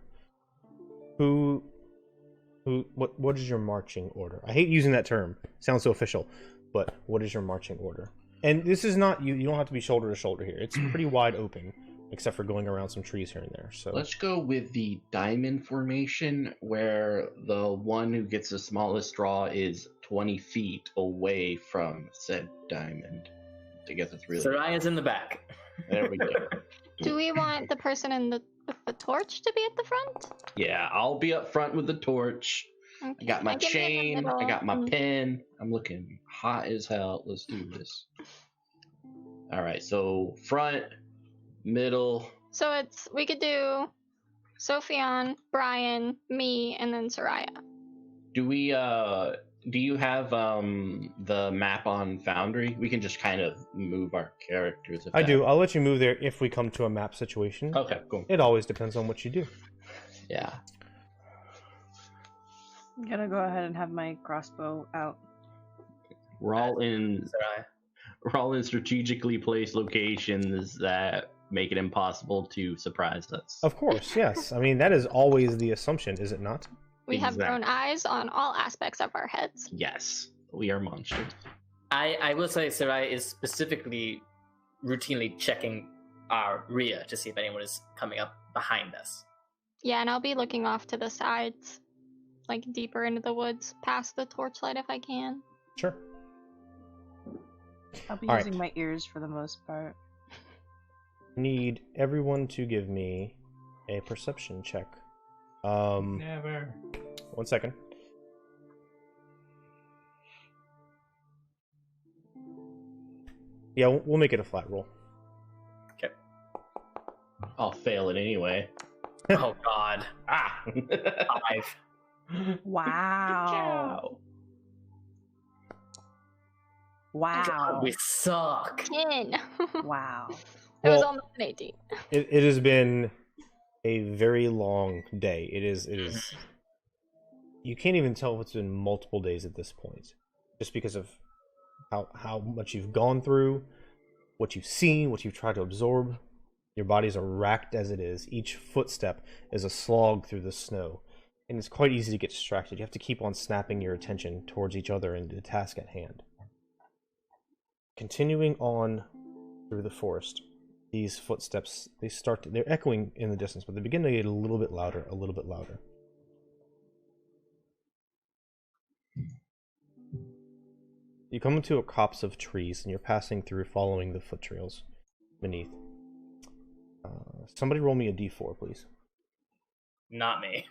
what is your marching order? I hate using that term. It sounds so official, but what is your marching order? And this is not, you don't have to be shoulder to shoulder here. It's pretty wide open, except for going around some trees here and there. So let's go with the diamond formation, where the one who gets the smallest straw is 20 feet away from said diamond. I guess it's really... Soraya's in the back. There we go. Do we want the person with the torch to be at the front? Yeah, I'll be up front with the torch. Okay. I got my chain. I got my pen. I'm looking hot as hell. Let's do this. All right, so front, middle. So we could do Sophion, Brian, me, and then Soraya. Do you have the map on Foundry? We can just kind of move our characters. I do. I'll let you move there if we come to a map situation. Okay, cool. It always depends on what you do. Yeah. I'm gonna go ahead and have my crossbow out. We're all in strategically placed locations that make it impossible to surprise us. Of course, yes. I mean, that is always the assumption, is it not? We have grown eyes on all aspects of our heads. Yes, we are monsters. I will say Sarai is specifically routinely checking our rear to see if anyone is coming up behind us. Yeah, and I'll be looking off to the sides, like deeper into the woods, past the torchlight if I can. Sure. I'll be all using right. my ears for the most part. Need everyone to give me a perception check. Never. 1 second. Yeah, we'll make it a flat roll. Okay. I'll fail it anyway. Oh God. 5. Wow. Wow. God, we suck. 10. Wow. It was Well, almost an 18. It has been a very long day. It is. You can't even tell if it's been multiple days at this point, just because of how much you've gone through, what you've seen, what you've tried to absorb. Your bodies are racked as it is. Each footstep is a slog through the snow, and it's quite easy to get distracted. You have to keep on snapping your attention towards each other and the task at hand. Continuing on through the forest, these footsteps, they're echoing in the distance, but they begin to get a little bit louder, a little bit louder. You come into a copse of trees, and you're passing through, following the foot trails beneath. Somebody roll me a d4, please. Not me.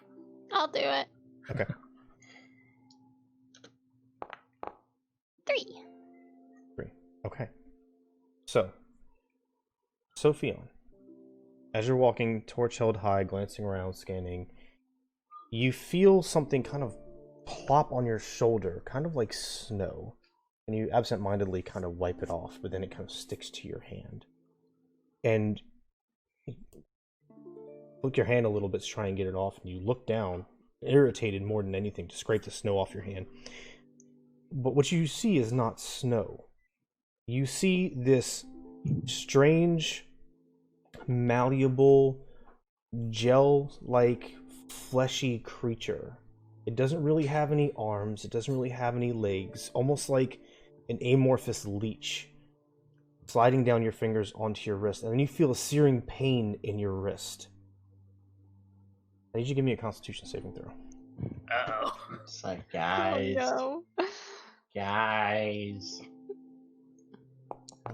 I'll do it. Okay. 3. 3. Okay. So, Sophion, as you're walking, torch held high, glancing around, scanning, you feel something kind of plop on your shoulder, kind of like snow, and you absentmindedly kind of wipe it off, but then it kind of sticks to your hand. And Flick your hand a little bit to try and get it off, and you look down, irritated more than anything, to scrape the snow off your hand. But what you see is not snow. You see this strange, malleable, gel-like, fleshy creature. It doesn't really have any arms, it doesn't really have any legs, almost like an amorphous leech sliding down your fingers onto your wrist, and then you feel a searing pain in your wrist. I need you to give me a Constitution saving throw. Uh-oh. It's like, guys. Oh, no. Guys.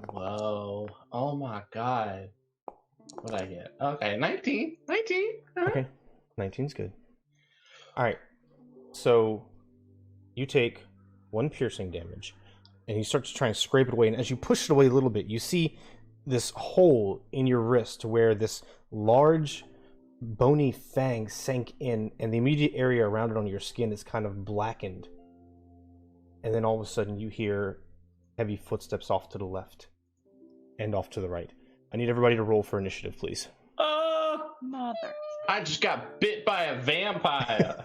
Whoa. Oh my god. What'd I get? Okay, 19. 19. Okay, 19's good. Alright, so you take 1 piercing damage, and you start to try and scrape it away, and as you push it away a little bit, you see this hole in your wrist where this large, bony fang sank in, and the immediate area around it on your skin is kind of blackened. And then all of a sudden you hear heavy footsteps off to the left and off to the right. I need everybody to roll for initiative, please. Mother. I just got bit by a vampire.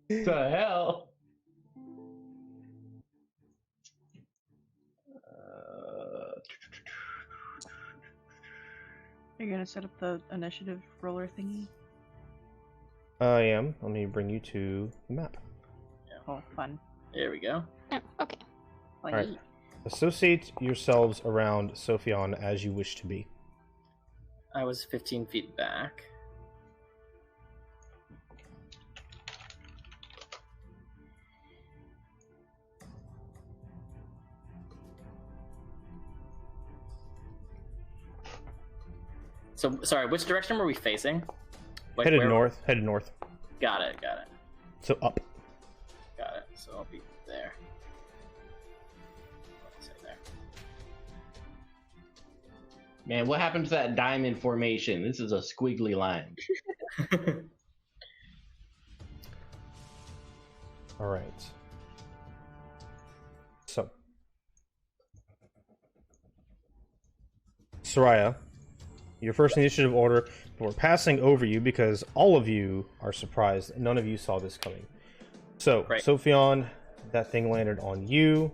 The hell? Are you gonna set up the initiative roller thingy? I am. Let me bring you to the map. Oh, fun. There we go. Oh, okay. Like, Alright. Associate yourselves around Sophion as you wish to be. I was 15 feet back. So, sorry, which direction were we facing? Like, Headed where- north. Headed north. Got it, got it, So up. got it. So I'll be there. I'll say there. Man, what happened to that diamond formation? This is a squiggly line. Alright. So. Soraya, your first initiative order, we're passing over you because all of you are surprised. None of you saw this coming. So, Right. Sophion, that thing landed on you.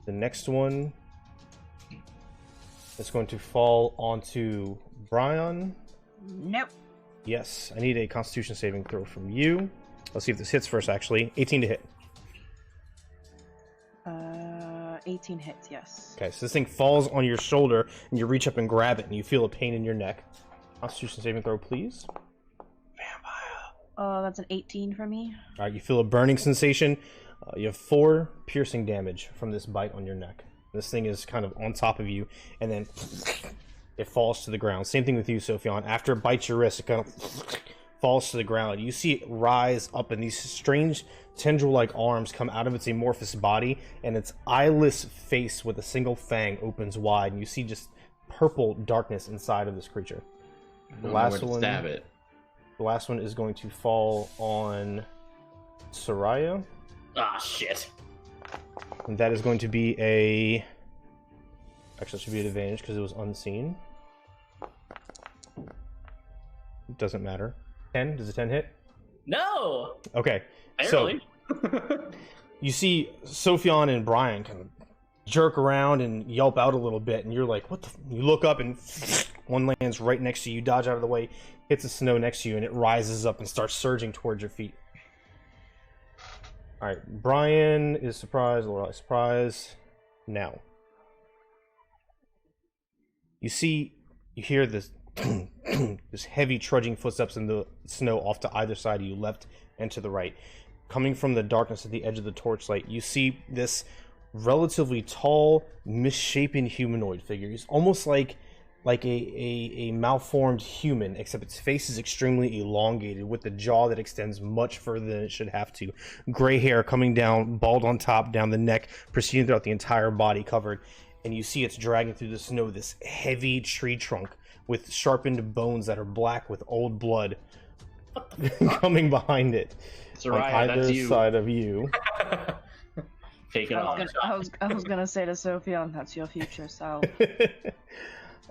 The next one is going to fall onto Brian. nope. Yes, I need a Constitution saving throw from you. Let's see if this hits first, actually. 18 to hit. 18 hits, yes. Okay, so this thing falls on your shoulder, and you reach up and grab it, and you feel a pain in your neck. Constitution saving throw, please. Oh, that's an 18 for me. Alright, you feel a burning sensation. You have 4 piercing damage from this bite on your neck. This thing is kind of on top of you, and then it falls to the ground. Same thing with you, Sophion. After it bites your wrist, it kind of falls to the ground. You see it rise up, and these strange tendril-like arms come out of its amorphous body, and its eyeless face with a single fang opens wide, and you see just purple darkness inside of this creature. The last one, Stab it. the last one is going to fall on Soraya, Ah, shit. and that is going to be a... Actually, it should be an advantage because it was unseen. It doesn't matter. 10? Does a 10 hit? No! Okay. Barely. So, you see Sophion and Brian kind of jerk around and yelp out a little bit, and you're like, what the... You look up, and one lands right next to you, dodge out of the way, hits the snow next to you, and it rises up and starts surging towards your feet. Alright, Brian is surprised, Lorelai is surprised. Now. You hear this this heavy trudging footsteps in the snow off to either side of you, left and to the right. Coming from the darkness at the edge of the torchlight, you see this relatively tall, misshapen humanoid figure. He's almost like a malformed human, except its face is extremely elongated, with the jaw that extends much further than it should have to. Gray hair coming down, bald on top, down the neck, proceeding throughout the entire body covered. And you see it's dragging through the snow this heavy tree trunk with sharpened bones that are black with old blood coming behind it. Soraya, on that's either you. side of you. Take it I on. was gonna say to Sophia, that's your future self.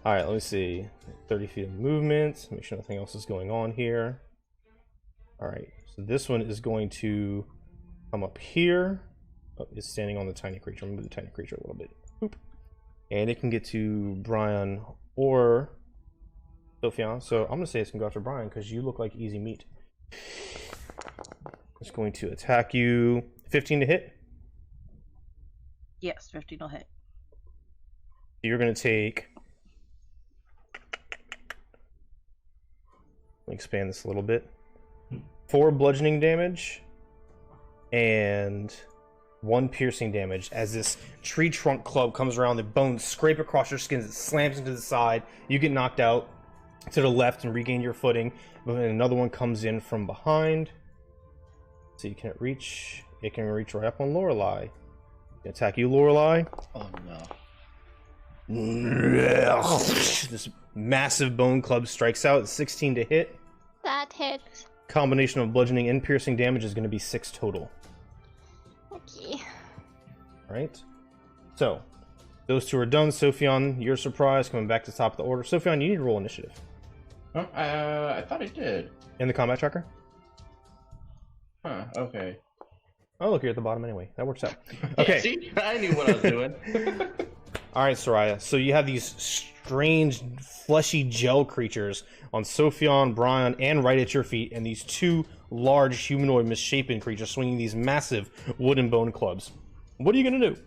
Alright, let me see. 30 feet of movement. Make sure nothing else is going on here. All right, so this one is going to come up here. Oh, it's standing on the tiny creature. I'm going to move the tiny creature a little bit. Boop. And it can get to Brian or Sophian. So I'm going to say it's going to go after Brian because you look like easy meat. It's going to attack you. 15 to hit. Yes, 15 will hit. You're going to take... Let me expand this a little bit. 4 bludgeoning damage and 1 piercing damage as this tree trunk club comes around. The bones scrape across your skin. It slams into the side. You get knocked out to the left and regain your footing. But then another one comes in from behind. So you can't reach. It can reach right up on Lorelei. Attack you, Lorelei. Oh no. This massive bone club strikes out. 16 to hit. That hits. Combination of bludgeoning and piercing damage is going to be 6 total. Okay. Right? So, those 2 are done. Sophian, you're surprised, coming back to the top of the order. Sophian, you need to roll initiative. Oh, I thought I did. In the combat tracker? Huh, okay. Oh, look, you're at the bottom anyway. That works out. Okay. Yeah, see? I knew what I was doing. Alright, Soraya. So you have these strange, fleshy gel creatures on Sophian, Brian, and right at your feet, and these 2 large, humanoid, misshapen creatures swinging these massive wooden bone clubs. What are you going to do?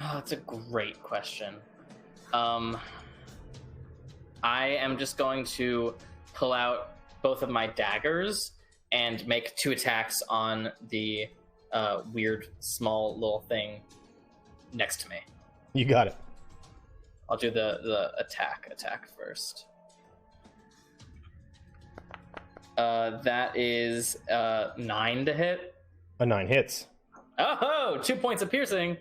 Oh, that's a great question. I am just going to pull out both of my daggers and make 2 attacks on the weird, small little thing next to me. You got it. I'll do the attack first. That is 9 to hit. A 9 hits. Oh, 2 points of piercing.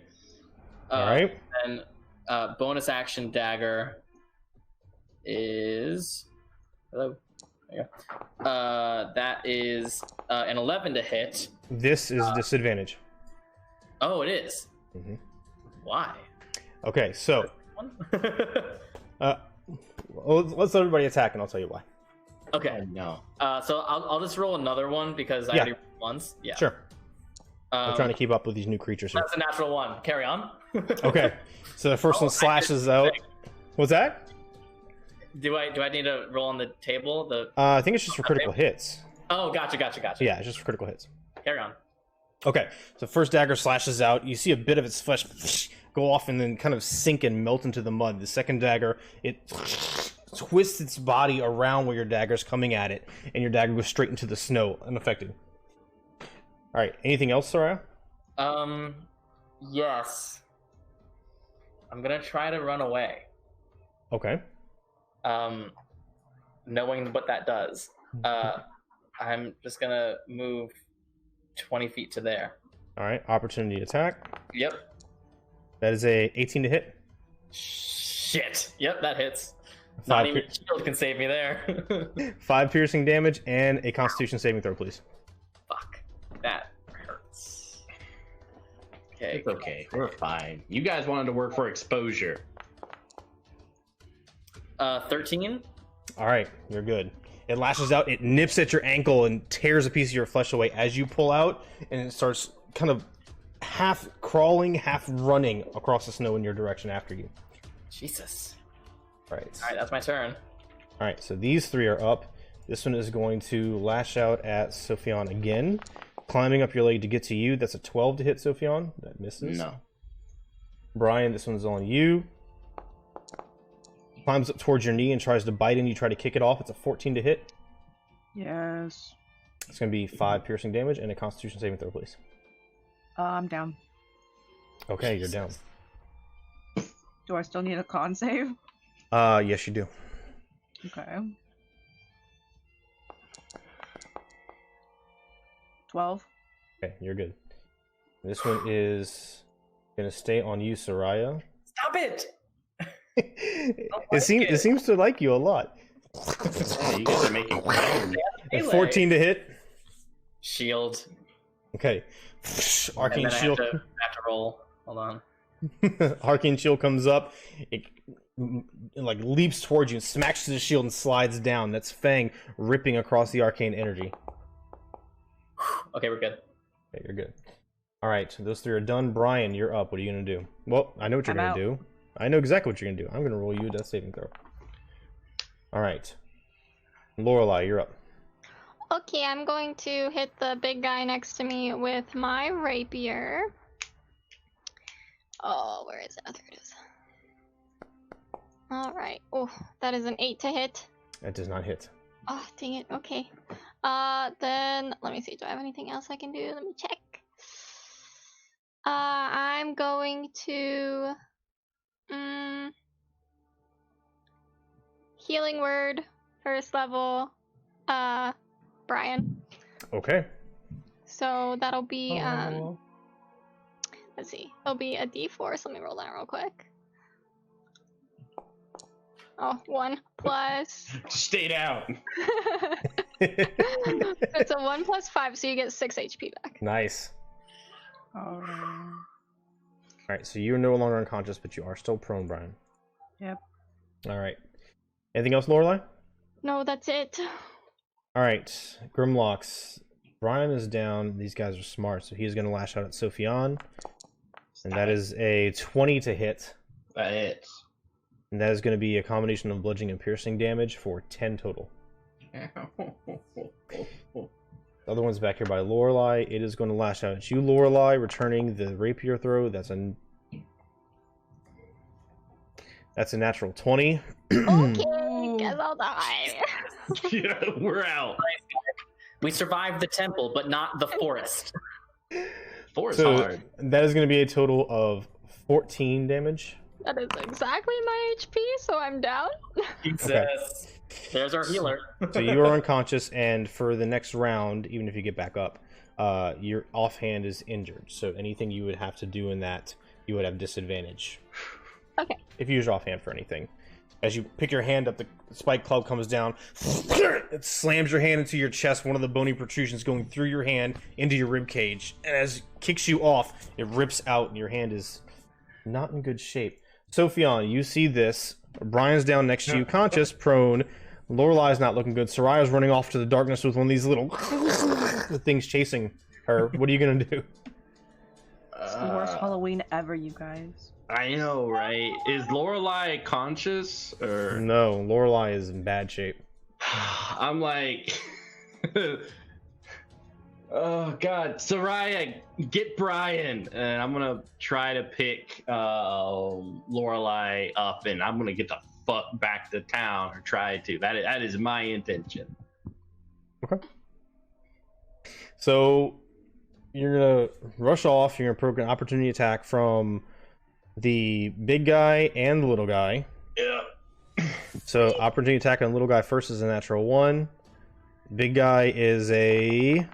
All right. And bonus action dagger is... Hello. There you go. That is an 11 to hit. This is disadvantage. Oh, it is. Mm-hmm. Why? Okay, so... let's let everybody attack, and I'll tell you why. Okay. Oh, no. So I'll just roll another one because I Yeah. already rolled once. Yeah. Sure. I'm trying to keep up with these new creatures here. That's a natural 1. Carry on. Okay, so the first one slashes out. What's that? Do I need to roll on the table? I think it's just for critical hits. Oh, gotcha. Yeah, it's just for critical hits. Carry on. Okay, so first dagger slashes out. You see a bit of its flesh go off and then kind of sink and melt into the mud. The second dagger, it twists its body around where your dagger's coming at it, and your dagger goes straight into the snow, unaffected. All right, anything else, Soraya? Yes. I'm gonna try to run away. Okay. Knowing what that does. I'm just gonna move 20 feet to there. All right, opportunity attack. Yep. That is a 18 to hit. Shit. Yep, that hits. 5 Not even shield can save me there. 5 piercing damage and a Constitution saving throw, please. Fuck. That hurts. Okay. It's okay. We're fine. You guys wanted to work for exposure. 13. All right, you're good. It lashes out, it nips at your ankle and tears a piece of your flesh away as you pull out, and it starts kind of half crawling, half running across the snow in your direction after you. Jesus. Right. All right, that's my turn. All right, so these 3 are up. This one is going to lash out at Sophian again, climbing up your leg to get to you. That's a 12 to hit, Sophian. That misses. No. Brian, this one's on you. Climbs up towards your knee and tries to bite in. You try to kick it off. It's a 14 to hit. Yes. It's going to be 5 piercing damage and a Constitution saving throw, please. I'm down. Okay, you're down. Do I still need a con save? Yes, you do. Okay. 12. Okay, you're good. This one is going to stay on you, Soraya. Stop it! It seems to like you a lot. Yeah, you guys are making fun. And 14 to hit. Shield. Okay. Arcane And then shield. I have to roll. Hold on. Arcane shield comes up. It like leaps towards you, smacks his shield, and slides down. That's Fang ripping across the arcane energy. Okay, we're good. Okay, you're good. All right, so those three are done. Brian, you're up. What are you gonna do? Well, I know what you're gonna do. I know exactly what you're gonna do. I'm gonna roll you a death saving throw. All right, Lorelai, you're up. Okay, I'm going to hit the big guy next to me with my rapier. Oh, where is it? Oh, there it is. Alright. Oh, that is an 8 to hit. That does not hit. Oh, dang it. Okay. Then, let me see. Do I have anything else I can do? Let me check. I'm going to... Healing word, first level, Brian. Okay. So that'll be, let's see. It'll be a d4, so let me roll that real quick. Oh, 1 plus... Stay down! It's a 1 plus 5, so you get 6 HP back. Nice. Alright, so you're no longer unconscious, but you are still prone, Brian. Yep. Alright. Anything else, Lorelai? No, that's it. Alright, Grimlocks. Brian is down. These guys are smart, so he's going to lash out at Sophian. And that is a 20 to hit. That hits. And that is going to be a combination of bludgeoning and piercing damage for 10 total. The other one's back here by Lorelai. It is going to lash out at you, Lorelai, returning the rapier throw. That's a natural 20. Okay, guess I'll die. Yeah, we're out. We survived the temple, but not the forest. Forest So hard. that is going to be a total of 14 damage. That is exactly my HP, so I'm down. Jesus. Okay. There's our healer. So you are unconscious, and for the next round, even if you get back up, your offhand is injured. So anything you would have to do in that, you would have disadvantage. Okay. If you use your offhand for anything. As you pick your hand up, the spike club comes down. It slams your hand into your chest, one of the bony protrusions going through your hand into your rib cage. And as it kicks you off, it rips out, and your hand is not in good shape. Sophian, you see this. Brian's down next to you, conscious, prone. Lorelai's not looking good. Soraya's running off to the darkness with one of these little things chasing her. What are you going to do? It's the worst Halloween ever, you guys. I know, right? Is Lorelai conscious or No, Lorelai is in bad shape. I'm like oh god, Soraya, get Brian, and I'm gonna try to pick Lorelai up, and I'm gonna get the fuck back to town, or try to. That is my intention. Okay. So you're gonna rush off. You're gonna provoke an opportunity attack from the big guy and the little guy. Yeah. So opportunity attack on the little guy first is a natural 1. Big guy is a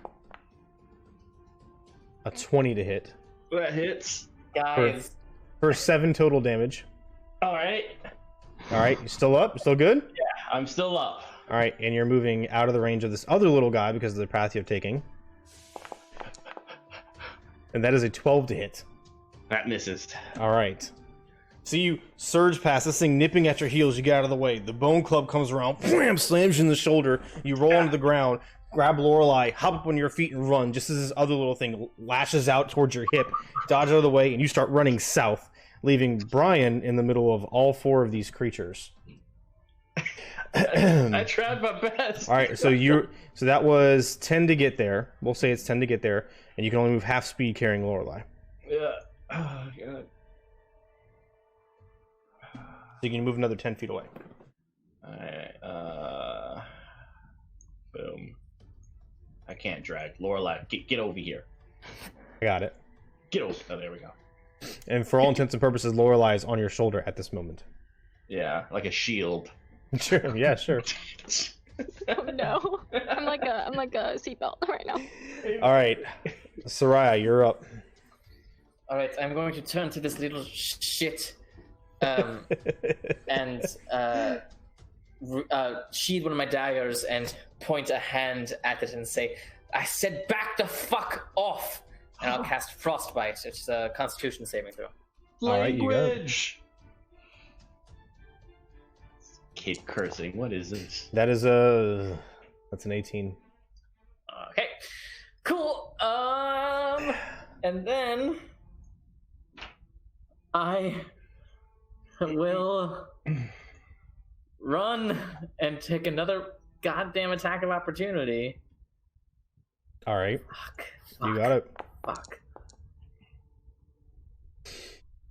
20 to hit. That hits. Guys. For 7 total damage. Alright. Alright, you still up? Still good? Yeah, I'm still up. Alright, and you're moving out of the range of this other little guy because of the path you're taking. And that is a 12 to hit. That misses. Alright. So you surge past this thing, nipping at your heels. You get out of the way. The bone club comes around, bam, slams you in the shoulder. You roll onto the ground, grab Lorelai, hop up on your feet, and run. Just as this other little thing lashes out towards your hip, dodge out of the way, and you start running south, leaving Brian in the middle of all 4 of these creatures. I tried my best. All right, so that was 10 to get there. We'll say it's 10 to get there, and you can only move half speed carrying Lorelai. Yeah. Oh, God. So you can move another 10 feet away. Alright, boom. I can't drag. Lorelai, get over here. I got it. Get over. Oh, there we go. And for all intents and purposes, Lorelai is on your shoulder at this moment. Yeah, like a shield. Sure. Yeah, sure. Oh no. I'm like a seatbelt right now. All right. Soraya, you're up. Alright, I'm going to turn to this little shit and sheathe one of my daggers and point a hand at it and say, I said back the fuck off! And I'll cast Frostbite. It's a Constitution saving throw. All right, you got it. Language! Keep cursing. What is this? That's an 18. Okay. Cool. And then I will run and take another goddamn attack of opportunity. All right. Fuck. You got it. Fuck.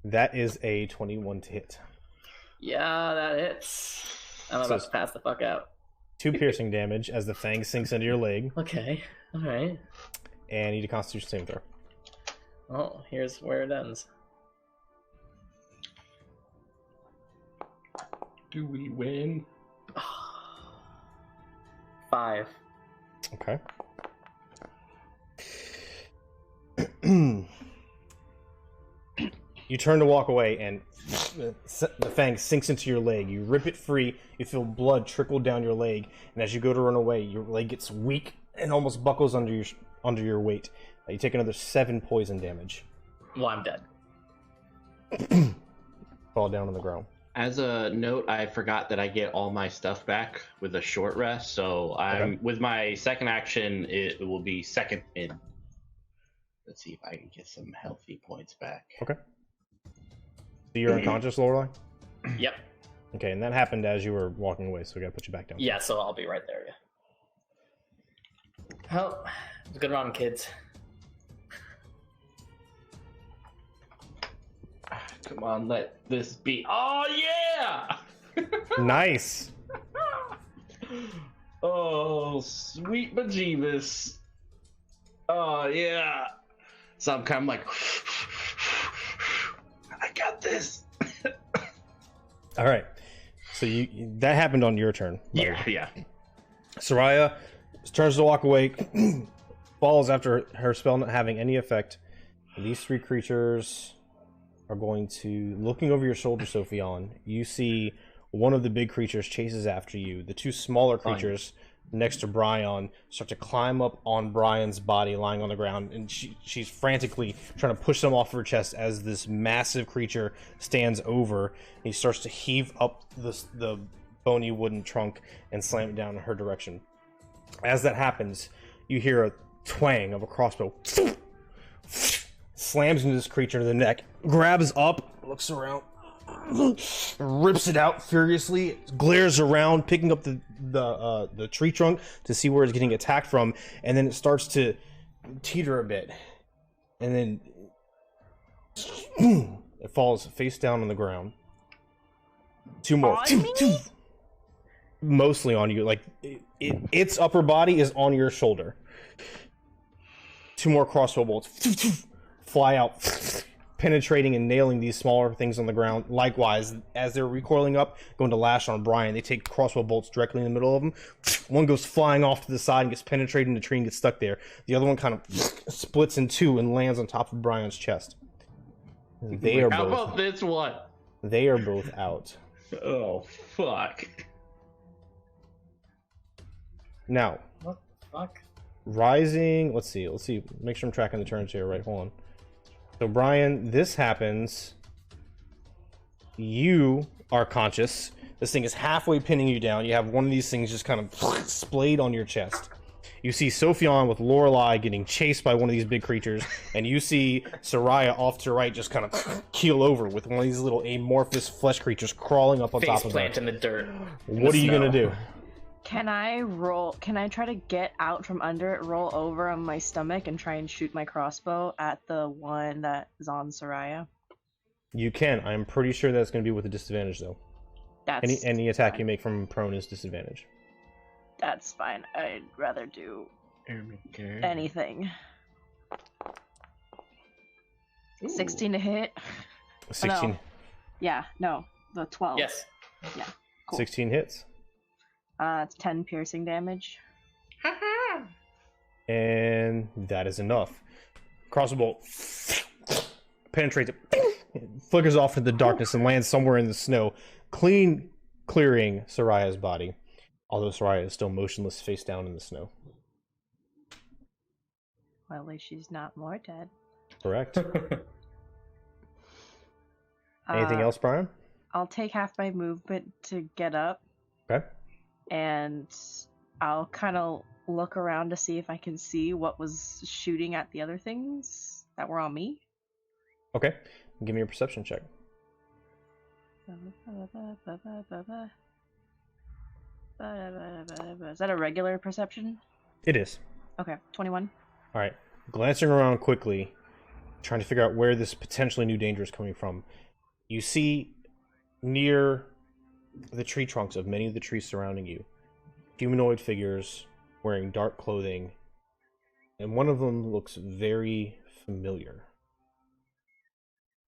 That is a 21 to hit. Yeah, that hits. I'm about to pass the fuck out. 2 piercing damage as the fang sinks into your leg. Okay. All right. And you need a Constitution saving throw. Oh, here's where it ends. Do we win? 5. Okay. You turn to walk away, and the fang sinks into your leg. You rip it free. You feel blood trickle down your leg, and as you go to run away, your leg gets weak and almost buckles under your weight. You take another 7 poison damage. Well, I'm dead. Fall down on the ground. As a note, I forgot that I get all my stuff back with a short rest, so with my second action, it will be second in. Let's see if I can get some healthy points back. Okay. So you're unconscious, Lorelai? Yep. Okay, and that happened as you were walking away, so we gotta put you back down. Yeah, so I'll be right there, yeah. Well, it was a good run, kids. Come on, let this be. Oh, yeah! Nice! Oh, sweet bejeebus. Oh, yeah. So I'm kind of like, I got this. All right. So that happened on your turn. Yeah. Soraya turns to walk away, falls after her spell not having any effect. These 3 creatures are going to, looking over your shoulder, Sophion, you see one of the big creatures chases after you. The 2 smaller creatures next to Brian start to climb up on Brian's body lying on the ground, and she's frantically trying to push them off her chest as this massive creature stands over. He starts to heave up the bony wooden trunk and slam it down in her direction. As that happens, you hear a twang of a crossbow. Slams into this creature in the neck, grabs up, looks around, rips it out furiously, glares around, picking up the tree trunk to see where it's getting attacked from, and then it starts to teeter a bit, and then it falls face down on the ground. 2 more. Mostly on you, like its upper body is on your shoulder. 2 more crossbow bolts fly out, penetrating and nailing these smaller things on the ground. Likewise, as they're recoiling up, going to lash on Brian, they take crossbow bolts directly in the middle of them. One goes flying off to the side and gets penetrated in the tree and gets stuck there. The other one kind of splits in 2 and lands on top of Brian's chest. How about this one? They are both out. Oh, fuck. Now, What the fuck? rising, let's see, make sure I'm tracking the turns here, right? Hold on. So Brian, this happens. You are conscious. This thing is halfway pinning you down. You have one of these things just kind of splayed on your chest. You see Sophion with Lorelai getting chased by one of these big creatures, and you see Soraya off to your right just kind of keel over with one of these little amorphous flesh creatures crawling up on top of her. Face plant in the dirt. What are you gonna do? Can I try to get out from under it, roll over on my stomach, and try and shoot my crossbow at the one that is on Soraya? You can. I'm pretty sure that's going to be with a disadvantage, though. Any attack fine. you make from prone is disadvantage. That's fine. I'd rather do anything. Ooh. 16 to hit. 16. no. Yeah, no. The 12. Yes. Yeah. Cool. 16 hits. It's 10 piercing damage. And that is enough. Crossbow bolt penetrates it, flickers off into the darkness and lands somewhere in the snow, clearing Soraya's body. Although Soraya is still motionless, face down in the snow. Well, at least she's not more dead. Correct. Anything else, Brian? I'll take half my movement to get up Okay. And I'll kind of look around to see if I can see what was shooting at the other things that were on me. Okay. Give me a perception check. Is that a regular perception? It is. Okay, 21. All right. Glancing around quickly, trying to figure out where this potentially new danger is coming from. You see near the tree trunks of many of the trees surrounding you, humanoid figures wearing dark clothing, and one of them looks very familiar.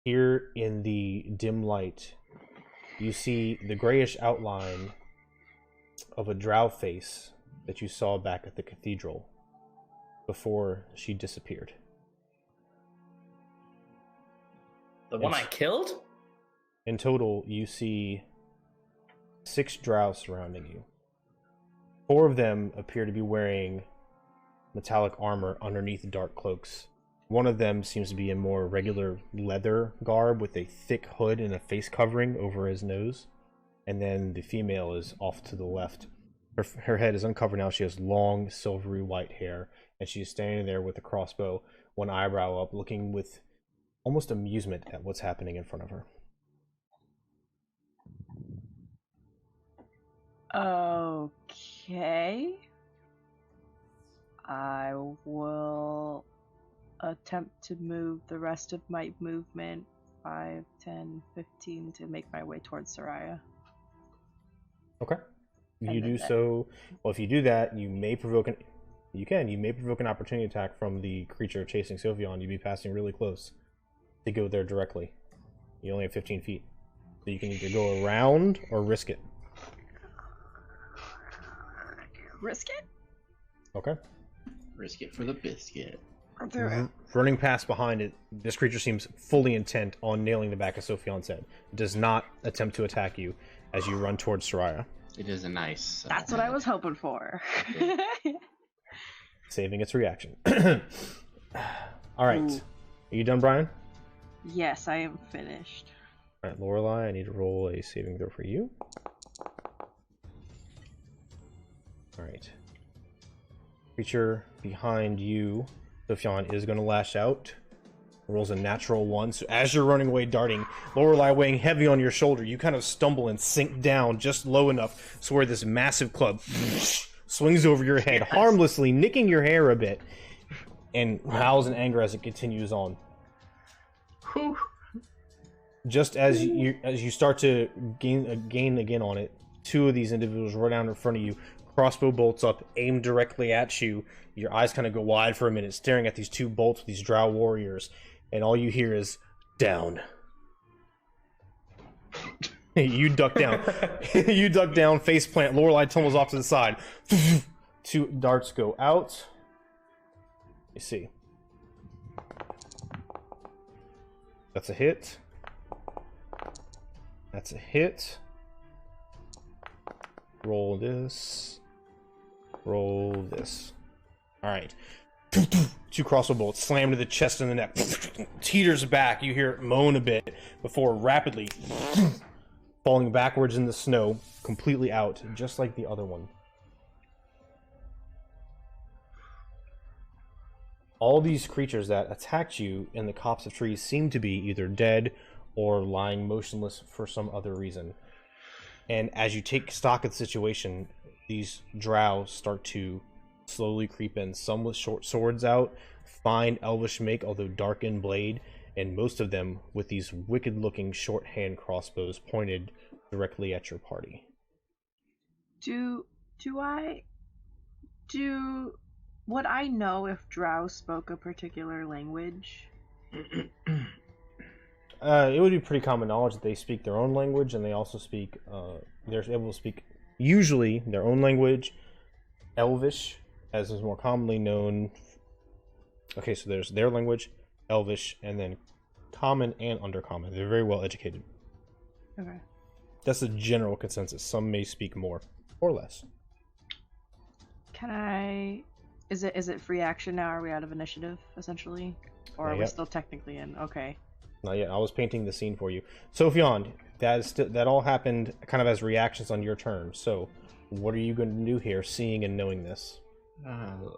Here in the dim light, you see the grayish outline of a drow face that you saw back at the cathedral before she disappeared. The one I killed? In total, you see 6 drow surrounding you. 4 of them appear to be wearing metallic armor underneath dark cloaks. One of them seems to be in more regular leather garb with a thick hood and a face covering over his nose. And then the female is off to the left. Her head is uncovered now. She has long, silvery white hair, and she's standing there with a crossbow, one eyebrow up, looking with almost amusement at what's happening in front of her. Okay. I will attempt to move the rest of my movement 5, 10, 15 to make my way towards Soraya. Okay. And You do then- so. Well, if you do that, you may provoke an. You may provoke an opportunity attack from the creature chasing Sophion. You'd be passing really close to go there directly. You only have 15 feet, so you can either go around or risk it. Risk it? Okay. Risk it for the biscuit. Running past behind it, this creature seems fully intent on nailing the back of Sophion's head. It does not attempt to attack you as you run towards Soraya. It is a nice. That's what I was hoping for. Saving its reaction. All right. Ooh. Are you done, Brian? Yes, I am finished. All right, Lorelei, I need to roll a saving throw for you. All right. Creature behind you, Sophion, is going to lash out. Rolls a natural 1. So as you're running away, darting, Lorelei weighing heavy on your shoulder, you kind of stumble and sink down just low enough so where this massive club swings over your head, harmlessly nicking your hair a bit, and howls in anger as it continues on. Whew. Just as you start to gain again on it, 2 of these individuals run down in front of you, crossbow bolts up, aimed directly at you. Your eyes kind of go wide for a minute, staring at these 2 bolts, these drow warriors, and all you hear is, down. You duck down. You duck down, face plant, Lorelei tumbles off to the side. 2 darts go out. You see. That's a hit. That's a hit. Roll this. Roll this. Alright. 2 crossbow bolts slam to the chest and the neck. Teeters back. You hear it moan a bit before rapidly falling backwards in the snow, completely out, just like the other one. All these creatures that attacked you in the copse of trees seem to be either dead or lying motionless for some other reason. And as you take stock of the situation, these drow start to slowly creep in, some with short swords out, fine elvish make, although darkened blade, and most of them with these wicked-looking short-hand crossbows pointed directly at your party. Would I know if Drow spoke a particular language? It would be pretty common knowledge that they speak their own language, and they also speak, they're able to speak usually their own language, Elvish, as is more commonly known. Okay, so there's their language, Elvish, and then Common and Undercommon. They're very well educated. Okay. That's the general consensus. Some may speak more or less. Can I... Is it free action now? Are we out of initiative, essentially? Or Not are we yet. still technically in? Okay. Not yet. I was painting the scene for you. Sophion, that all happened kind of as reactions on your turn. So, what are you going to do here, seeing and knowing this?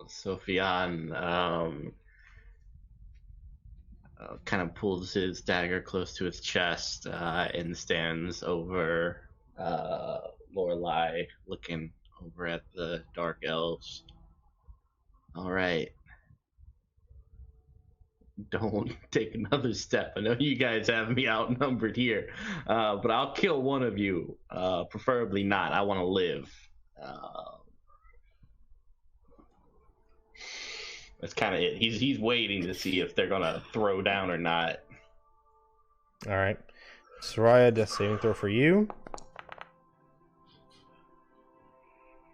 Sophian kind of pulls his dagger close to his chest and stands over Lorelei, looking over at the dark elves. All right. Don't take another step. I know you guys have me outnumbered here, but I'll kill one of you. Preferably not. I want to live. That's kind of it. He's waiting to see if they're gonna throw down or not. All right, Soraya, death saving throw for you.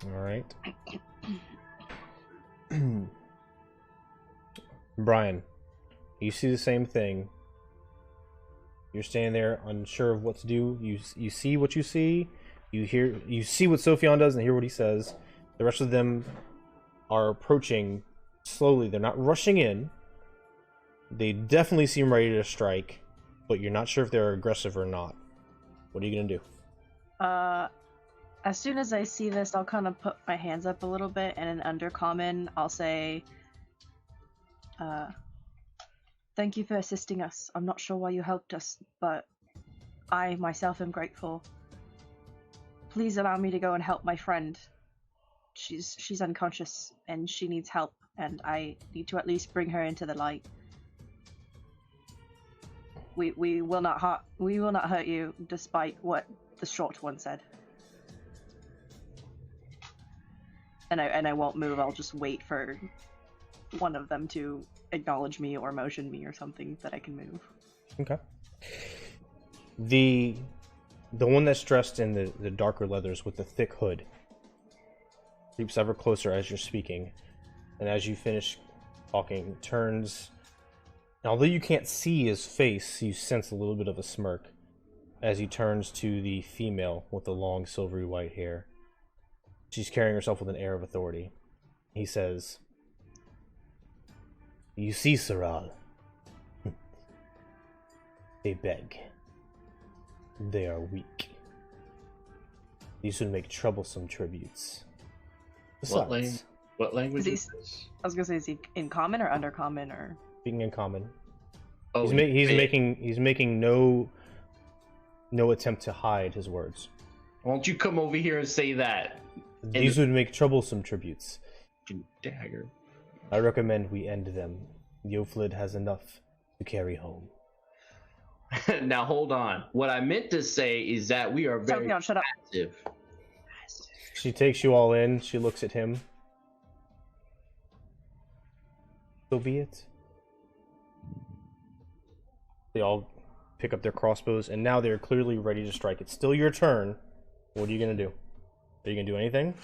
All right. Brian, you see the same thing. You're standing there unsure of what to do. You see what you see. You see what Sophion does and hear what he says. The rest of them are approaching slowly. They're not rushing in. They definitely seem ready to strike, but you're not sure if they're aggressive or not. What are you gonna do? As soon as I see this, I'll kind of put my hands up a little bit, and in Undercommon, I'll say, thank you for assisting us. I'm not sure why you helped us, but I myself am grateful. Please allow me to go and help my friend. She's unconscious, and she needs help, and I need to at least bring her into the light. We will not hurt you, despite what the short one said. And I won't move. I'll just wait for one of them to acknowledge me or motion me or something that I can move. Okay. The one that's dressed in the darker leathers with the thick hood creeps ever closer as you're speaking, and as you finish talking, turns. And although you can't see his face, you sense a little bit of a smirk as he turns to the female with the long silvery white hair. She's carrying herself with an air of authority. He says, "You see, Saral, they beg. They are weak. These would make troublesome tributes. Besides, What language Is is this? I was gonna say, is he in common or undercommon or? speaking in common, Oh, he's making no attempt to hide his words. Won't you come over here and say that? These would make troublesome tributes. Dagger. I recommend we end them. Yoflid has enough to carry home." Now hold on. What I meant to say is that we are very Sophion, shut up. passive. She takes you all in. She looks at him. "So be it." They all pick up their crossbows, and now they're clearly ready to strike. It's still your turn. What are you going to do? Are you going to do anything?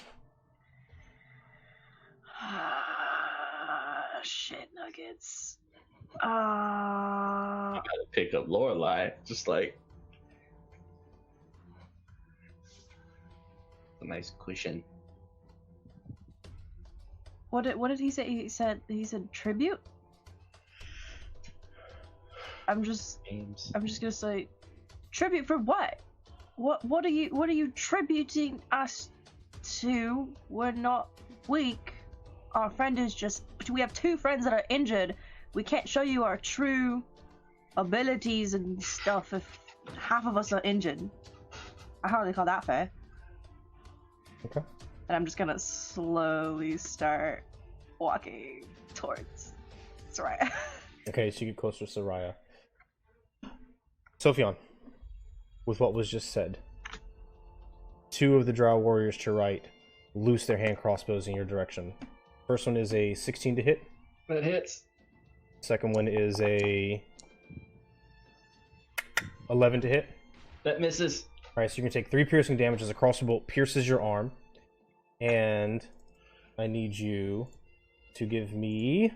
Shit nuggets. I gotta pick up Lorelei. Just like a nice cushion. What did he say? He said tribute. I'm just gonna say, tribute for what? What are you tributing us to? We're not weak. Our friend is just. We have two friends that are injured. We can't show you our true abilities and stuff if half of us are injured. I hardly call that fair. Okay. And I'm just gonna slowly start walking towards Soraya. Okay, so you get closer to Soraya. Sophion, with what was just said, two of the Drow warriors to your right loose their hand crossbows in your direction. First one is a 16 to hit. That hits. Second one is a 11 to hit. That misses. Alright, so you can take 3 piercing damage as a crossbow bolt pierces your arm. And I need you to give me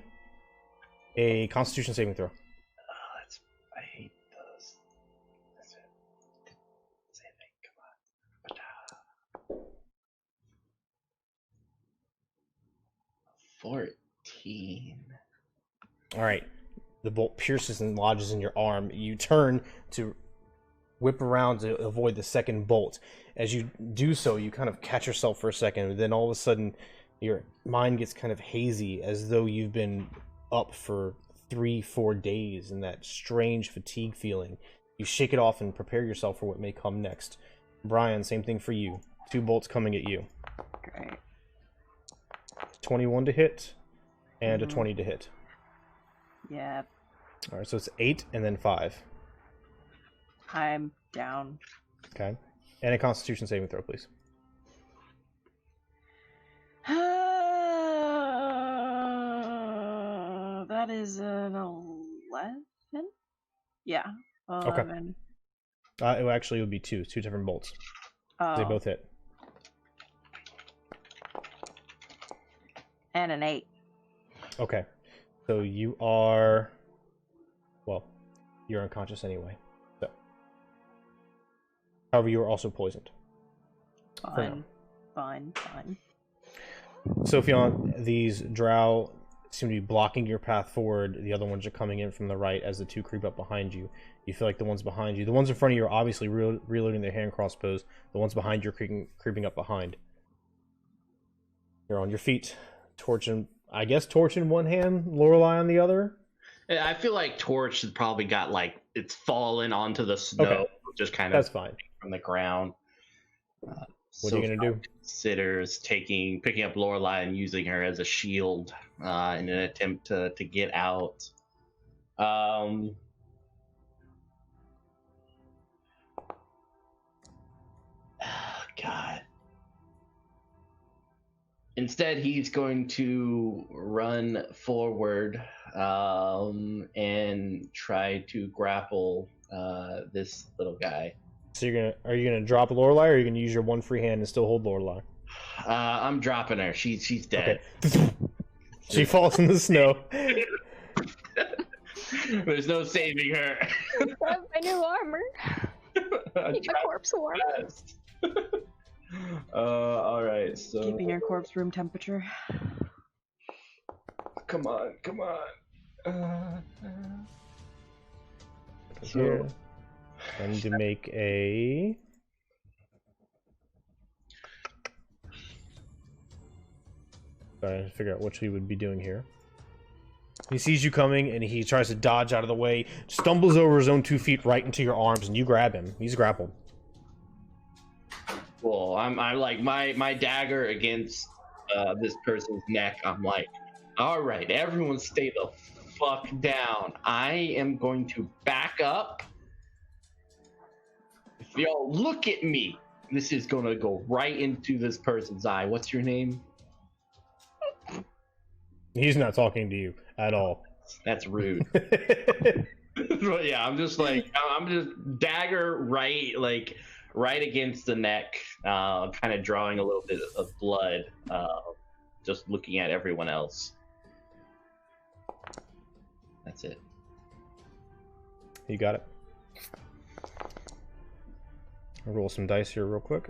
a Constitution saving throw. I hate those. That's it. Same thing. Come on. 14. Alright. The bolt pierces and lodges in your arm. You turn to whip around to avoid the second bolt. As you do so, you kind of catch yourself for a second, and then all of a sudden your mind gets kind of hazy, as though you've been up for 3-4 days in that strange fatigue feeling. You shake it off and prepare yourself for what may come next. Brian, same thing for you. 2 bolts coming at you. Great. 21 to hit and a 20 to hit. Yeah. All right, so it's 8 and then 5. I'm down. Okay. And a Constitution saving throw, please. That is an 11? Yeah. 11. Okay. It actually would be 2 different bolts. Oh. They both hit. And an 8. Okay. So you are... Well, you're unconscious anyway. So. However, you are also poisoned. Fine. Sophion, these drow seem to be blocking your path forward. The other ones are coming in from the right as the 2 creep up behind you. You feel like the ones behind you... The ones in front of you are obviously reloading their hand crossbows. The ones behind you are creeping up behind. You're on your feet. Torch in one hand, Lorelei on the other. I feel like Torch has probably got like it's fallen onto the snow, just kind of That's fine. From the ground. What are you gonna do? Considers picking up Lorelei and using her as a shield in an attempt to get out. God. Instead, he's going to run forward and try to grapple this little guy. So are you gonna drop Lorelei, or are you gonna use your one free hand and still hold Lorelei? I'm dropping her. She's dead. Okay. She falls in the snow. There's no saving her. I have my new armor. Keep my corpse warm. All right, so Keeping your corpse room temperature. come on. Here. I need to make a... Sorry, to figure out what he would be doing here. He sees you coming, and he tries to dodge out of the way, stumbles over his own 2 feet right into your arms, and you grab him. He's grappled. Cool. I'm like my dagger against this person's neck. I'm like, all right, everyone stay the fuck down. I am going to back up. If y'all look at me, this is gonna go right into this person's eye. What's your name? He's not talking to you at all. That's rude. But yeah, I'm just dagger right against the neck, kind of drawing a little bit of blood, just looking at everyone else. That's it. You got it. I'll roll some dice here real quick.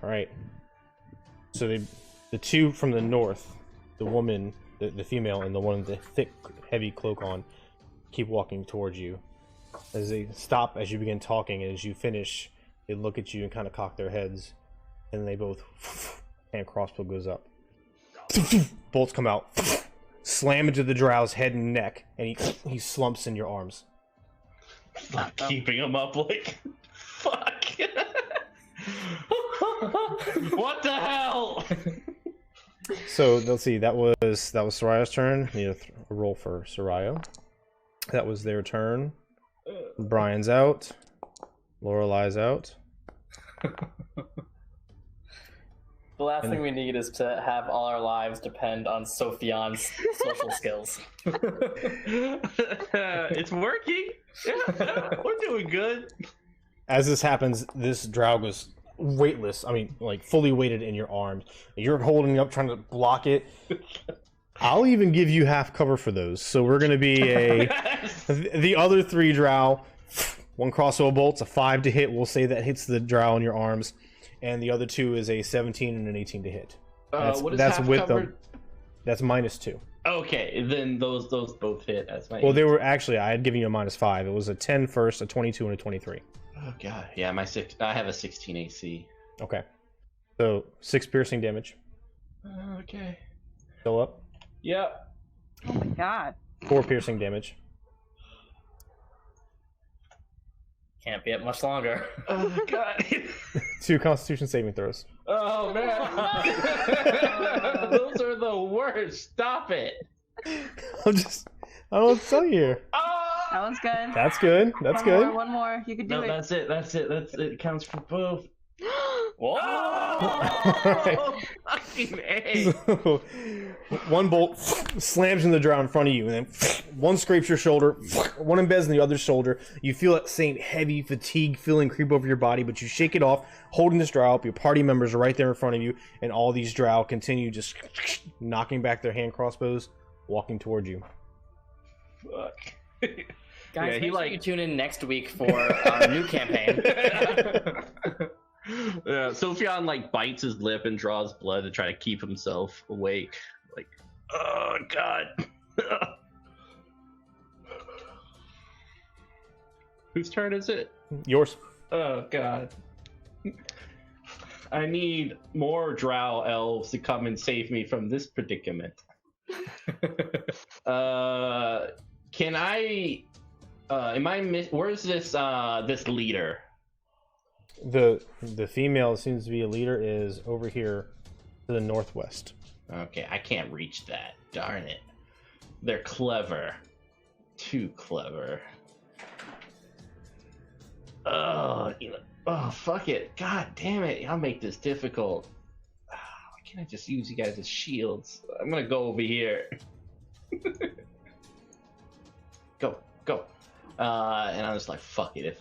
All right. So the 2 from the north, the woman, the female, and the one with the thick, heavy cloak on, keep walking towards you. As they stop as you begin talking, and as you finish, they look at you and kind of cock their heads, and they both, and crossbow goes up. Bolts come out, slam into the drow's head and neck, and he slumps in your arms. Fuck, keeping him up like, fuck. What the hell? So let's see. That was Soraya's turn. Need a roll for Soraya. That was their turn. Brian's out. Lorelei's out. The last thing we need is to have all our lives depend on Sophion's social skills. It's working. Yeah, we're doing good. As this happens, this drow goes weightless. I mean, like fully weighted in your arms. You're holding it up, trying to block it. I'll even give you half cover for those. So we're going to be the other 3 drow. 1 crossbow bolt's a 5 to hit. We'll say that hits the drow in your arms. And the other 2 is a 17 and an 18 to hit. What is half with cover? them. That's -2. Okay, then those both hit as my. Well, they were actually, I had given you a -5. It was a 10 first, a 22, and a 23. Oh god, yeah, I have a 16 AC. Okay, so 6 piercing damage. Okay. Still up. Yep. Oh my god. 4 piercing damage. Can't be up much longer. Oh god. 2 Constitution saving throws. Oh man. Those are the worst. Stop it. I don't know what to tell you here. Oh! That one's good. That's good. That's good. One more. You can do No, it. that's it. It counts for both. Whoa! Oh, fucking A. So, one bolt slams in the drow in front of you, and then one scrapes your shoulder, one embeds in the other shoulder. You feel that same heavy fatigue feeling creep over your body, but you shake it off, holding this drow up. Your party members are right there in front of you, and all these drow continue just knocking back their hand crossbows, walking towards you. Fuck. Guys, Yeah, make sure you tune in next week for our new campaign. Yeah, Sophion like bites his lip and draws blood to try to keep himself awake. Like, oh god. Whose turn is it? Yours. Oh god. I need more drow elves to come and save me from this predicament. Can I where's this leader? The female that seems to be a leader is over here to the northwest. Okay, I can't reach that. Darn it. They're clever. Too clever. Oh, fuck it. God damn it. I'll make this difficult. Why can't I just use you guys as shields? I'm gonna go over here. Go. And I'm just like, fuck it. If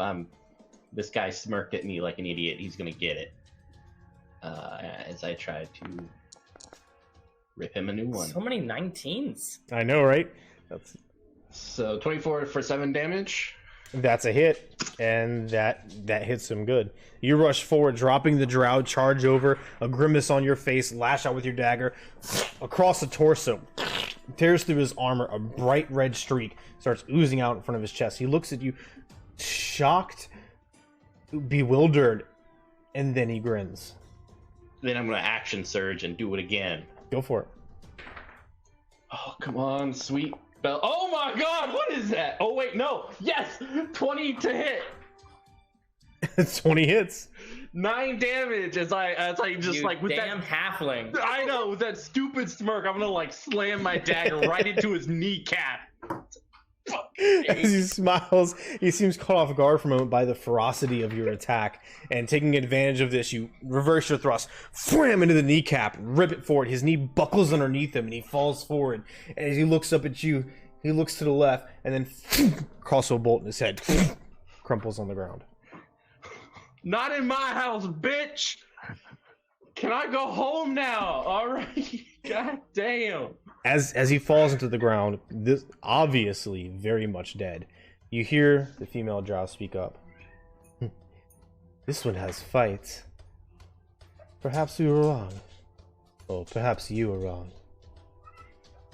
this guy smirked at me like an idiot, he's gonna get it. As I try to rip him a new one. So many 19s. I know, right? So 24 for 7 damage. That's a hit, and that hits him good. You rush forward, dropping the drow, charge over, a grimace on your face, lash out with your dagger, across the torso, tears through his armor, a bright red streak starts oozing out in front of his chest. He looks at you, shocked, bewildered, and then he grins. Then I'm gonna action surge and do it again. Go for it. Oh, come on, sweet bell. Oh my god, what is that? Oh wait, no. Yes, 20 to hit. 20 hits. 9 damage as I just You like with damn that halfling. I know, with that stupid smirk, I'm gonna like slam my dagger right into his kneecap. As he smiles, he seems caught off guard for a moment by the ferocity of your attack, and taking advantage of this, you reverse your thrust, wham into the kneecap, rip it forward. His knee buckles underneath him, and he falls forward. And as he looks up at you, he looks to the left, and then crossbow bolt in his head, crumples on the ground. Not in my house, bitch! Can I go home now? Alright. God damn. As he falls into the ground, this obviously very much dead, you hear the female drow speak up. This one has fight. Perhaps we were wrong. Or perhaps you were wrong.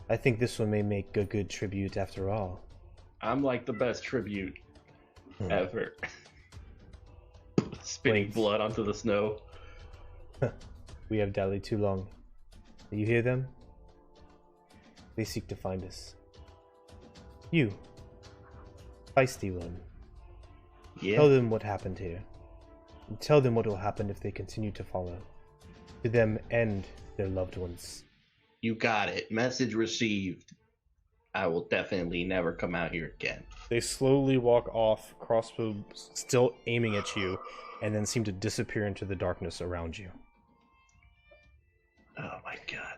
I think this one may make a good tribute after all. I'm like the best tribute ever. Spitting blood onto the snow. We have dallied too long. Do you hear them? They seek to find us. You, feisty one. Yeah. Tell them what happened here. And tell them what will happen if they continue to follow. To them and their loved ones. You got it. Message received. I will definitely never come out here again. They slowly walk off, crossbow still aiming at you, and then seem to disappear into the darkness around you. Oh my god.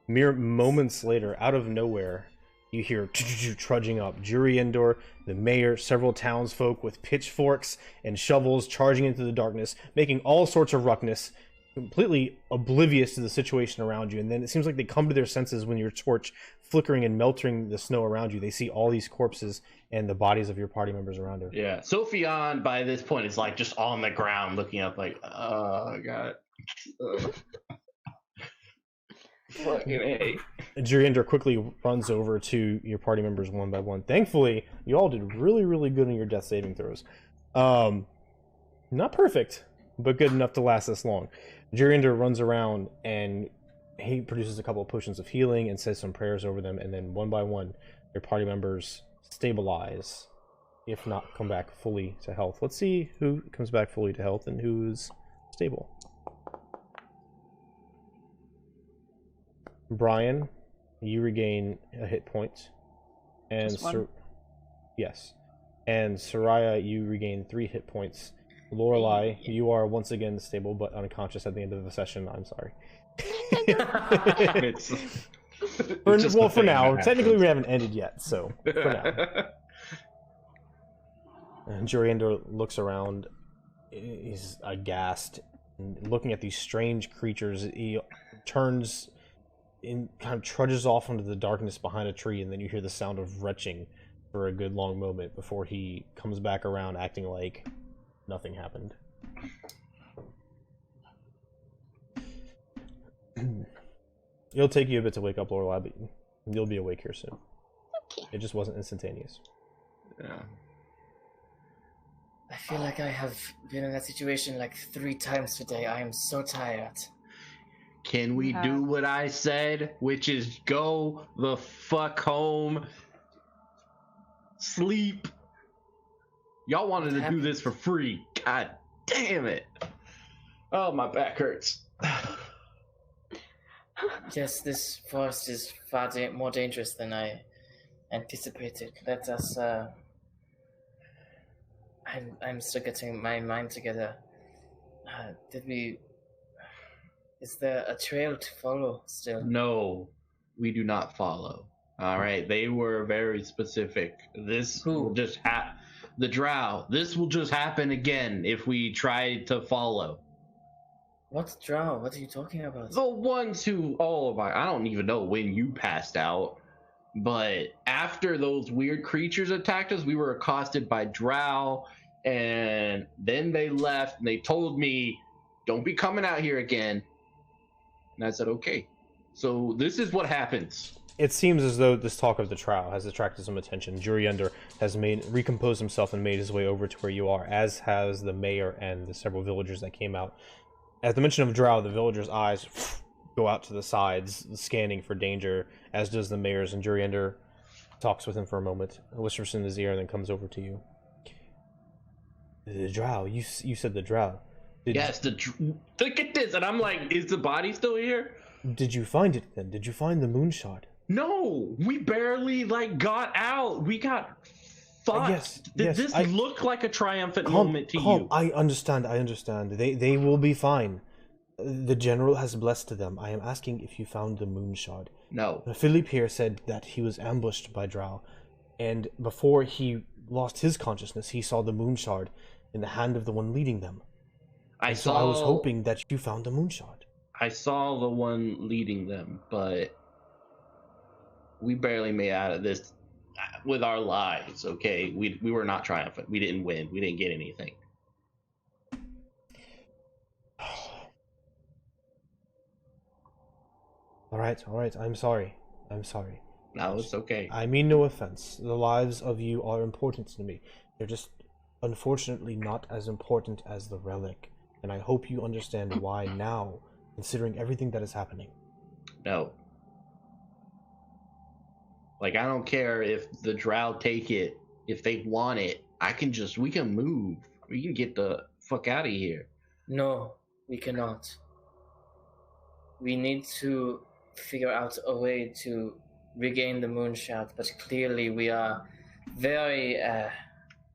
Mere moments later, out of nowhere, you hear trudging up. Jury Endor, the mayor, several townsfolk with pitchforks and shovels charging into the darkness, making all sorts of ruckus, completely oblivious to the situation around you. And then it seems like they come to their senses when your torch flickering and melting the snow around you. They see all these corpses and the bodies of your party members around her. Yeah. Sophion, by this point, is like just on the ground looking up like, oh god. Fucking A. Jurinder quickly runs over to your party members one by one. Thankfully, you all did really, really good in your death saving throws. Not perfect, but good enough to last this long. Jurinder runs around and he produces a couple of potions of healing and says some prayers over them, and then one by one, your party members stabilize, if not come back fully to health. Let's see who comes back fully to health and who's stable. Brian, you regain a hit point, and yes, and Soraya, you regain 3 hit points. Lorelai, you are once again stable but unconscious at the end of the session. I'm sorry. For now, technically we haven't ended yet, so for now. And Jurinder looks around. He's aghast, and looking at these strange creatures. He turns and kind of trudges off into the darkness behind a tree, and then you hear the sound of retching for a good long moment before he comes back around acting like nothing happened. It'll take you a bit to wake up, Lorelai, but you'll be awake here soon. Okay. It just wasn't instantaneous. Yeah. I feel like I have been in that situation like 3 times today. I am so tired. Can we do what I said, which is go the fuck home, sleep? Y'all wanted to do this for free. God damn it. Oh, my back hurts. Yes, this forest is far more dangerous than I anticipated. Let us, I'm still getting my mind together. Is there a trail to follow still? No, we do not follow. All right, they were very specific. This will just the Drow. This will just happen again if we try to follow. What Drow? What are you talking about? The ones who, I don't even know when you passed out, but after those weird creatures attacked us, we were accosted by Drow, and then they left, and they told me, don't be coming out here again. And I said, okay. So this is what happens. It seems as though this talk of the Drow has attracted some attention. Jurinder has recomposed himself and made his way over to where you are, as has the mayor and the several villagers that came out. At the mention of Drow, the villagers' eyes go out to the sides, scanning for danger, as does the mayor's, and Jurinder talks with him for a moment, whispers in his ear, and then comes over to you. The Drow, you said the Drow. Yes, look at this, and I'm like, is the body still here? Did you find it then? Did you find the moon shard? No, we barely got out. We got fucked. Did this look like a triumphant moment to you? I understand. They will be fine. The general has blessed them. I am asking if you found the moon shard. No. Philippe here said that he was ambushed by Drow, and before he lost his consciousness, he saw the moon shard in the hand of the one leading them. I was hoping that you found the moon shard. I saw the one leading them, but we barely made out of this with our lives, okay? We were not triumphant. We didn't win. We didn't get anything. All right. I'm sorry. No, it's okay. I mean no offense. The lives of you are important to me. They're just, unfortunately, not as important as the relic. And I hope you understand why now, considering everything that is happening. No. Like, I don't care if the Drow take it. If they want it, we can move. We can get the fuck out of here. No, we cannot. We need to figure out a way to regain the moonshot, but clearly we are very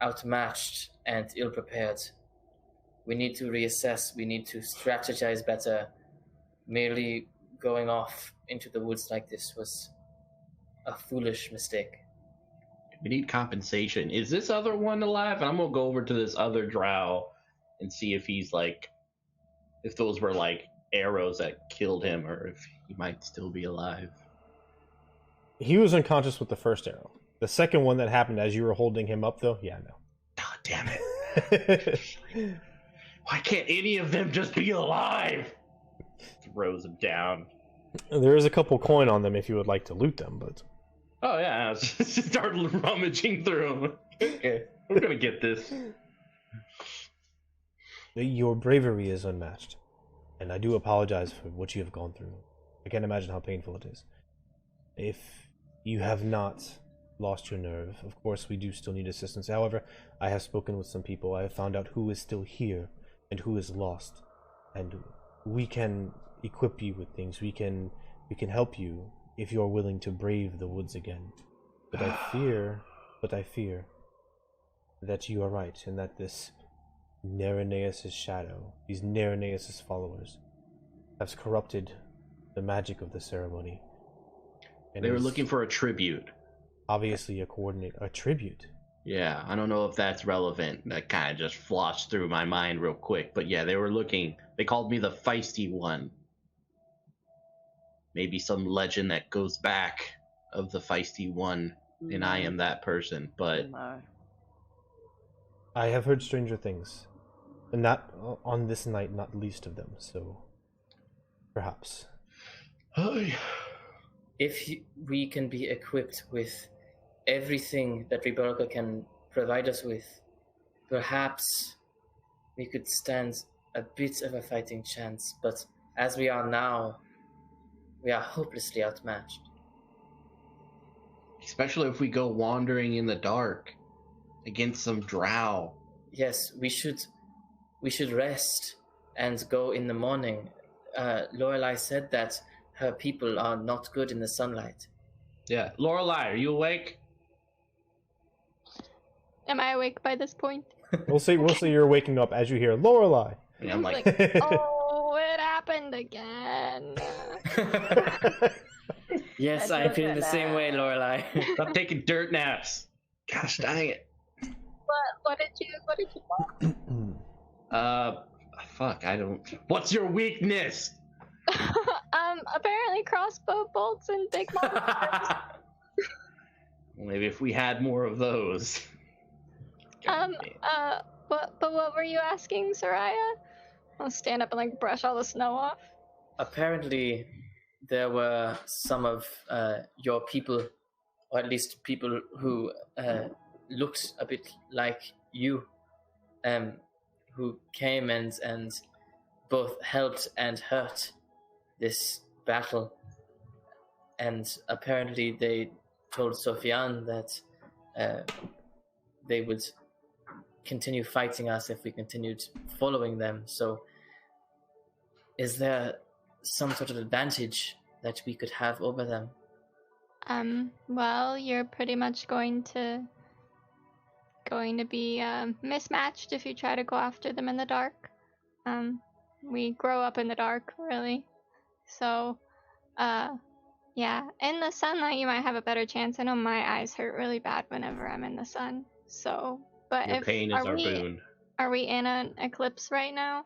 outmatched and ill-prepared. We need to reassess. We need to strategize better. Merely going off into the woods like this was a foolish mistake. We need compensation. Is this other one alive? And I'm gonna go over to this other Drow and see if he's if those were arrows that killed him, or if he might still be alive. He was unconscious with the first arrow. The second one that happened as you were holding him up, though, yeah, no. God damn it. Why can't any of them just be alive? Throws him down. There is a couple coin on them if you would like to loot them, but... Oh yeah, just start rummaging through them. Okay, we're gonna get this. Your bravery is unmatched, and I do apologize for what you have gone through. I can't imagine how painful it is. If you have not lost your nerve, of course we do still need assistance. However, I have spoken with some people. I have found out who is still here and who is lost, and we can equip you with things. We can help you if you are willing to brave the woods again. But I fear that you are right, and that this Nareness' shadow, these Nareness' followers, has corrupted the magic of the ceremony. And they were looking for a tribute. Obviously a tribute. Yeah, I don't know if that's relevant. That kind of just flashed through my mind real quick. But yeah, they were looking. They called me the feisty one. Maybe some legend that goes back of the feisty one, and I am that person. But I have heard stranger things, and not on this night, not least of them. So, perhaps. If we can be equipped with everything that Rebelka can provide us with, perhaps we could stand a bit of a fighting chance. But as we are now, we are hopelessly outmatched. Especially if we go wandering in the dark against some drow. Yes, we should rest and go in the morning. Lorelei said that her people are not good in the sunlight. Yeah, Lorelei, are you awake? Am I awake by this point? We'll see you're waking up as you hear Lorelei. And I'm like, oh, it happened again. Yes, I feel the same way, Lorelei. stop taking dirt naps. Gosh dang it. What did you want? Fuck, I don't. What's your weakness? Apparently crossbow bolts and big monsters. Maybe if we had more of those. What were you asking, Soraya? I'll stand up and like brush all the snow off. Apparently, there were some of your people, or at least people who looked a bit like you, who came and both helped and hurt this battle. And apparently they told Sofiane that they would continue fighting us if we continued following them. So is there some sort of advantage that we could have over them? Well, you're pretty much going to be mismatched if you try to go after them in the dark. We grow up in the dark, really. So, yeah, in the sunlight you might have a better chance. I know my eyes hurt really bad whenever I'm in the sun. So, but Your pain is our boon. Are we in an eclipse right now?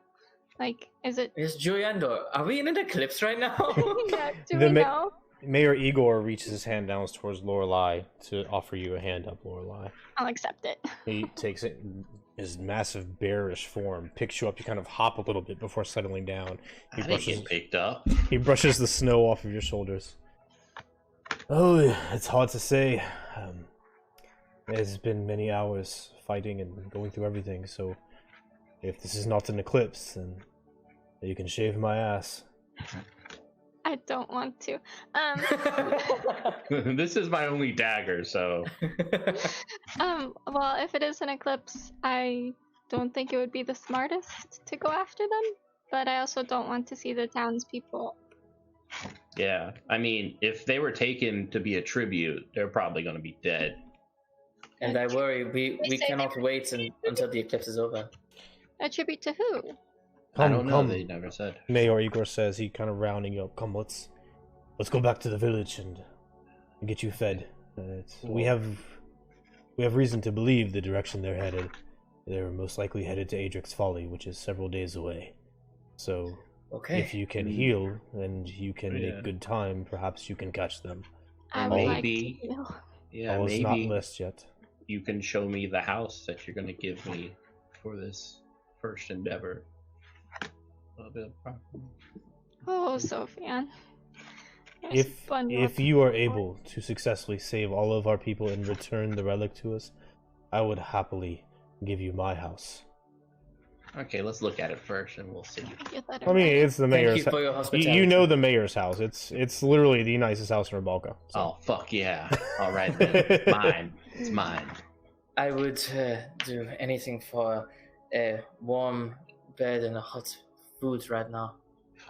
Like, is it? Yes, Juliandor, are we in an eclipse right now? Yeah, do we know? Mayor Igor reaches his hand down towards Lorelei to offer you a hand up, Lorelei. I'll accept it. He takes it in his massive bearish form, picks you up. You kind of hop a little bit before settling down. I didn't get picked up. He brushes the snow off of your shoulders. Oh, it's hard to say. It's been many hours fighting and going through everything, so if this is not an eclipse, then you can shave my ass. I don't want to. This is my only dagger, so. Well, if it is an eclipse, I don't think it would be the smartest to go after them, but I also don't want to see the townspeople. Yeah, I mean, if they were taken to be a tribute, they're probably going to be dead. And I worry we cannot wait until the eclipse is over. A tribute to who? I don't know. They never said. Mayor Igor says, he kind of rounding you up. Come, let's go back to the village and get you fed. We have reason to believe the direction they're headed. They're most likely headed to Adric's Folly, which is several days away. So, if you can heal and you can make good time, perhaps you can catch them. I would like to heal. Yeah, all is not list yet. You can show me the house that you're going to give me for this first endeavor. A little bit of property. Oh, Sofiane. If you are able to successfully save all of our people and return the relic to us, I would happily give you my house. Okay, let's look at it first, and we'll see. I mean, it's the mayor's. Thank you for your hospitality. You know the mayor's house. It's literally the nicest house in Rebalka. So. Oh fuck yeah! All right, then. Mine. It's mine. I would do anything for a warm bed and a hot food right now.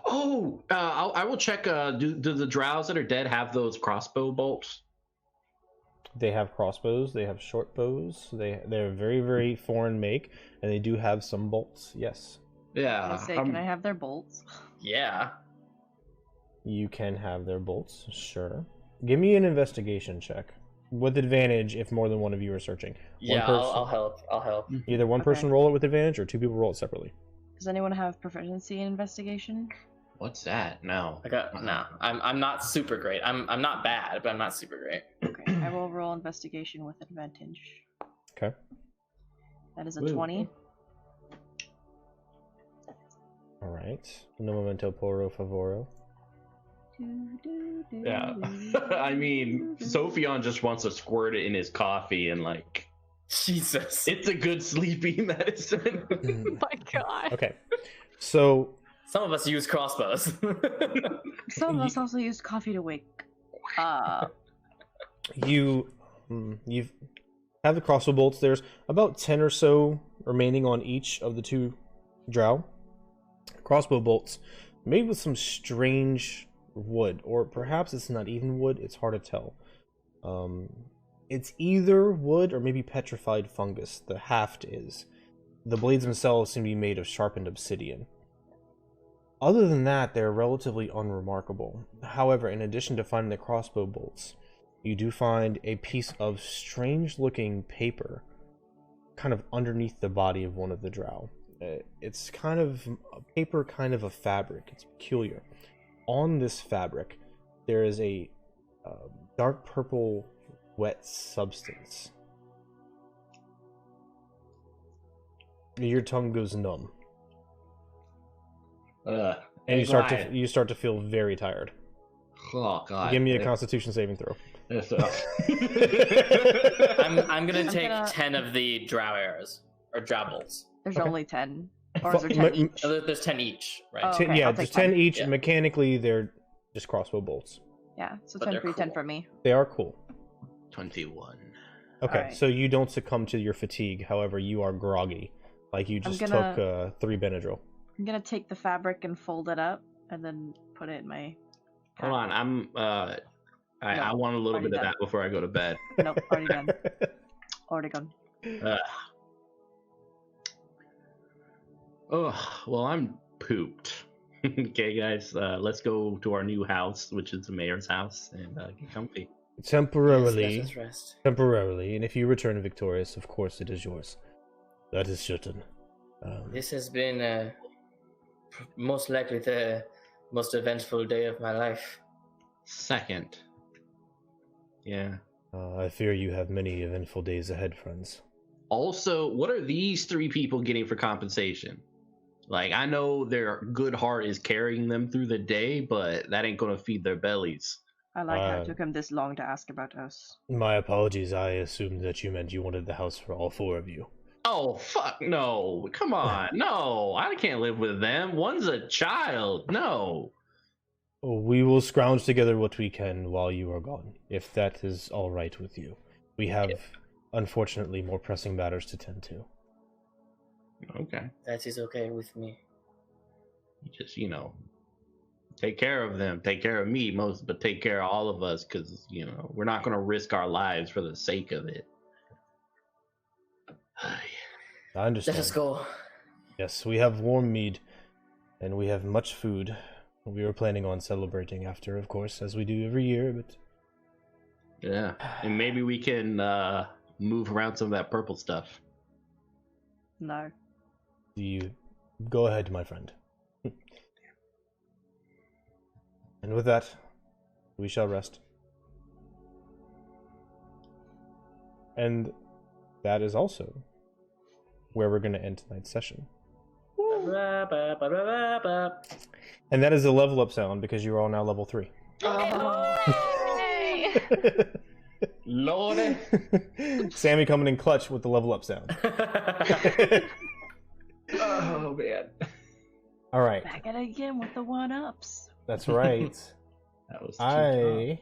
Oh, I will check. Do the drows that are dead have those crossbow bolts? They have crossbows. They have short bows. They're very, very foreign make, and they do have some bolts. Yes. Yeah. Can I have their bolts? Yeah. You can have their bolts. Sure. Give me an investigation check with advantage if more than one of you are searching. Yeah, I'll help. I'll help. Either one person roll it with advantage, or two people roll it separately. Does anyone have proficiency in investigation? What's that? No. No. I'm not super great. I'm not bad, but I'm not super great. Okay, I will roll investigation with advantage. Okay. That is a 20. All right. No momento por favor. Yeah. I mean, Sophion just wants to squirt it in his coffee and like. Jesus. It's a good sleeping medicine. Oh my god. Okay. So. Some of us use crossbows. Some of us also use coffee to wake up. You have the crossbow bolts. There's about 10 or so remaining on each of the two drow. Crossbow bolts made with some strange wood, or perhaps it's not even wood. It's hard to tell. It's either wood or maybe petrified fungus. The haft is. The blades themselves seem to be made of sharpened obsidian. Other than that, they're relatively unremarkable. However, in addition to finding the crossbow bolts, you do find a piece of strange-looking paper kind of underneath the body of one of the drow. It's kind of a paper, kind of a fabric. It's peculiar. On this fabric, there is a dark purple wet substance. Your tongue goes numb. And you start to feel very tired. Oh god! Give me a Constitution saving throw. I'm gonna take 10 of the drow arrows or drow bolts. There's only 10, or is there 10 each? There's 10 each, right? Oh, okay, yeah, I'll take just 10 10. each. Yeah. Mechanically, they're just crossbow bolts. Yeah, so But 10 they're for you, 10 cool. for me. They are cool. 21. Okay, Alright. so you don't succumb to your fatigue. However, you are groggy, like you just took 3 Benadryl. I'm gonna take the fabric and fold it up, and then put it in my. Hold on, I want a little already bit of done. that before I go to bed. Nope, already done. Already gone. Oh, well, I'm pooped. Okay, guys, let's go to our new house, which is the mayor's house, and get comfy. Temporarily, Yes, let us rest. temporarily, and if you return victorious, of course it is yours. That is certain. This has been most likely the most eventful day of my life. Second. Yeah. I fear you have many eventful days ahead, friends. Also, what are these 3 people getting for compensation? Like, I know their good heart is carrying them through the day, but that ain't gonna feed their bellies. I like how it took him this long to ask about us. My apologies, I assumed that you meant you wanted the house for all 4 of you. Oh, fuck no. Come on. No, I can't live with them. One's a child. No. We will scrounge together what we can while you are gone, if that is all right with you. We have, unfortunately, more pressing matters to tend to. Okay. That is okay with me. You just, take care of them. Take care of me most, but take care of all of us because, we're not going to risk our lives for the sake of it. I understand. Let us go. Yes, we have warm mead, and we have much food. We were planning on celebrating after, of course, as we do every year, but... Yeah, and maybe we can move around some of that purple stuff. No. You go ahead, my friend. And with that, we shall rest. And that is also where we're going to end tonight's session. And that is a level up sound because you are all now level 3. Yay! Lordy. Sammy coming in clutch with the level up sound. Oh man. All right. Back at it again with the 1-ups. That's right. That was too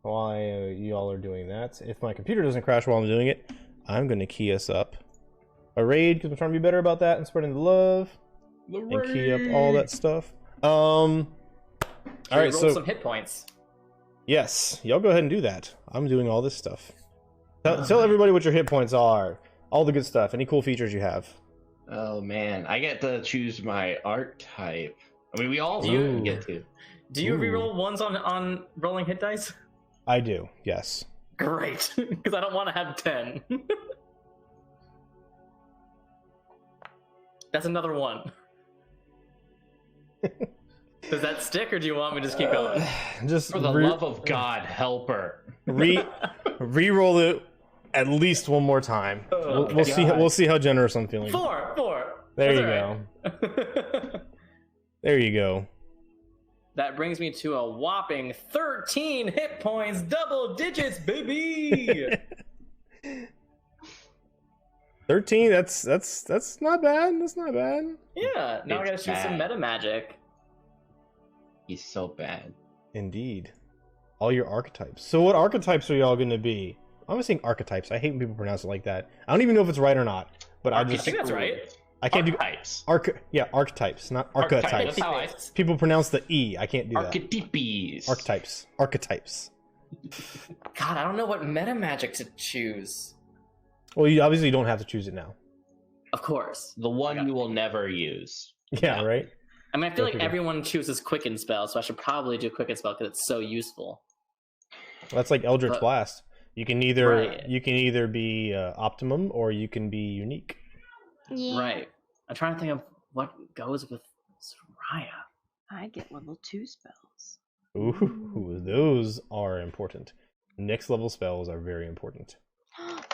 While you all are doing that, if my computer doesn't crash while I'm doing it, I'm going to key us up a raid because I'm trying to be better about that and spreading the love and key up all that stuff. All right, roll so some hit points. yes, y'all go ahead and do that. I'm doing all this stuff. Tell everybody what your hit points are, all the good stuff, any cool features you have. Oh man, I get to choose my archetype. I mean, we all Ooh. get to. Do you Ooh. reroll ones on rolling hit dice? I do, yes. Great, because I don't want to have 10. That's another one. Does that stick, or do you want me to just keep going? Just For the love of God, help her. re-roll it at least one more time. Oh, We'll see. We'll see how generous I'm feeling. 4. There you That's go. all right. There you go. That brings me to a whopping 13 hit points, double digits, baby. 13. That's not bad. That's not bad. Yeah. Now I gotta It's choose some bad. meta magic. He's so bad. Indeed. All your archetypes. So what archetypes are y'all going to be? I'm saying archetypes. I hate when people pronounce it like that. I don't even know if it's right or not. But I think that's right. I can't Archetypes. do archetypes, not archetypes. That's how I. People pronounce the E. I can't do that. Archetypes. Archetypes. God, I don't know what meta magic to choose. Well, you obviously don't have to choose it now. Of course. The one you will never use. Yeah, right? I mean, I feel like figure. everyone chooses Quicken Spell, so I should probably do Quicken Spell because it's so useful. That's like Eldritch But- Blast. You can either Right. be optimum or you can be unique. Yeah. Right. I'm trying to think of what goes with Soraya. I get level 2 spells. Ooh, those are important. Next level spells are very important.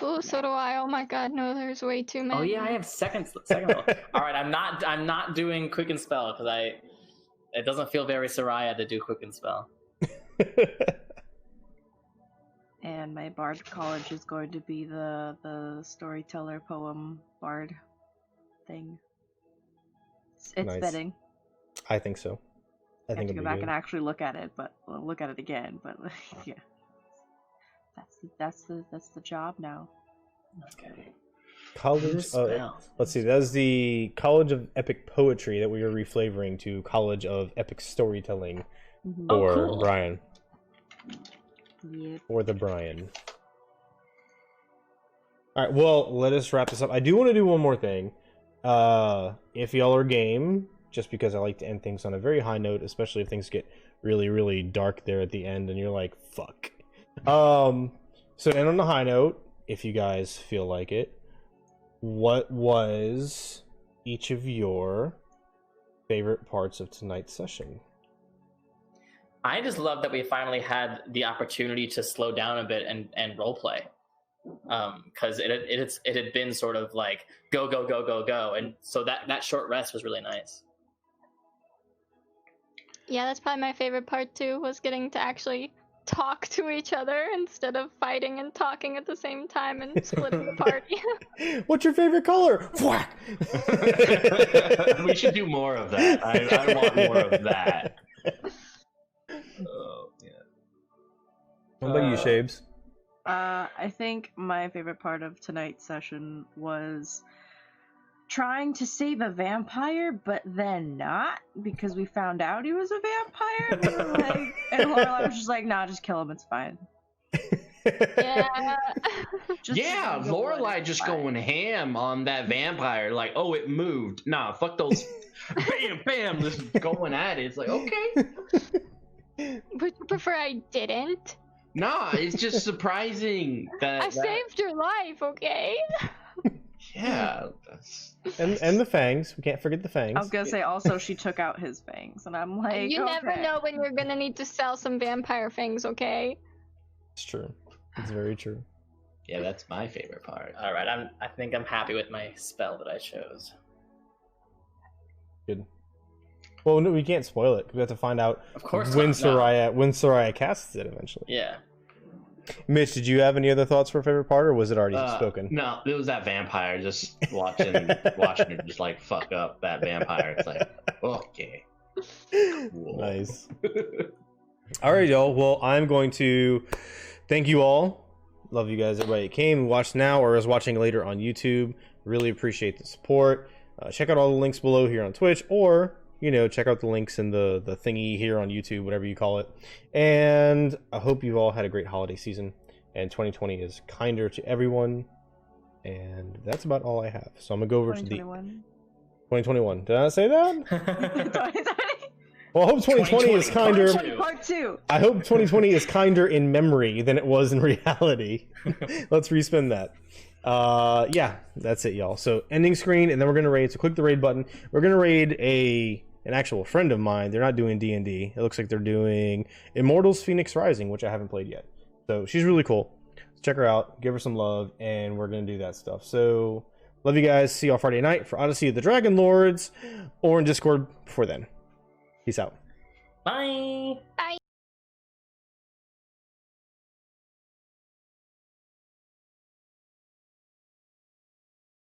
Ooh, so do I. Oh my god, no, there's way too many. Oh yeah, I have second level. All right, I'm not doing Quicken Spell because it doesn't feel very Soraya to do Quicken Spell. And my bard college is going to be the storyteller poem bard thing. It's Nice. fitting. I think so. I I have think to go it'll back be good. and actually look at it, but look at it again. But yeah, that's the job now. Okay. College. Spell. Let's see. That's the College of Epic Poetry that we are reflavoring to College of Epic Storytelling Mhm. Oh, for cool. Brian. Yep. For the Brian. All right. Well, let us wrap this up. I do want to do one more thing. If y'all are game, just because I like to end things on a very high note, especially if things get really, really dark there at the end, and you're like, "Fuck." So to end on a high note, if you guys feel like it, what was each of your favorite parts of tonight's session? I just love that we finally had the opportunity to slow down a bit and roleplay. Because it had been sort of like go, and so that short rest was really nice. Yeah, that's probably my favorite part too, was getting to actually talk to each other instead of fighting and talking at the same time and splitting the party. What's your favorite color? Whack! We should do more of that. I want more of that. Oh, yeah. What about you, Shabes? I think my favorite part of tonight's session was trying to save a vampire, but then not, because we found out he was a vampire. And Lorelai was just like, "Nah, just kill him. It's fine." Yeah. Just Yeah, the blood Lorelai is just fine. going ham on that vampire. Like, oh, it moved. Nah, fuck those. Bam, bam. Just going at it. It's like, okay. Would you prefer I didn't? Nah, it's just surprising that. I saved your life, okay? Yeah. That's... And the fangs. We can't forget the fangs. I was gonna say also she took out his fangs, and I'm like, You never okay. know when you're gonna need to sell some vampire fangs, okay? It's true. It's very true. Yeah, that's my favorite part. All right, I think I'm happy with my spell that I chose. Good. Well, no, we can't spoil it. We have to find out Of course when not, no. Soraya casts it eventually. Yeah. Mitch, did you have any other thoughts for favorite part, or was it already spoken? No, it was that vampire. Just watching her just like fuck up that vampire. It's like, okay. Cool. Nice. All right, y'all. Well, I'm going to thank you all. Love you guys, everybody that came and watched now or is watching later on YouTube. Really appreciate the support. Check out all the links below here on Twitch, or check out the links in the thingy here on YouTube, whatever you call it. And I hope you've all had a great holiday season, and 2020 is kinder to everyone. And that's about all I have. So I'm gonna go over to the 2021. Did I not say that? Well, I hope 2020 is kinder. Part 2. I hope 2020 is kinder in memory than it was in reality. Let's respin that. Yeah, that's it, y'all. So ending screen, and then we're gonna raid. So click the raid button. We're gonna raid an actual friend of mine. They're not doing D&D. It looks like they're doing Immortals Phoenix Rising, which I haven't played yet. So she's really cool. Check her out. Give her some love, and we're gonna do that stuff. So love you guys. See y'all Friday night for Odyssey of the Dragon Lords, or in Discord before then. Peace out. Bye. Bye.